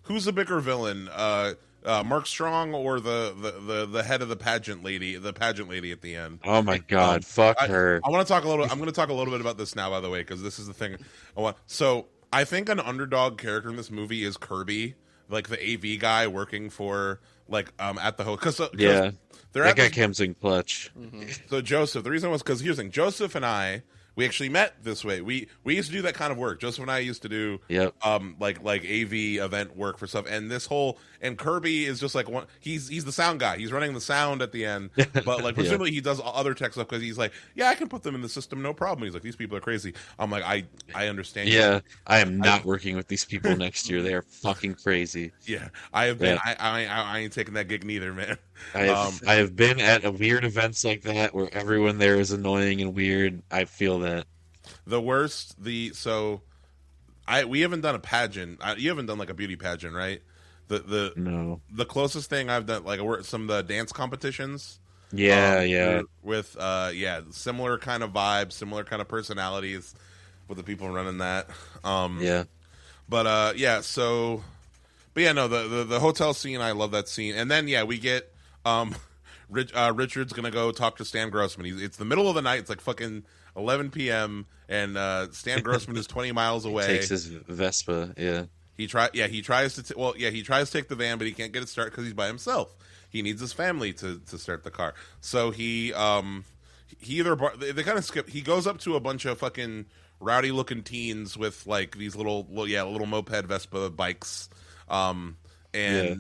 who's the bigger villain? Mark Strong or the head of the pageant lady at the end. Oh my god, fuck I, her. I want to talk a little. I'm going to talk a little bit about this now, by the way, because this is the thing. So I think an underdog character in this movie is Kirby, like the AV guy working for at the hotel. Yeah, that guy comes in clutch. Mm-hmm. So Joseph, the reason was because here's the thing: Joseph and I, we actually met this way. We used to do that kind of work. Joseph and I used to do like AV event work for stuff. And this whole and Kirby is just like one. He's the sound guy. He's running the sound at the end. But like presumably he does other tech stuff because he's like, yeah, I can put them in the system, no problem. He's like, these people are crazy. I'm like, I understand. Yeah, I am not working with these people next year. They are fucking crazy. Yeah, I have been. I ain't taking that gig neither, man. I have been at weird events like that where everyone there is annoying and weird. I feel that. The worst, we haven't done a pageant. You haven't done like a beauty pageant, right? No. The closest thing I've done, like some of the dance competitions. Yeah. With similar kind of vibes, similar kind of personalities with the people running that. Yeah. But the hotel scene, I love that scene. And then we get Richard's gonna go talk to Stan Grossman. It's the middle of the night. It's like fucking 11 p.m. and Stan Grossman is 20 miles away. He takes his Vespa. Yeah. He tries to take the van, but he can't get it started because he's by himself. He needs his family to start the car. So he kind of skip. He goes up to a bunch of fucking rowdy looking teens with like these little moped Vespa bikes, they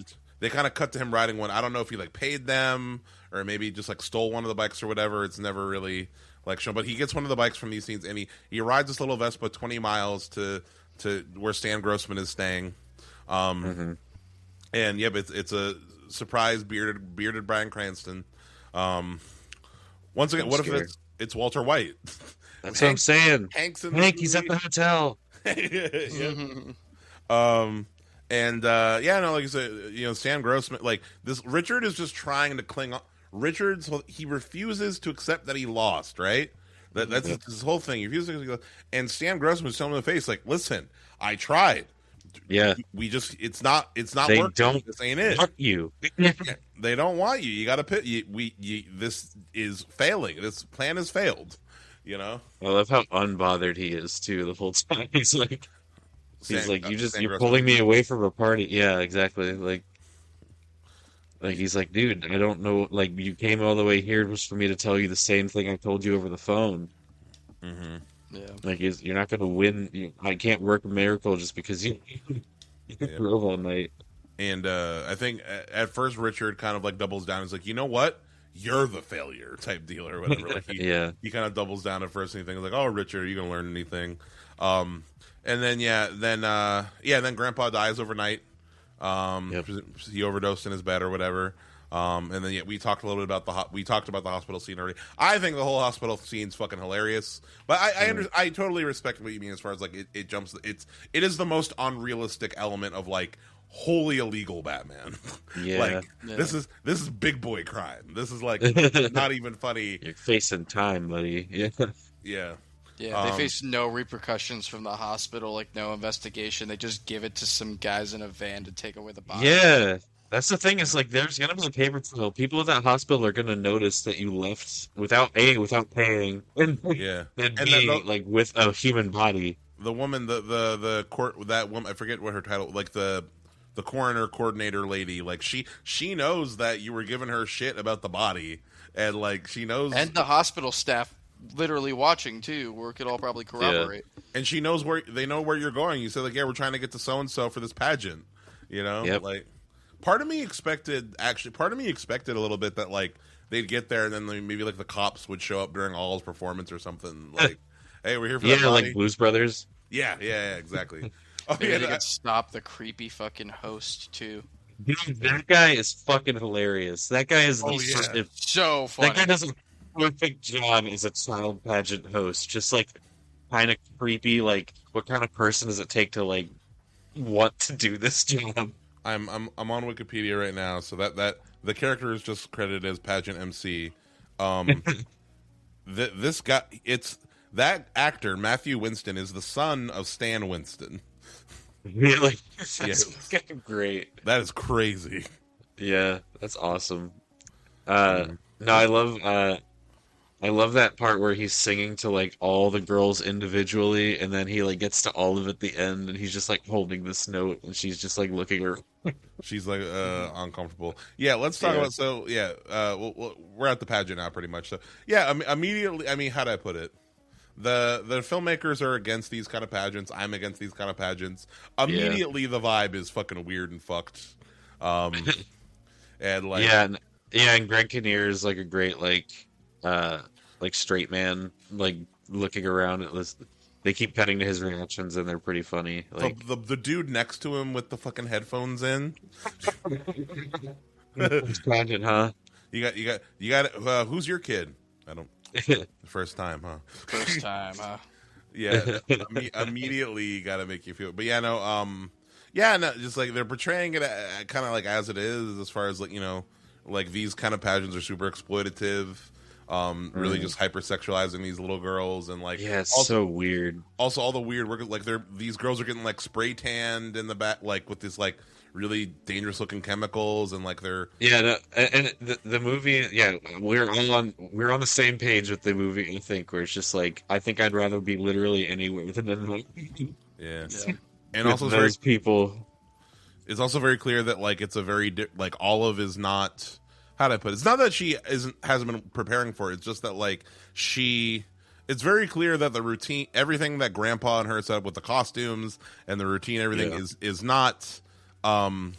kind of cut to him riding one. I don't know if he like paid them or maybe just like stole one of the bikes or whatever. It's never really like shown, but he gets one of the bikes from these teens and he rides this little Vespa 20 miles to where Stan Grossman is staying. And but it's a surprise bearded Bryan Cranston. Once again, what if it's Walter White? That's what I'm saying. Hank, he's at the hotel. Like I said, Stan Grossman, like this Richard is just trying to cling on. He refuses to accept that he lost, right? That's his whole thing. He refuses, and Stan Grossman is telling him in the face, like, "Listen, I tried. Yeah, it's not they working. Don't this ain't it. Want you. They don't want you. You got to pit. This is failing. This plan has failed. You know." I love how unbothered he is too the whole time. He's like, you're pulling me away from a party. Yeah, exactly. Like he's like, dude, I don't know. Like, you came all the way here just for me to tell you the same thing I told you over the phone. Mm-hmm. Yeah. Like, you're not going to win. I can't work a miracle just because you drove all night. And I think at first Richard kind of like doubles down. He's like, you know what? You're the failure type deal or whatever. Like he kind of doubles down at first and he thinks like, oh, Richard, are you going to learn anything? And then Grandpa dies overnight. He overdosed in his bed or whatever. And then we talked a little bit about the hospital scene already. I think the whole hospital scene's fucking hilarious. But I totally respect what you mean as far as like it jumps. It is the most unrealistic element of like wholly illegal Batman. Yeah, this is big boy crime. This is like not even funny. You're facing time, buddy. Yeah. Yeah, they face no repercussions from the hospital, like no investigation. They just give it to some guys in a van to take away the body. Yeah, that's the thing. Is like there's gonna be a paper trail. People at that hospital are gonna notice that you left without paying, and like with a human body. The woman, the court, that woman, I forget what her title, like the coroner coordinator lady, like she knows that you were giving her shit about the body, and like she knows, and the hospital staff literally watching too, where it could all probably corroborate. Yeah. And she knows they know where you're going. You said like, yeah, we're trying to get to so and so for this pageant. You know, like part of me expected a little bit that like they'd get there and then maybe like the cops would show up during All's performance or something. Like, hey, we're here for that body. Like Blues Brothers. Yeah, exactly. Oh, maybe they could stop the creepy fucking host too. Dude, that guy is fucking hilarious. That guy is so funny. That guy does a perfect job as a child pageant host. Just like kind of creepy. Like, what kind of person does it take to like want to do this job? I'm on Wikipedia right now, so that the character is just credited as pageant MC. This guy, that actor Matthew Winston is the son of Stan Winston. Really? That's fucking great. That is crazy. Yeah, that's awesome. Mm. No, I love that part where he's singing to like all the girls individually, and then he like gets to all of it at the end, and he's just like holding this note, and she's just like looking around. She's like uncomfortable. Yeah, let's talk Yeah, about. So yeah, we're at the pageant now, pretty much. So yeah, immediately. I mean, how do I put it? The filmmakers are against these kind of pageants. I'm against these kind of pageants. yeah, Immediately, the vibe is fucking weird and fucked. Um, and like, yeah, yeah. And Greg Kinnear is like a great uh straight man, like looking around at this. They keep cutting to his reactions, and they're pretty funny. Like, the dude next to him with the fucking headphones in. it's pageant, huh? You got. Who's your kid? I don't. First time, huh? First time, huh? Yeah, immediately you got to make you feel. But yeah, no, yeah, no, just like they're portraying it kind of like as it is, as far as like like these kind of pageants are super exploitative, really Mm. just hypersexualizing these little girls and like Yeah, it's also so weird. also all the weird work like these girls are getting like spray tanned in the back like with this like really dangerous looking chemicals and like they're Yeah, no, and the movie, yeah, we're on the same page with the movie. I think where it's just like I think I'd rather be literally anywhere than yeah, Yeah. and with also it's very those people. it's also very clear that like it's a very like Olive is not how do I put it? It's not that she hasn't been preparing for it. It's just that like she it's very clear that the routine everything that Grandpa and her set up with the costumes and the routine everything Yeah. is not um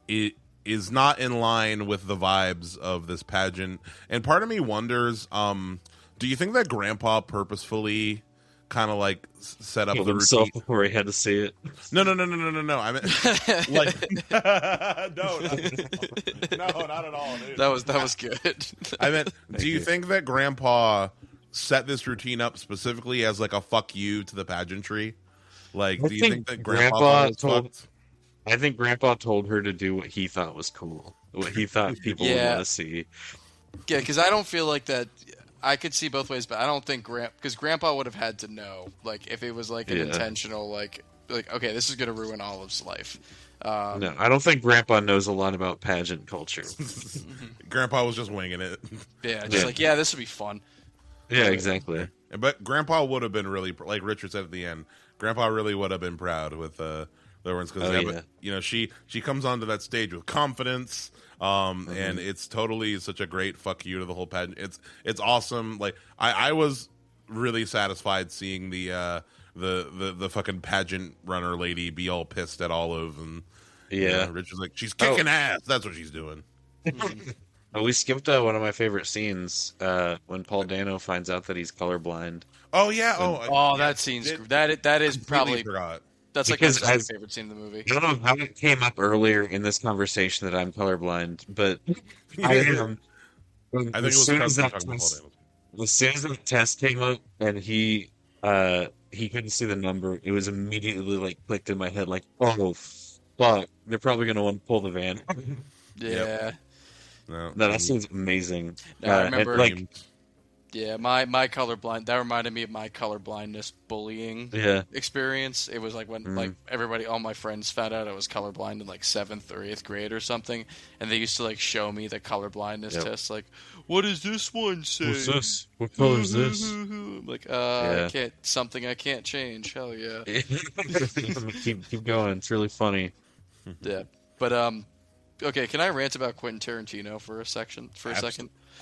it is not in line with the vibes of this pageant. And part of me wonders do you think that Grandpa purposefully kind of like set up Killed the himself routine. before he had to see it. No. I mean, like, no, not at all, dude. That was good. I meant, Thank do you you. think that Grandpa set this routine up specifically as like a fuck you to the pageantry? Like, I do you think think that Grandpa Grandpa thought it was told fucked? I think Grandpa told her to do what he thought was cool, what he thought people would Yeah. want to see. Yeah, because I don't feel like that. I could see both ways, but I don't think because Grandpa would have had to know, like, if it was like an Yeah. intentional, like, okay, this is gonna ruin Olive's life. No, I don't think Grandpa knows a lot about pageant culture. Grandpa was just winging it. Yeah, just Yeah. like, yeah, this would be fun. Yeah, exactly. But Grandpa would have been really, like Richard said at the end, Grandpa really would have been proud with the ones because Oh, yeah. she comes onto that stage with confidence, and it's totally such a great fuck you to the whole pageant. It's awesome. Like I was really satisfied seeing the fucking pageant runner lady be all pissed at Olive and Yeah. Richard's like she's Oh. kicking ass. That's what she's doing. Oh, we skipped one of my favorite scenes when Paul Dano finds out that he's colorblind. Oh yeah. Oh, that scene's that is probably forgot. that's like Because my second as- favorite scene in the movie. I don't know how it came up earlier in this conversation that I'm colorblind, but I am. I think it As was soon because as we're that talking about test, Paul as soon as the test came up and he couldn't see the number, it was immediately like clicked in my head like, oh fuck, they're probably gonna want to pull the van. Yeah, No, No, that seems amazing. No, I And, remember- like, yeah. My colorblind that reminded me of my colorblindness bullying yeah, experience. It was like when like everybody, all my friends found out I was colorblind in like 7th or 8th grade or something, and they used to like show me the colorblindness Yep. test. Like, what does this one say? what's this? What color is this? I'm like, Yeah. I can't something I can't change. Hell yeah, keep going. It's really funny. yeah. But okay. Can I rant about Quentin Tarantino for a second?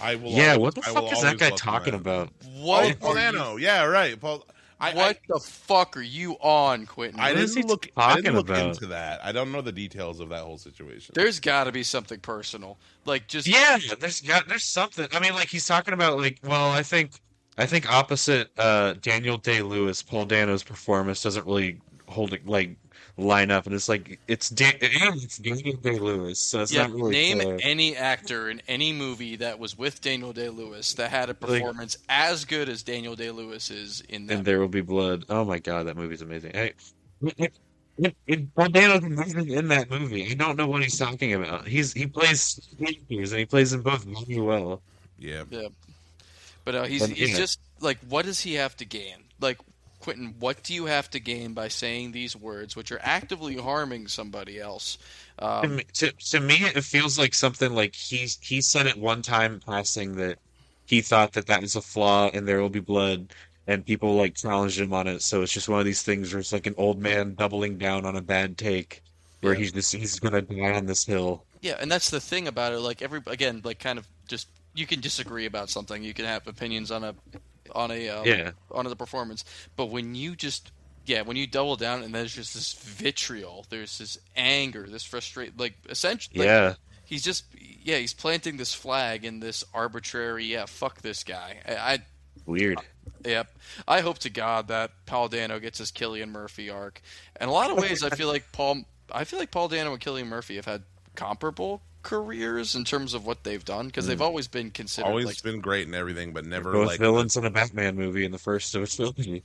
I will. Yeah, always- what the I fuck will is that always guy love talking that. about? What? Oh, Paul Dano. Yeah, right. Paul. What the fuck are you on, Quentin? I What is he didn't look. I talking didn't look about? into that. I don't know the details of that whole situation. There's got to be something personal, like just Yeah, there's something. I mean, like he's talking about like, well, I think opposite Daniel Day-Lewis, Paul Dano's performance doesn't really hold it like line up, and it's like it's Daniel Day-Lewis, so it's Yeah, not really name fair. any actor in any movie that was with Daniel Day-Lewis that had a performance as good as Daniel Day-Lewis is in that. And There Will Be Blood. Oh my god, that movie's amazing. Paul Dano's amazing in that movie. I don't know what he's talking about. He plays characters and he plays them both very well. Yeah. But he's And, he's yeah. just like, what does he have to gain? Like Quentin, what do you have to gain by saying these words, which are actively harming somebody else? To me, it feels like something like he said it one time passing that he thought that was a flaw in There Will Be Blood, and people like challenged him on it. So it's just one of these things where it's like an old man doubling down on a bad take, where Yeah. he's gonna die on this hill. Yeah, and that's the thing about it. Like again, like kind of just you can disagree about something. You can have opinions Yeah, on the performance, but when you just when you double down and there's just this vitriol, there's this anger, this frustration, like essentially, like, yeah. he's just he's planting this flag in this arbitrary fuck this guy. Weird. Yep. I hope to God that Paul Dano gets his Cillian Murphy arc. In a lot of ways, I feel like Paul Dano and Cillian Murphy have had comparable careers in terms of what they've done because they've always been considered Always been great and everything, but never Both like villains in a Batman movie in the first of a trilogy.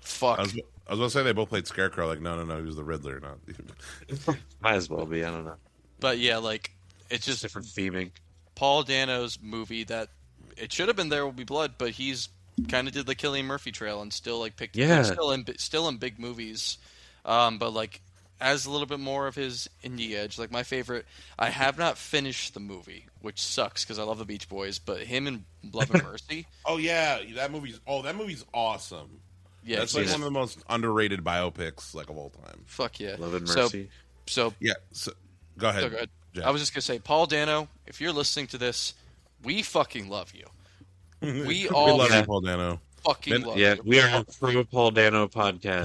fuck. I was gonna say they both played Scarecrow. Like, no, he was the Riddler, not. Might as well be. I don't know. But yeah, like it's Just just different theming. Paul Dano's movie that it should have been There Will Be Blood, but he's kind of did the Cillian Murphy trail and still like picked Yeah. still in big movies, but like as a little bit more of his indie edge. Like my favorite, I have not finished the movie, which sucks because I love the Beach Boys, but him and Love and Mercy, Oh yeah, that movie's awesome. yeah, That's like he's- one of the most underrated biopics like of all time. fuck yeah. Love and So Mercy. Yeah. So, go ahead. So good. Jack. I was just gonna say, Paul Dano, if you're listening to this, we fucking love you. We all we love Yeah. you, Paul Dano. fucking love Yeah, you. we are a pro Paul Dano podcast.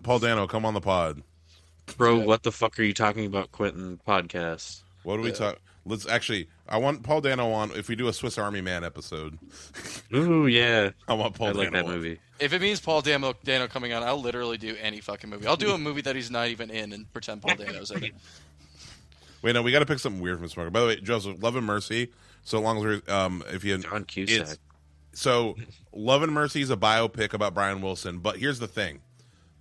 Paul Dano, come on the pod. Pro Yeah. what the fuck are you talking about, Quentin podcast. What do we talk? Let's actually. I want Paul Dano on. If we do a Swiss Army Man episode, Ooh, yeah. I want Paul I Dano. like that on. movie. If it means Paul Dano coming on, I'll literally do any fucking movie. I'll do a movie that he's not even in and pretend Paul Dano's in it. Wait, no, we got to pick something weird from Smoker. By the way, Joseph, Love and Mercy. So long as we're if you John Cusack. it's so Love and Mercy is a biopic about Brian Wilson. But here's the thing: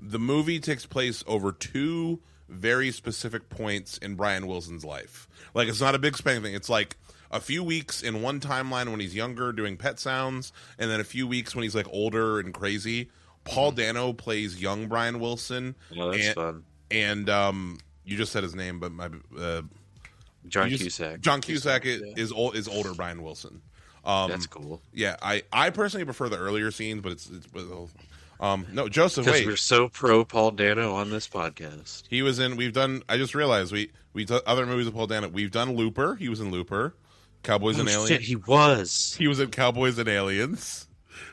the movie takes place over two very specific points in Brian Wilson's life. Like, it's not a big spanning thing. It's like a few weeks in one timeline when he's younger doing Pet Sounds, and then a few weeks when he's like older and crazy. Paul Dano plays young Brian Wilson. Oh, that's and, fun. And you just said his name, but my John you just- Cusack. John Cusack yeah. is older Brian Wilson. That's cool. Yeah, I personally prefer the earlier scenes, but it's no, Joseph. Because Wait, we're so pro Paul Dano on this podcast. he was in. We've done. I just realized we other movies of Paul Dano. We've done Looper. He was in Looper. Cowboys and Oh, Aliens. shit, he was. He was in Cowboys and Aliens.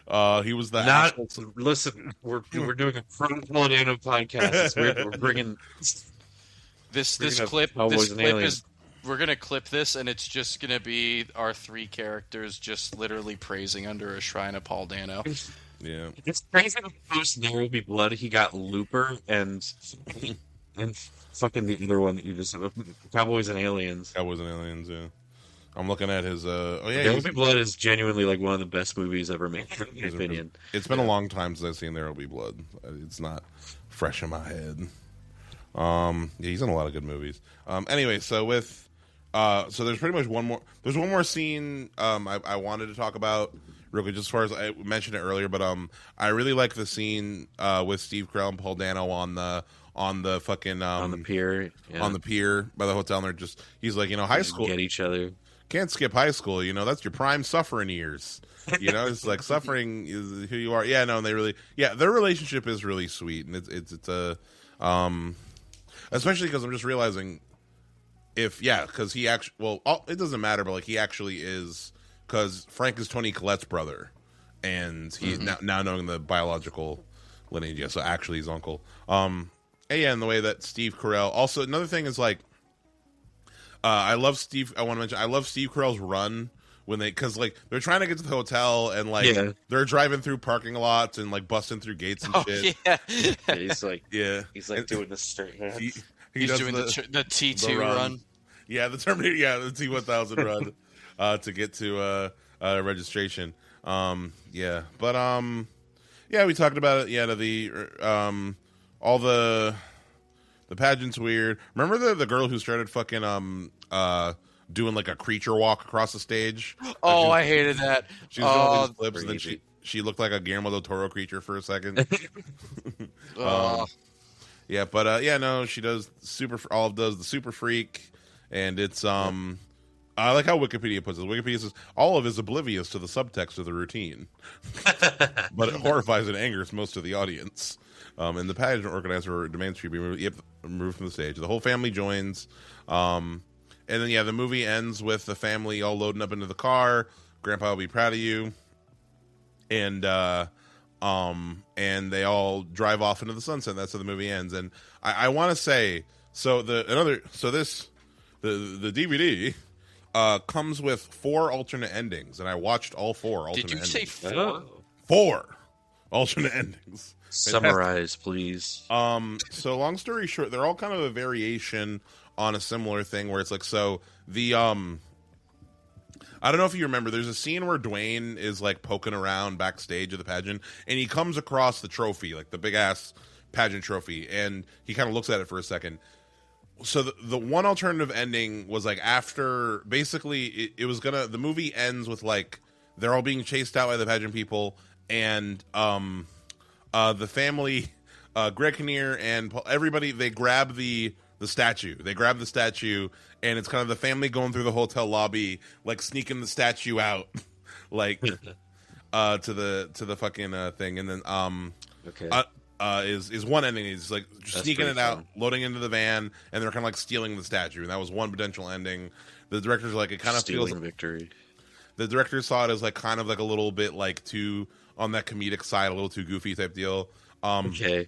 He was the Not actual- listen. We're doing a pro Paul Dano podcast. It's weird. We're bringing. This Speaking of clip Cowboys and Aliens. we're gonna clip this and it's just gonna be our three characters just literally praising under a shrine of Paul Dano. yeah. It's crazy. The post There Will Be Blood. He got Looper and fucking the other one that you just said, Cowboys and Aliens. Cowboys and Aliens. Yeah. I'm looking at his. Oh yeah. There Will he's- Be Blood is genuinely like one of the best movies ever made, in my He's a- opinion. It's been a long time since I've seen There Will Be Blood. It's not fresh in my head. Yeah, he's in a lot of good movies. Anyway, so with so there's pretty much one more. There's one more scene I wanted to talk about real quick, just as far as I mentioned it earlier. But I really like the scene with Steve Carell and Paul Dano on the fucking On the pier. Yeah. on the pier by the hotel. And they're just he's like, high school Get each other. can't skip high school. That's your prime suffering years. It's like suffering is who you are. Yeah, no, and they really, their relationship is really sweet, and it's a, especially because I'm just realizing because he actually, it doesn't matter, but like he actually is, because Frank is Tony Collette's brother, and he's now knowing the biological lineage. Yeah, so actually he's uncle. And the way that Steve Carell. Also, another thing is like. I love Steve. I want to mention. I love Steve Carell's run when because like they're trying to get to the hotel and like Yeah. they're driving through parking lots and like busting through gates and Oh shit. yeah. Yeah, he's like And doing the straight hands. he He's does doing the T2 the run. Yeah, the Terminator. The T1000 run to get to registration. We talked about it. Yeah, all the pageant's weird. Remember the girl who started fucking doing like a creature walk across the stage? Oh, I hated that. She was doing all Oh, these flips, and then she looked like a Guillermo del Toro creature for a second. Uh, Yeah, but yeah, no, she does Olive does the Super Freak, and it's I like how Wikipedia puts it. Wikipedia says Olive is oblivious to the subtext of the routine, but it horrifies and angers most of the audience. And the pageant organizer demands she be removed from the stage. The whole family joins, and then yeah, the movie ends with the family all loading up into the car. Grandpa will be proud of you, and they all drive off into the sunset. That's how the movie ends. And I want to say, the DVD comes with 4 alternate endings, and I watched all 4 alternate endings. Did you say 4? Oh. 4 alternate endings. Summarize, please. So long story short, they're all kind of a variation on a similar thing where it's like, so the I don't know if you remember, there's a scene where Dwayne is like poking around backstage of the pageant, and he comes across the trophy, like the big ass pageant trophy, and he kind of looks at it for a second. So the one alternative ending was like after, basically it was gonna, the movie ends with like they're all being chased out by the pageant people, and the family, Greg Kinnear and everybody, they grab the statue. They grab the statue, and it's kind of the family going through the hotel lobby, like sneaking the statue out, like to the fucking thing, and then Okay. Is one ending. Is like just That's sneaking pretty it out, fun. loading into the van, and they're kind of like stealing the statue. And that was one potential ending. The director's like, it kind of feels. Stealing victory. The director saw it as like kind of like a little bit like too on that comedic side, a little too goofy type deal. Okay.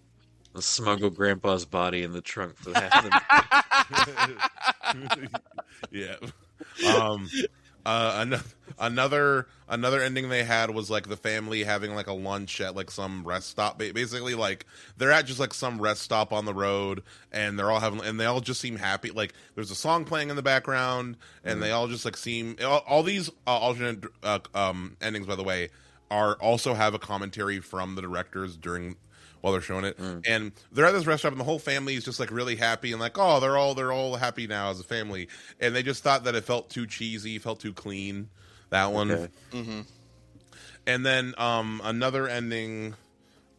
Let's smuggle Grandpa's body in the trunk for half of the Yeah. Another ending they had was like the family having like a lunch at like some rest stop. Basically, like they're at just like some rest stop on the road, and they're all having, and they all just seem happy. Like there's a song playing in the background, and they all just like seem. All these alternate endings, by the way, are also have a commentary from the directors during while they're showing it, and they're at this restaurant, and the whole family is just like really happy and like, oh, they're all happy now as a family, and they just thought that it felt too cheesy, felt too clean, that one. Okay. Mm-hmm. And then another ending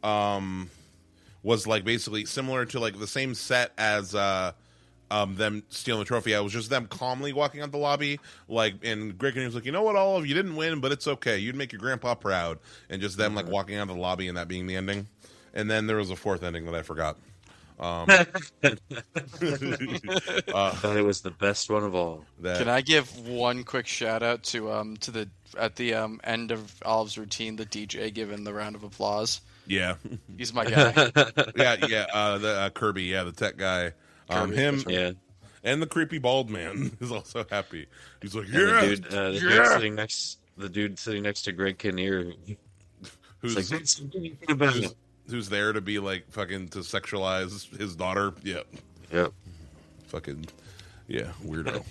was like basically similar to like the same set as them stealing the trophy. It was just them calmly walking out the lobby, like, and Greg was like, you know what, Olive, you didn't win, but it's okay, you'd make your grandpa proud, and just them like walking out of the lobby and that being the ending. And then there was a 4th ending that I forgot. Thought it was the best one of all. Can I give one quick shout out to the at the end of Olive's routine, the DJ giving the round of applause. Yeah, He's my guy. the Kirby, the tech guy, Kirby, him, that's right. Yeah. and the creepy bald man is also happy. He's like, And yeah, the dude sitting next to Greg Kinnear, who's it's like, "What's he thinking about it?" who's there to be like fucking to sexualize his daughter. Yeah, Yep. fucking weirdo.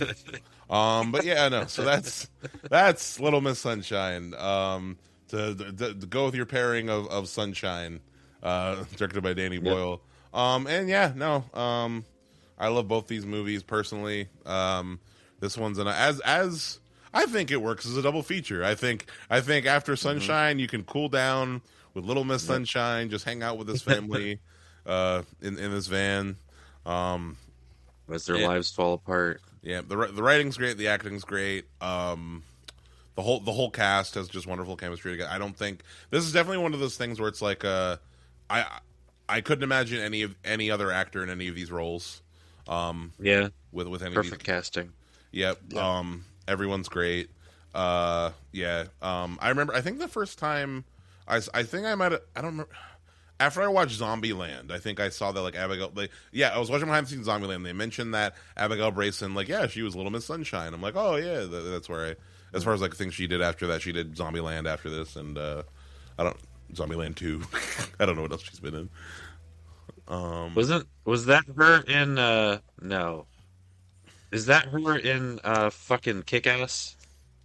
But yeah, no. So that's Little Miss Sunshine. To go with your pairing of Sunshine, directed by Danny Boyle. And yeah, no. I love both these movies personally. This one's as I think it works as a double feature. I think after Sunshine, you can cool down with Little Miss Sunshine, just hang out with his family in this van. As their lives fall apart. Yeah, the writing's great, the acting's great. The whole cast has just wonderful chemistry together. I don't think this is definitely one of those things where it's like I couldn't imagine any other actor in any of these roles. Yeah. With any Perfect of these. casting. Yep. Everyone's great. I remember. I think the first time I think I might. I don't remember. After I watched Zombieland, I think I saw that like Abigail. I was watching behind the scenes Zombieland. They mentioned that Abigail Brayson, like, she was Little Miss Sunshine. I'm like, oh yeah, that's where as far as like things she did after that, she did Zombieland after this, and Zombieland 2. I don't know what else she's been in. Was that her in no. Is that her in fucking Kick-Ass?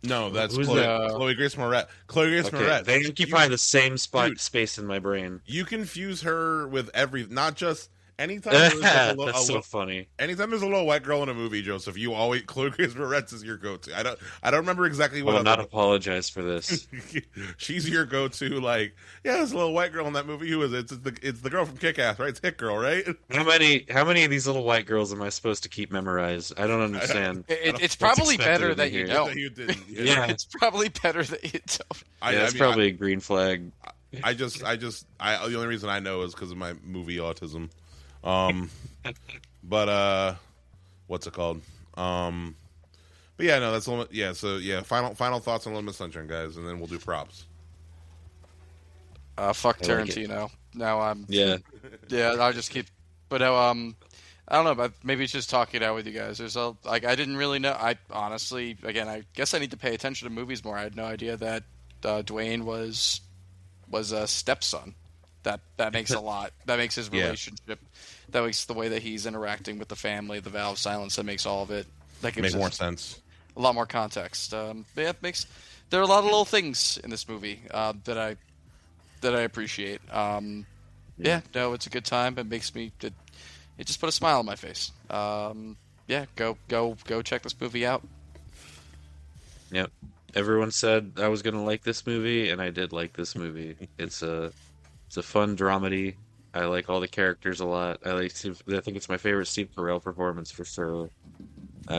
No, that's Who's Chloe Grace Moretz. Chloe Grace Moretz. They occupy the same Dude. space in my brain. You confuse her with not just anytime there's like That's so funny. anytime there's a little white girl in a movie, Joseph, you always Chloe Grace Moretz is your go-to. I don't remember exactly I what. will not apologize for this. She's your go-to. Like, yeah, there's a little white girl in that movie. Who is it? It's the girl from Kick-Ass, right? It's Hit Girl, right? How many of these little white girls am I supposed to keep memorized? I don't understand. It's probably expected better of that me you here. don't. You didn't. Yeah. It's probably better that you don't. That's probably a green flag. The only reason I know is because of my movie autism. But what's it called? But yeah, no, that's yeah. So yeah, final thoughts on Little Miss Sunshine, guys, and then we'll do props. Fuck I like Tarantino. Now I'm. Yeah. Yeah, I'll just keep. But no, I don't know. But maybe it's just talking it out with you guys. There's I didn't really know. I honestly, again, I guess I need to pay attention to movies more. I had no idea that Dwayne was a stepson. That makes a lot. That makes his relationship. That makes the way that he's interacting with the family, the vow of silence. That makes all of it. That gives Make more sense. A lot more context. But yeah, it makes there are a lot of little things in this movie that I appreciate. Yeah, no, it's a good time. It makes me it just put a smile on my face. Yeah, go check this movie out. Yep. Everyone said I was gonna like this movie, and I did like this movie. It's a fun dramedy. I like all the characters a lot. I think it's my favorite Steve Carell performance for sure.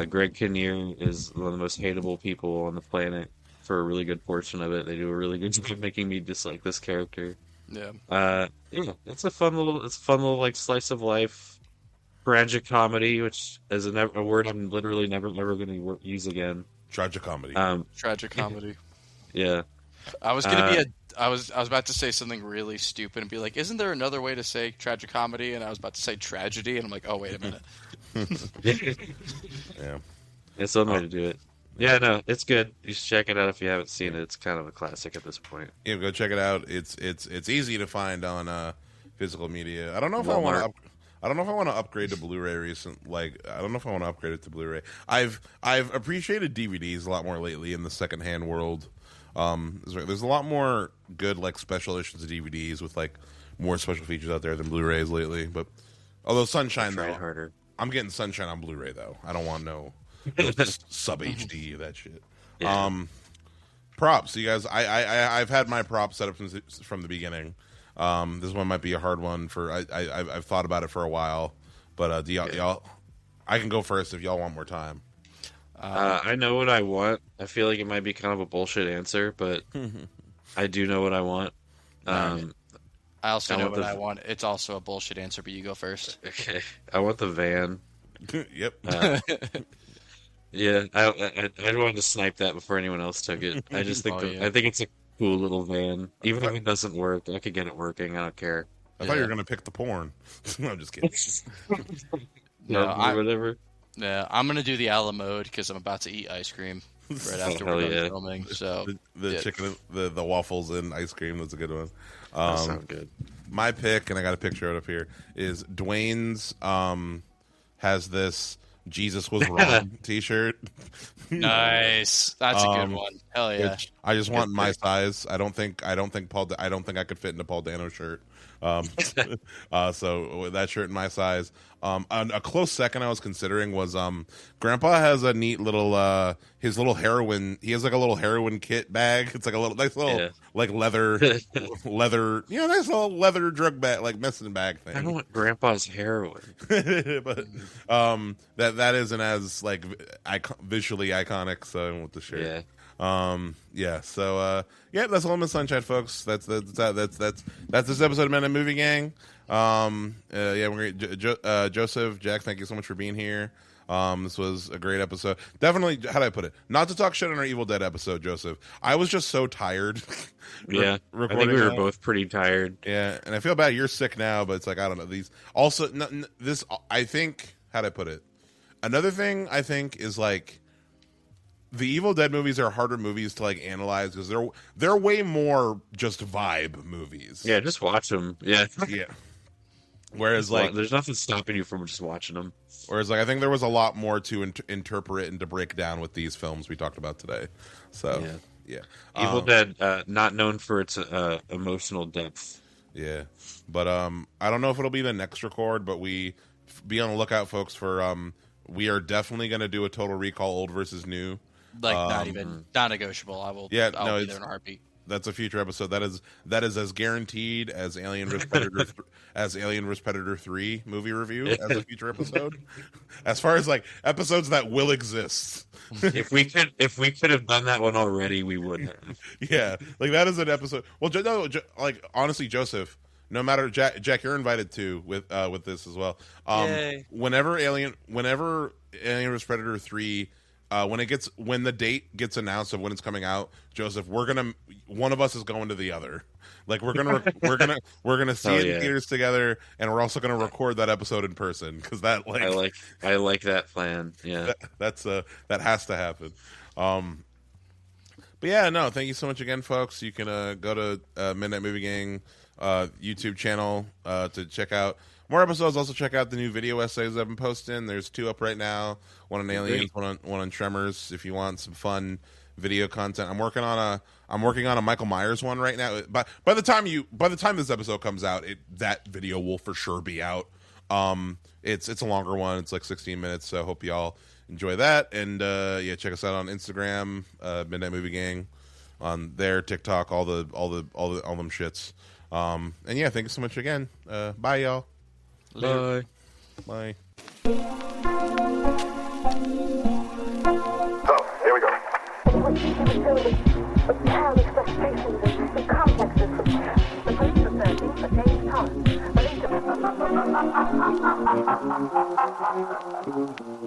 Greg Kinnear is one of the most hateable people on the planet for a really good portion of it. They do a really good job making me dislike this character. Yeah. Yeah, it's a fun little like slice of life, tragic comedy, which is a word I'm literally never going to use again. Tragic comedy. Tragic comedy. Yeah. I was gonna I was about to say something really stupid and be like, "Isn't there another way to say tragic comedy?" And I was about to say tragedy, and I'm like, "Oh, wait a minute." Yeah. It's one way to do it. Yeah, no, it's good. You should check it out if you haven't seen it. It's kind of a classic at this point. Yeah, go check it out. It's easy to find on physical media. I don't know if Walmart. I don't know if I want to upgrade to Blu-ray recent. Like, I don't know if I want to upgrade it to Blu-ray. I've appreciated DVDs a lot more lately in the secondhand world. There's a lot more good like special editions of DVDs with like more special features out there than Blu-rays lately. But although Sunshine though, harder. I'm getting Sunshine on Blu-ray though. I don't want no sub HD that shit. Yeah. Props, you guys. I've had my props set up from the beginning. This one might be a hard one for. I've thought about it for a while, but do y'all? I can go first if y'all want more time. I know what I want. I feel like it might be kind of a bullshit answer, but I do know what I want. I also know want what I want. It's also a bullshit answer, but you go first. Okay, I want the van. Yep. Yeah, I wanted to snipe that before anyone else took it. I just think I think it's a cool little van. Even if it doesn't work, I could get it working. I don't care. I thought you were gonna pick the porn. No, I'm just kidding. Whatever. Yeah, I'm gonna do the a la mode because I'm about to eat ice cream right after we're done filming. So the chicken, the waffles and ice cream. That's a good one. That sounds good. My pick, and I got a picture of it up here, is Dwayne's. Has this "Jesus was wrong" T-shirt. Nice. That's a good one. Hell yeah. I just want my size. I don't think I could fit in a Paul Dano shirt. So that shirt in my size. A close second I was considering was Grandpa has a neat little his little heroin. He has like a little heroin kit bag. It's like a little nice little like leather nice little leather drug bag, like medicine bag thing. I don't want Grandpa's heroin. But that isn't as like visually iconic. So I went with the shirt. Yeah. So that's all Miss Sunshine, folks. That's this episode of Men and Movie Gang. We're great. Joseph, Jack, thank you so much for being here. This was a great episode. Definitely, how do I put it? Not to talk shit on our Evil Dead episode, Joseph. I was just so tired. Yeah, I think we were both pretty tired. Yeah, and I feel bad. You're sick now, but it's like I don't know. These also this. I think, how do I put it? Another thing I think is like the Evil Dead movies are harder movies to like analyze because they're way more just vibe movies. Yeah, just watch them. Yeah. Whereas like there's nothing stopping you from just watching them. Whereas like I think there was a lot more to interpret and to break down with these films we talked about today. So yeah. Evil Dead, not known for its emotional depth. Yeah, but I don't know if it'll be the next record, but be on the lookout, folks, for we are definitely going to do a Total Recall old versus new. Like not negotiable. I'll be there in a heartbeat. That's a future episode. That is as guaranteed as Alien vs Predator as Alien vs Predator 3 movie review as a future episode. As far as like episodes that will exist. If we could have done that one already, we would have. Yeah, like that is an episode. Well, like honestly, Joseph, no matter Jack, you're invited too with this as well. Yay. Whenever Alien vs Predator 3. When the date gets announced of when it's coming out, Joseph, one of us is going to the other. Like we're gonna see it in theaters together, and we're also gonna record that episode in person because that I like that plan. Yeah, that has to happen. But yeah, no, thank you so much again, folks. You can go to Midnight Movie Gang YouTube channel to check out more episodes. Also check out the new video essays I've been posting. There's 2 up right now. One on Aliens, one on Tremors. If you want some fun video content, I'm working on a Michael Myers one right now. But by the time this episode comes out, that video will for sure be out. It's a longer one. It's like 16 minutes. So I hope y'all enjoy that. And check us out on Instagram, Midnight Movie Gang, on there, TikTok, all them shits. And yeah, thank you so much again. Bye, y'all. Bye. Bye. So, here we go. With childish frustrations and complexes, the police are searching for James Thomas, believed to be...